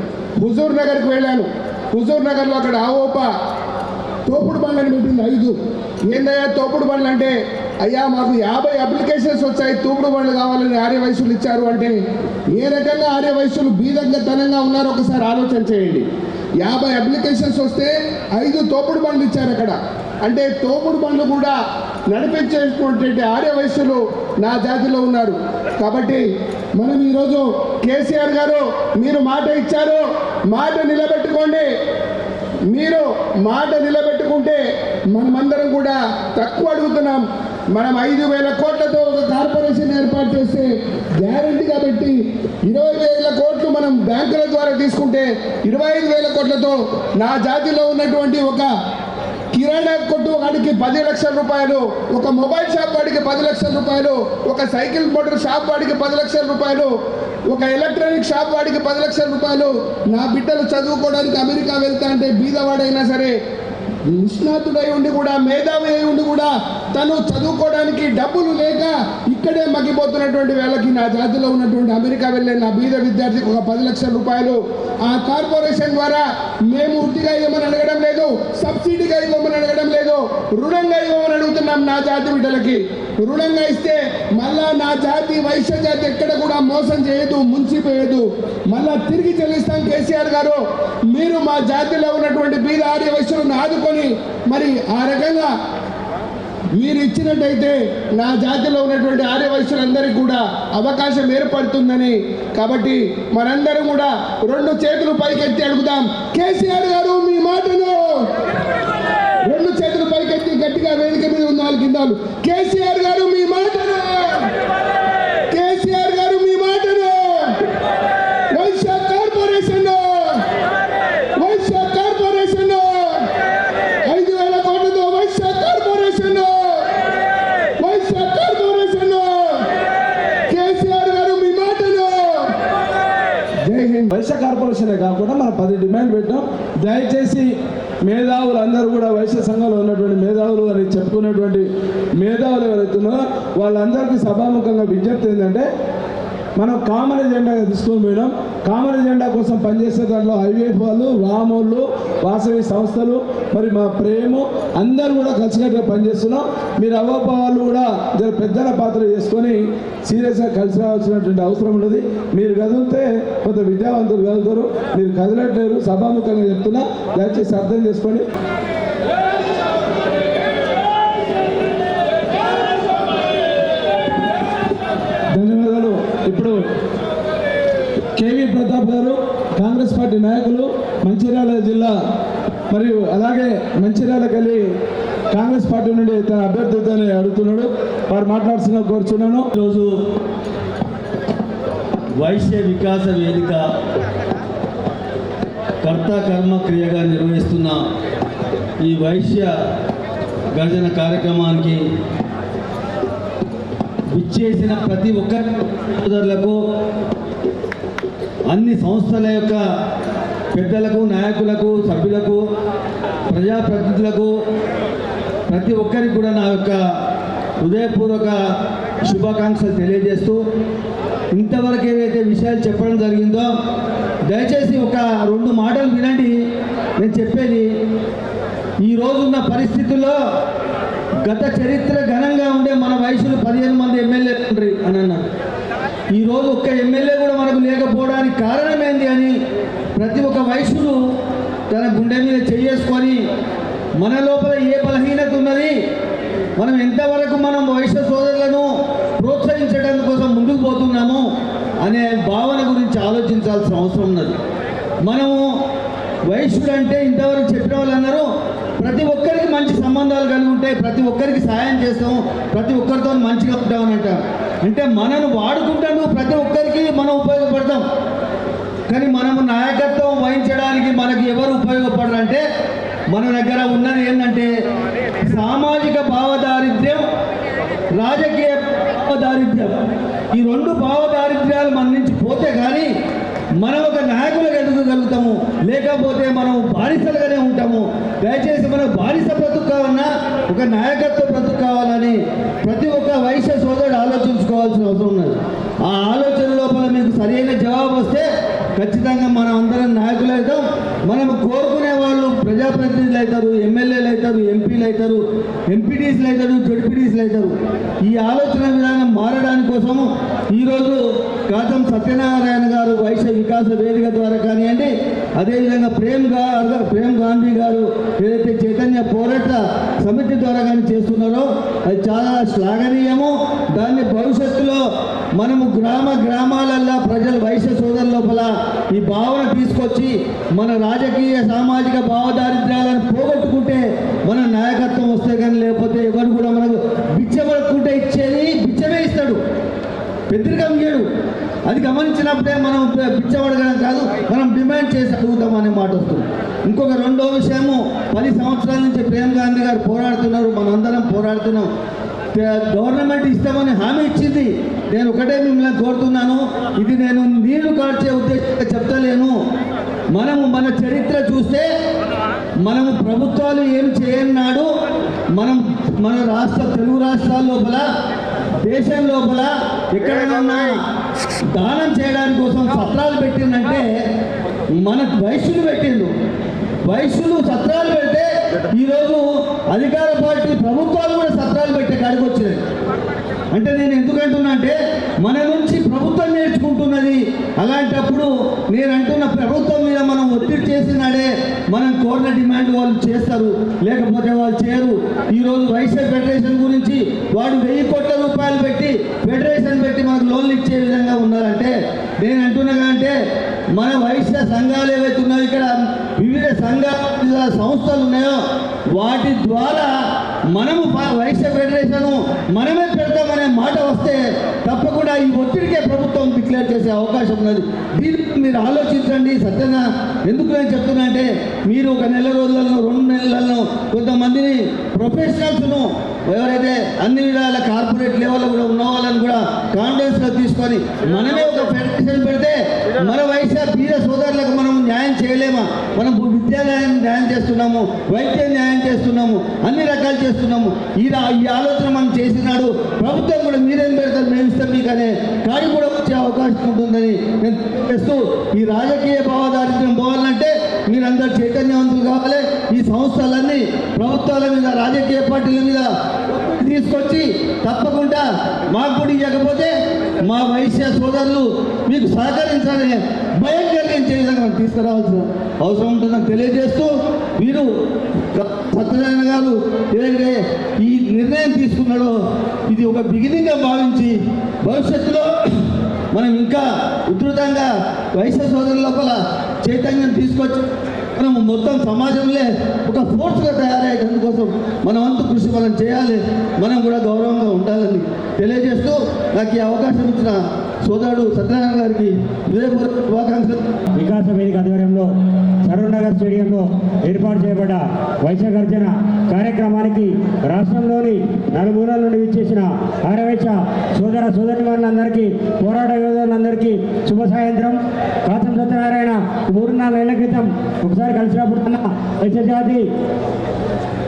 హుజూర్ నగర్కి వెళ్ళాను. హుజూర్ నగర్లో అక్కడ ఆవోపా తోపుడు బండ్లను పెట్టింది 5. ఏందయ్యా తోపుడు బండ్లు అంటే, అయ్యా మాకు 50 అప్లికేషన్స్ వచ్చాయి, తోపుడు బండ్లు కావాలని ఆర్యవైశ్యులు ఇచ్చారు అంటే ఏ రకంగా ఆర్యవైశ్యులు బీదగ్గా ఉన్నారో ఒకసారి ఆలోచన చేయండి. 50 అప్లికేషన్స్ వస్తే 5 తోపుడు బండ్లు ఇచ్చారు అక్కడ. అంటే తోపుడు బండ్లు కూడా నడిపించేటువంటి ఆర్యవైశ్యులు నా జాతిలో ఉన్నారు. కాబట్టి మనం ఈరోజు కేసీఆర్ గారు మీరు మాట ఇచ్చారు, మాట నిలబెట్టుకోండి. మీరు మాట నిలబెట్టుకుంటే మనమందరం కూడా తక్కువ అడుగుతున్నాం. మనం 5,000 కోట్లతో ఒక కార్పొరేషన్ ఏర్పాటు చేస్తే గ్యారంటీగా పెట్టి 20,000 కోట్లు మనం బ్యాంకుల ద్వారా తీసుకుంటే 25,000 కోట్లతో నా జాతిలో ఉన్నటువంటి ఒక కిరాణా కొట్టు వాడికి 10 లక్షల రూపాయలు, ఒక మొబైల్ షాప్ వాడికి 10 లక్షల రూపాయలు, ఒక సైకిల్ మోటార్ షాప్ వాడికి 10 లక్షల రూపాయలు, ఒక ఎలక్ట్రానిక్ షాప్ వాడికి 10 లక్షల రూపాయలు, నా బిడ్డలు చదువుకోవడానికి అమెరికా వెళ్తా అంటే బీదవాడైనా సరే నిష్ణాతుడై ఉండి కూడా మేధావి అయి ఉండి కూడా తను చదువుకోవడానికి డబ్బులు లేక ఇక్కడే మగ్గిపోతున్నటువంటి వేళకి నా జాతిలో ఉన్నటువంటి అమెరికా వెళ్ళే నా బీద విద్యార్థికి ఒక 10 లక్షల రూపాయలు ఆ కార్పొరేషన్ ద్వారా మేము ఉట్టిగా ఇవ్వమని అడగడం లేదు, సబ్సిడీగా ఇవ్వమని అడగడం లేదు, రుణంగా ఇవ్వమని అడుగుతున్నాం. నా జాతి బిడ్డలకి రుణంగా ఇస్తే మళ్ళా నా జాతి వైశ్య జాతి ఎక్కడ కూడా మోసం చేయదు, ముంచిపోయేదు, మళ్ళా తిరిగి చెల్లిస్తాం. కేసీఆర్ గారు మీరు మా జాతిలో ఉన్నటువంటి బీద ఆర్య వైశ్యులను ఆదుకొని మరి ఆ రకంగా మీరు ఇచ్చినట్టయితే నా జాతిలో ఉన్నటువంటి ఆర్య వైశ్యులందరికీ కూడా అవకాశం ఏర్పడుతుందని, కాబట్టి మనందరం కూడా 2 చేతులు పైకెత్తి అడుగుదాం. కేసీఆర్ గారు మీ మాటను 2 చేతులు పైకెత్తి గట్టిగా వేదిక మీద ఉన్న వాళ్ళ కింద కేసీఆర్ గారు మీ మాటను, కేసీఆర్ గారు మీ మాటను, వైశ్య కార్పొరేషన్ 5,000 కోట్లతో వైశ్య కార్పొరేషన్ కేసీఆర్ గారు మీ మాటను. జై హింద్. వైశ్య కార్పొరేషనే కాకుండా మనం 10 డిమాండ్ పెట్టాం. దయచేసి మేధావులు అందరూ కూడా వైశ్య సంఘంలో ఉన్నటువంటి మేధావులు అని చెప్పుకునేటువంటి మేధావులు ఎవరైతే ఉన్నారో వాళ్ళందరికీ సభాముఖంగా విజ్ఞప్తి ఏంటంటే, మనం కామన్ ఎజెండాగా తీసుకొని పోయినాం. కామన్ ఎజెండా కోసం పనిచేసే దాంట్లో ఐవీఎఫ్ వాళ్ళు, వామోళ్ళు, వాసవి సంస్థలు, మరి మా ప్రేమ అందరూ కూడా కలిసికట్టుగా పనిచేస్తున్నాం. మీరు అవ్వపాలు కూడా పెద్దల పాత్ర చేసుకొని సీరియస్గా కలిసి రావాల్సినటువంటి అవసరం ఉన్నది. మీరు కదిలితే కొంత విద్యావంతులు కదులుతారు, మీరు కదలట్లేరు. సభాముఖంగా చెప్తున్నా, దయచేసి అర్థం చేసుకోండి. ధన్యవాదాలు. ఇప్పుడు కేవీ ప్రతాప్ గారు, కాంగ్రెస్ పార్టీ నాయకులు, మంచిర్యాల జిల్లా మరియు అలాగే మంచిర్యాలకు వెళ్ళి కాంగ్రెస్ పార్టీ నుండి తన అభ్యర్థిని అడుగుతున్నాడు. వారు మాట్లాడుతున్నా కోరుచున్నాను. ఈరోజు వైశ్య వికాస వేదిక కర్త కర్మ క్రియగా నిర్వహిస్తున్న ఈ వైశ్య గర్జన కార్యక్రమానికి విచ్చేసిన ప్రతి ఒక్క సోదరులకు, అన్ని సంస్థల యొక్క పెద్దలకు, నాయకులకు, సభ్యులకు, ప్రజాప్రతినిధులకు, ప్రతి ఒక్కరికి కూడా నా యొక్క హృదయపూర్వక శుభాకాంక్షలు తెలియజేస్తూ, ఇంతవరకు ఏవైతే విషయాలు చెప్పడం జరిగిందో దయచేసి ఒక 2 మాటలు వినండి. నేను చెప్పేది, ఈ రోజున్న పరిస్థితుల్లో గత చరిత్ర ఘనంగా ఉండే మన వయసులో 15 మంది ఎమ్మెల్యేలు ఉండ్రి అని అన్నారు. ఈరోజు ఒక్క ఎమ్మెల్యే కూడా మనకు లేకపోవడానికి కారణం ఏంది అని ప్రతి ఒక్క వయసులు తన గుండె మీద చేసుకొని మన లోపల ఏ బలహీనత ఉన్నది, మనం ఎంతవరకు మనం వైశ్య సోదరులను ప్రోత్సహించడం కోసం ముందుకు పోతున్నాము అనే భావన గురించి ఆలోచించాల్సిన అవసరం ఉన్నది. మనము వైశ్యుడు అంటే ఇంతవరకు చెప్పిన వాళ్ళు అన్నారు, ప్రతి ఒక్కరికి మంచి సంబంధాలు కలిగి ఉంటాయి, ప్రతి ఒక్కరికి సాయం చేస్తాము, ప్రతి ఒక్కరితో మంచిగా ఉంటామని అంటారు. అంటే మనను వాడుకుంటాను, ప్రతి ఒక్కరికి మనం ఉపయోగపడతాం. కానీ మనము నాయకత్వం వహించడానికి మనకి ఎవరు ఉపయోగపడరు అంటే, మన దగ్గర ఉన్నది ఏంటంటే సామాజిక భావదారిద్ర్యం, రాజకీయ భావదారిద్ర్యం. ఈ 2 భావదారిద్ర్యాలు మన నుంచి పోతే కానీ మనం ఒక నాయకులుగా ఎదగగలుగుతాము, లేకపోతే మనం బానిసలుగానే ఉంటాము. దయచేసి మనం బానిస బ్రతుకు కావాలన్నా ఒక నాయకత్వ బ్రతుకు కావాలని ప్రతి ఒక్క వైశ్య సోదరుడు ఆలోచించుకోవాల్సిన అవసరం ఉన్నది. ఆ ఆలోచన లోపల మీకు సరైన జవాబు వస్తే ఖచ్చితంగా మనం అందరం నాయకులు అవుతాం. మనం కోరుకునే వాళ్ళు ప్రజాప్రతినిధులు అవుతారు, ఎమ్మెల్యేలు అవుతారు, ఎంపీలు అవుతారు, ఎంపీటీసీలు అవుతారు, జడ్పీటీసీలు అవుతారు. ఈ ఆలోచన విధానం మారడానికి కోసము ఈరోజు కాతం సత్యనారాయణ గారు వైశ్య వికాస వేదిక ద్వారా కానివ్వండి, అదేవిధంగా ప్రేమ్ గాంధీ గారు ఏదైతే చైతన్య పోరాట సమితి ద్వారా కానీ చేస్తున్నారో అది చాలా శ్లాఘనీయము. దాన్ని భవిష్యత్తులో మనము గ్రామాలల్లో ప్రజల వైశ్య సోదరుల లోపల ఈ భావన తీసుకొచ్చి మన రాజకీయ సామాజిక భావదారిద్ర్యాలను పోగొట్టుకుంటే మన నాయకత్వం వస్తే కానీ, లేకపోతే ఎవరు కూడా మనకు బిచ్చబడుకుంటే ఇచ్చేది బిచ్చమే ఇస్తాడు, పెద్దరికం ఇయ్యడు. అది గమనించినప్పుడే మనం బిచ్చబడగలం కాదు, మనం డిమాండ్ చేసి అడుగుతాం అనే మాట వస్తుంది. ఇంకొక రెండో విషయము, 10 సంవత్సరాల నుంచి ప్రేమ్ గాంధీ గారు పోరాడుతున్నారు, మనందరం పోరాడుతున్నాం. గవర్నమెంట్ ఇస్తామని హామీ ఇచ్చింది. నేను ఒకటే మిమ్మల్ని కోరుతున్నాను, ఇది నేను నీళ్లు కార్చే ఉద్దేశంగా చెప్తలేను. మన చరిత్ర చూస్తే మనము ప్రభుత్వాలు ఏం చేయన్నాడు, మన తెలుగు రాష్ట్రాల లోపల, దేశం లోపల ఎక్కడైనా దానం చేయడానికి కోసం సత్రాలు పెట్టిందంటే మన వైశ్యులు పెట్టిండు. వైశ్యులు సత్రాలు పెడితే ఈరోజు అధికార పార్టీ ప్రభుత్వాలు కూడా సత్రాలు పెట్టే కాడికి వచ్చినాయి. అంటే నేను ఎందుకంటున్నా అంటే మన నుంచి ప్రభుత్వం నేర్చుకుంటున్నది. అలాంటప్పుడు నేను అంటున్న ప్రభుత్వం మీద మనం ఒత్తిడి చేసినాడే మనం కోరిన డిమాండ్ వాళ్ళు చేస్తారు, లేకపోతే వాళ్ళు చేయరు. ఈరోజు వైశ్య ఫెడరేషన్ గురించి వాడు 1000 కోట్ల రూపాయలు పెట్టి ఫెడరేషన్ పెట్టి మనకు లోన్లు ఇచ్చే విధంగా ఉన్నారంటే, నేను అంటున్నా అంటే మన వైశ్య సంఘాలు ఏవైతే ఉన్నాయో, ఇక్కడ వివిధ సంస్థలు ఉన్నాయో వాటి ద్వారా మనము వైశ్య ఫెడరేషన్ మనమే పెడతామనే మాట వస్తే తప్పకుండా ఈ ఒత్తిడికే ప్రభుత్వం డిక్లేర్ చేసే అవకాశం ఉన్నది. దీనికి మీరు ఆలోచించండి. సత్యంగా ఎందుకు నేను చెప్తున్నా అంటే, మీరు ఒక నెల రోజులలో 2 నెలలలో కొంతమందిని ప్రొఫెషనల్స్ను ఎవరైతే అన్ని విధాల కార్పొరేట్ లెవెల్లో కూడా ఉన్న వాళ్ళని కూడా కాన్ఫిడెన్స్లో తీసుకొని మనమే ఒక ఫెడరేషన్ పెడితే మన వైశ్య బీద సోదరులకు మనం న్యాయం చేయలేమా? మనం విద్యాలయాన్ని న్యాయం చేస్తున్నాము, వైద్యం న్యాయం చేస్తున్నాము, అన్ని రకాలు చేస్తున్నాము. ఈ ఆలోచన మనం చేసినాడు. ప్రభుత్వం కూడా మీరేం పెడతారు, మేము ఇస్తాం మీకు అనే కాడి కూడా వచ్చే అవకాశం ఉంటుందని నేను చేస్తూ, ఈ రాజకీయ భావదారిద్ర్యం పోవాలంటే మీరందరూ చైతన్యవంతులు కావాలి. ఈ సంస్థలన్నీ ప్రభుత్వాల మీద, రాజకీయ పార్టీల మీద తీసుకొచ్చి తప్పకుండా మాకు కూడా ఇవ్వకపోతే మా వైశ్య సోదరులు మీకు సహకరించాలని భయం కలిగించే విధంగా మనం తీసుకురావాల్సిన అవసరం ఉంటుందని తెలియజేస్తూ, మీరు సత్యనారాయణ గారు ఏదైతే ఈ నిర్ణయం తీసుకున్నాడో ఇది ఒక బిగినింగ్గా భావించి భవిష్యత్తులో మనం ఇంకా ఉధృతంగా వైశ్య సోదరుల లోపల చైతన్యం తీసుకొచ్చి మనం మొత్తం సమాజంలో ఒక ఫోర్స్గా తయారయ్యేందుకోసం మన వంతు కృషి మనం చేయాలి. మనం కూడా గౌరవంగా ఉండాలని తెలియజేస్తూ నాకు ఈ అవకాశం ఇచ్చిన సోదరుడు సత్యనారాయణ గారికి హృదయపూర్వక శుభాకాంక్షలు. వికాస వేదిక ఆధ్వర్యంలో సరూర్ నగర్ స్టేడియంలో ఏర్పాటు చేయబడ్డ వైశ్య గర్జన కార్యక్రమానికి రాష్ట్రంలోని నలుమూలల నుండి విచ్చేసిన ఆర్యవైశ్య సోదరిమణులందరికీ, పోరాట యోధులందరికీ శుభ సాయంత్రం. కాసం సత్యనారాయణ 3-4 నెలల క్రితం ఒకసారి కలిసినప్పుడు అన్న వైశ్య జాతి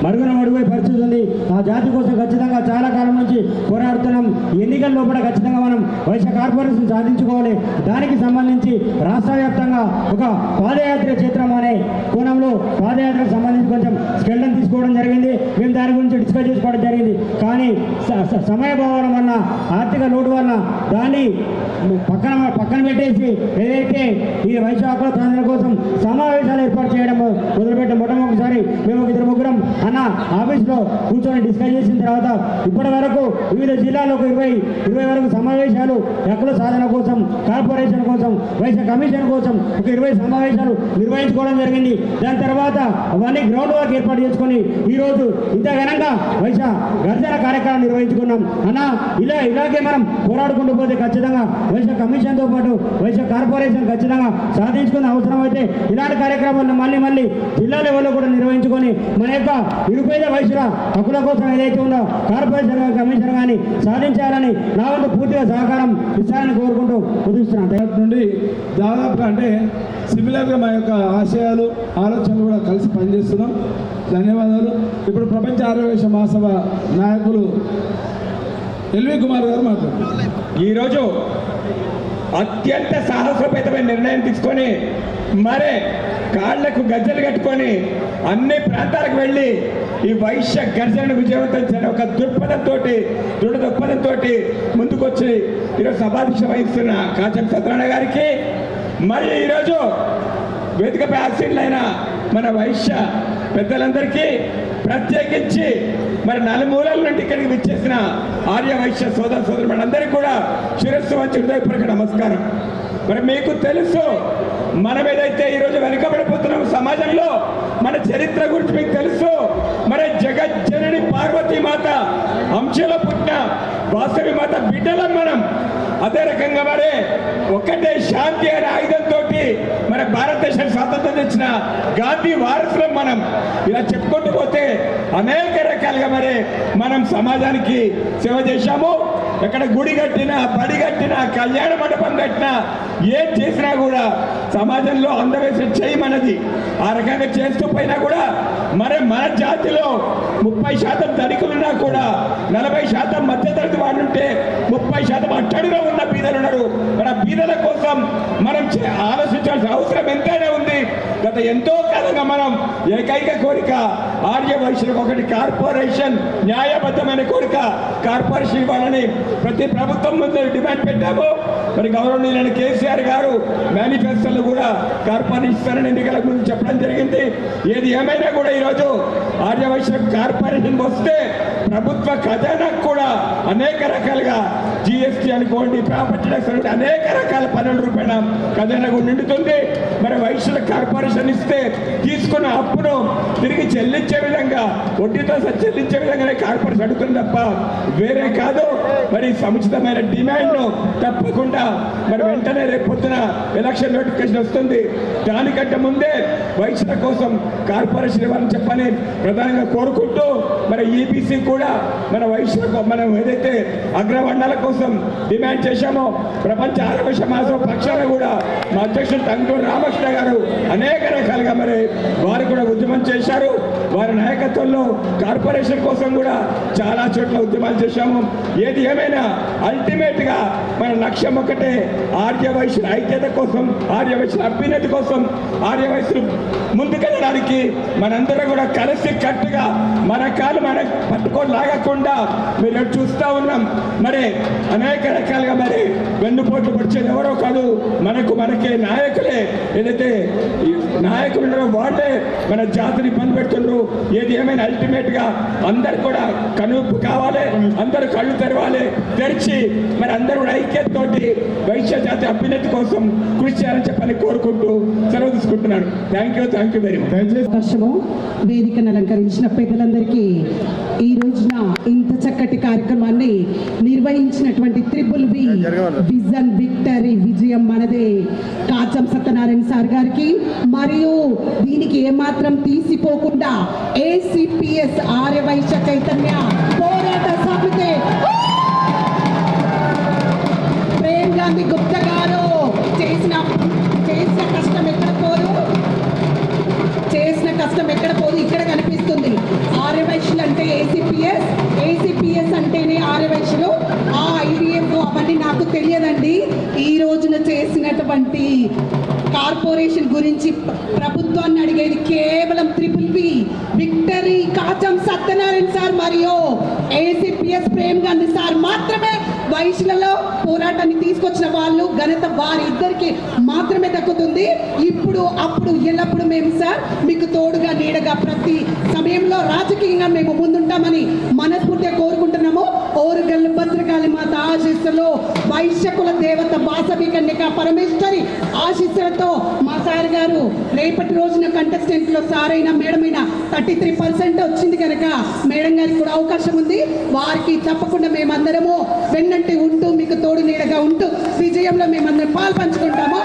మరుగున మడుగుపోయే పరిస్థితి ఉంది. ఆ జాతి కోసం ఖచ్చితంగా చాలా కాలం నుంచి పోరాడుతున్నాం. ఎన్నికల లోపల ఖచ్చితంగా మనం వైశ్య కార్పొరేషన్ సాధించుకోవాలి. దానికి సంబంధించి రాష్ట్ర వ్యాప్తంగా ఒక పాదయాత్ర చిత్రం అనే కోణంలో పాదయాత్రకు సంబంధించి కొంచెం స్కెల్టన్ తీసుకోవడం జరిగింది. మేము దాని గురించి డిస్కస్ చేసుకోవడం జరిగింది. కానీ సమయభావం వల్ల, ఆర్థిక లోటు వల్ల దాన్ని పక్కన పెట్టేసి ఏదైతే ఈ వైశ్య హక్కుల సాధన కోసం సమావేశాలు ఏర్పాటు చేయడం మొదలుపెట్టిన మొట్టమొదటిసారి మేము 2-3 అన్న ఆఫీస్లో కూర్చొని డిస్కస్ చేసిన తర్వాత ఇప్పటి వరకు వివిధ జిల్లాలకు 20 వరకు సమావేశాలు హక్కుల సాధన కోసం, కార్పొరేషన్ కోసం, వైశ్య కమిషన్ కోసం ఒక 20 సమావేశాలు నిర్వహించుకోవడం జరిగింది. దాని తర్వాత అవన్నీ గ్రౌండ్ వర్క్ ఏర్పాటు చేసుకొని ఈరోజు ఇంత ఘనంగా వైశ్య గర్జన కార్యక్రమం నిర్వహించుకున్నాం. అన్న ఇలాగే మనం పోరాడుకుంటూ పోతే ఖచ్చితంగా వైశ్య కమిషన్తో పాటు వైశ్య కార్పొరేషన్ ఖచ్చితంగా సాధించుకునే అవసరం అయితే ఇలాంటి కార్యక్రమాలను మళ్ళీ జిల్లా లెవెల్లో కూడా నిర్వహించుకొని మన యొక్క నిరుపేద వైశ్యుల హక్కుల కోసం ఏదైతే ఉందో కార్పొరేషన్ కమిషన్ కానీ సాధించాలని నా వంతు పూర్తిగా సహకారం ఇస్తారని కోరుకుంటూ కుదిస్తున్నాను. నుండి దాదాపుగా అంటే సిమిలర్గా మా యొక్క ఆశయాలు, ఆలోచనలు కూడా కలిసి పనిచేస్తున్నాం. ధన్యవాదాలు. ఇప్పుడు ప్రపంచ ఆర్యవైశ్య మహాసభ నాయకులు ఎల్వి కుమార్ గారు మాట్లాడుతున్నారు. ఈరోజు అత్యంత సాహసోపేతమైన నిర్ణయం తీసుకొని మరే కాళ్లకు గజ్జలు కట్టుకొని అన్ని ప్రాంతాలకు వెళ్ళి ఈ వైశ్య గర్జనను విజయవంతం చేయడం ఒక దృఢ దృక్పథంతో ముందుకొచ్చి ఈరోజు సభాధ్యక్ష వహిస్తున్న కాచం సత్యనారాయణ గారికి, మరి ఈరోజు వేదికపై ఆసీనులైన మన వైశ్య పెద్దలందరికీ, ప్రత్యేకించి మరి నలుమూలల నుండి ఇక్కడికి విచ్చేసిన ఆర్య వైశ్య సోదర సోదరులందరికీ కూడా శిరస్సు వంచి హృదయపూర్వక నమస్కారం. మరి మీకు తెలుసు, మనం ఏదైతే ఈరోజు వెనుకబడిపోతున్నాం సమాజంలో, మన చరిత్ర గురించి మీకు తెలుసు. మరి జగజ్జనని పార్వతీమాత అంశలో పుట్టిన వాసవి మాత బిడ్డలం మనం. అదే రకంగా మరి ఒక్కటే శాంతి అనే ఆయుధంతో మన భారతదేశం స్వాతంత్రం తెచ్చిన గాంధీ వారసులం మనం. ఇలా చెప్పుకుంటూ పోతే అనేక రకాలుగా మరి మనం సమాజానికి సేవ చేశాము. ఎక్కడ గుడి కట్టినా, బడి కట్టినా, కళ్యాణ మండపం కట్టినా, ఏం చేసినా కూడా సమాజంలో అందవేసి చేయమన్నది. ఆ రకంగా చేస్తూ పోయినా కూడా మరి మన జాతిలో 30% ధనికులున్నా కూడా 40% మధ్యతరగతి వాళ్ళు ఉంటే 30% అట్టడుగా ఉన్న బీదలు ఉన్నారు. మన బీదల కోసం మనం ఆలోచించాల్సిన అవసరం ఎంతైనా ఉంది. గత ఎంతో కాలంగా మనం ఏకైక కోరిక ఆర్య వైశ్యులకు ఒకటి కార్పొరేషన్, న్యాయబద్ధమైన కోరిక కార్పొరేషన్ ఇవ్వాలని ప్రతి ప్రభుత్వం ముందు డిమాండ్ పెట్టాము. మరి గౌరవనీయులైన కేసీఆర్ గారు మేనిఫెస్టోలో కూడా కార్పొరేషన్ ఇస్తారని ఎన్నికల ముందు చెప్పడం జరిగింది. ఏది ఏమైనా కూడా ఈరోజు ఆర్య వైశ్యులకు కార్పొరేషన్ వస్తే ప్రభుత్వ ఖజానాకు కూడా అనేక రకాలుగా జిఎస్టీ అనుకోండి, ప్రాపర్టీ ట్యాక్స్ అనుకోండి, అనేక రకాల పన్నుల రూపాయల ఖజానాకు నిండుతుంది. మరి వైశ్యుల కార్పొరేషన్ ఇస్తే తీసుకున్న అప్పును తిరిగి చెల్లించే విధంగా, వడ్డీతో చెల్లించే విధంగానే కార్పొరేషన్ అడుగుతుంది తప్ప వేరే కాదు. మరి సముచితమైన డిమాండ్ను తప్పకుండా మరి వెంటనే రేపు పొద్దున ఎలక్షన్ నోటిఫికేషన్ వస్తుంది. దానికంటే ముందే వైశ్యుల కోసం కార్పొరేషన్ ఇవ్వాలని చెప్పని ప్రధానంగా కోరుకుంటూ మరి ఈబీసీ కూడా మన వైశ్యులకు మనం ఏదైతే అగ్రవర్ణాల కోసం డిమాండ్ చేశామో ప్రపంచ ఆరోగ్య సమాజం పక్షాన కూడా మా అధ్యక్షుడు టంగుటూరి రామకృష్ణ గారు అనేక రకాలుగా మరి వారు కూడా ఉద్యమం చేశారు. వారి నాయకత్వంలో కార్పొరేషన్ కోసం కూడా చాలా చోట్ల ఉద్యమాలు చేశాము. ఏది ఏమైనా అల్టిమేట్ గా మన లక్ష్యం ఒకటే, ఆర్య వైశ్యుల ఐక్యత కోసం, ఆర్య వైశ్యుల అభ్యున్నతి కోసం, ఆర్య వైశ్యులు ముందుకెళ్ళడానికి మనందరం కూడా కలిసి కట్టుగా మన కాలు మన పట్టుకొని లాగకుండా మీరు చూస్తూ ఉన్నాం. మరి అనేక రకాలుగా మరి వెన్నుపోట్లు పడిచేది ఎవరో కాదు, మనకే నాయకులే. ఏదైతే నాయకులు ఉన్నారో వాళ్ళే మన జాతిని ఇబ్బంది పెడుతున్నారు. ఏది ఏమైనా అల్టిమేట్ గా అందరు కూడా కనుపు కావాలి, అందరూ కళ్ళు తెరవాలి, తెరిచి మరి అందరూ కూడా ఐక్యతతోటి వైశ్య జాతి అభ్యున్నతి కోసం కృషి చేయాలని చెప్పని కోరుకుంటూ సెలవు తీసుకుంటున్నాను. Thank you very much. అవకాశము వేదికను అలంకరించిన పెద్దలందరికీ ఈ రోజున ఇంత చక్కటి కార్యక్రమాన్ని నిర్వహించినటువంటి త్రిపుల్ బి విజన్ విక్టరీ విజయం మనదే కాచం సత్యనారాయణ సార్ గారికి, మరియు దీనికి ఏమాత్రం తీసిపోకుండా ఏసీపీఎస్ ఆర్య వైశ్య చైతన్య పోరాట సమితి ప్రేమ్ గాంధీ గుప్తా గారు చేసిన కష్టం ఎక్కడ పోదు, చేసిన కష్టం ఎక్కడ పోదు, ఇక్కడ కనిపిస్తుంది. ఆర్య వైశ్యులు అంటే ఏసీపీఎస్ అంటేనే ఆర్య వైశ్యులు. ఆ ఐడిఎఫ్ అవన్నీ నాకు తెలియదండి. ఈ రోజున చేసినటువంటి కార్పొరేషన్ గురించి ప్రభుత్వాన్ని అడిగేది కేవలం triple B victory Kacham Satyanarayana sir మరియు ఏసీపీఎస్ ప్రేమ్ గాంధీ సార్ మాత్రమే వైశ్యులలో పోరాటాన్ని తీసుకొచ్చిన వాళ్ళు. ఘనత వారిద్దరికి మాత్రమే దక్కుతుంది. అప్పుడు ఎల్లప్పుడు మేము సార్ మీకు తోడుగా నీడగా ప్రతి సమయంలో రాజకీయంగా మేము ముందుంటామని మనస్ఫూర్తిగా కోరుకుంటున్నాము. ఓరుగల్లు భద్రకాళి మాత ఆశీస్సులు, వైశ్యకుల దేవత వాసవి కన్యక పరమేశ్వరి ఆశీస్సులతో మా సార్ గారు రేపటి రోజున కంటెస్టెంట్ లో సార్ అయినా మేడం అయినా 33% వచ్చింది కనుక మేడం గారికి కూడా అవకాశం ఉంది. వారికి తప్పకుండా మేమందరము వెన్నంటి ఉంటూ మీకు తోడు నీడగా ఉంటూ విజయంలో మేమందరం పాలు పంచుకుంటాము.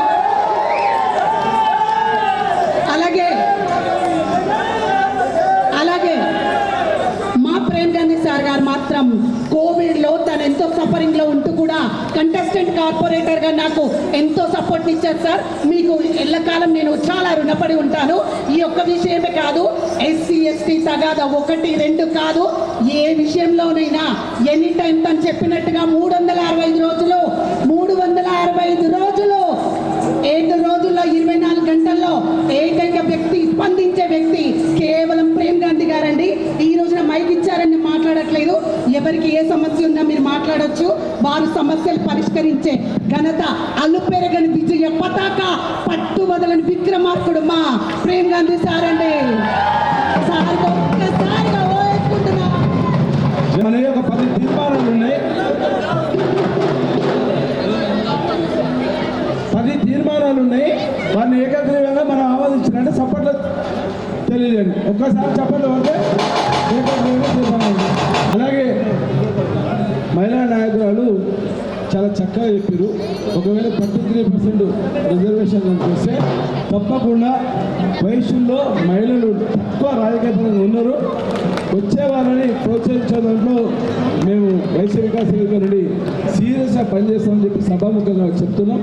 అలాగే మా ప్రేమ్ గాంధీ సార్ గారు మాత్రం కోవిడ్లో తను ఎంతో సఫరింగ్లో ఉంటూ కూడా కంటెస్టెంట్ కార్పొరేటర్గా నాకు ఎంతో సపోర్ట్ ఇచ్చారు సార్. మీకు ఎల్లకాలం నేను చాలా రుణపడి ఉంటాను. ఈ ఒక్క విషయమే కాదు, ఎస్సీ ఎస్టీ తగాదా 1, 2 కాదు, ఏ విషయంలోనైనా ఎనీ టైం తను చెప్పినట్టుగా 365 రోజులు 7 రోజుల్లో 24 గంటల్లో ఏకైక వ్యక్తి స్పందించే వ్యక్తి కేవలం ప్రేమ్ గాంధీ గారండి. ఈ రోజున మైక్ ఇచ్చారని మాట్లాడట్లేదు, ఎవరికి ఏ సమస్య ఉన్నా మీరు మాట్లాడొచ్చు. వారు సమస్యలు పరిష్కరించే ఘనత, అల్లుపెరగని విజయ పతాక, పట్టు వదలని విక్రమార్కుడు మా ప్రేమ్ గాంధీ సార్ అండి. సార్ ఒక్కసారిగా ఓ వేసుకుంటున్నా. తెలియజేయండి. ఒక్కసారి చెప్పండి అంటే అలాగే మహిళా నాయకురాలు చాలా చక్కగా చెప్పారు. ఒకవేళ 33% రిజర్వేషన్ చేస్తే తప్పకుండా వయసుల్లో మహిళలు తక్కువ రాజకీయ పరంగా ఉన్నారు. వచ్చే వారిని ప్రోత్సహించే దాంట్లో మేము వైశ్య వికాస వేదిక నుండి సీరియస్గా పనిచేస్తామని చెప్పి సభాముఖంగా చెప్తున్నాం.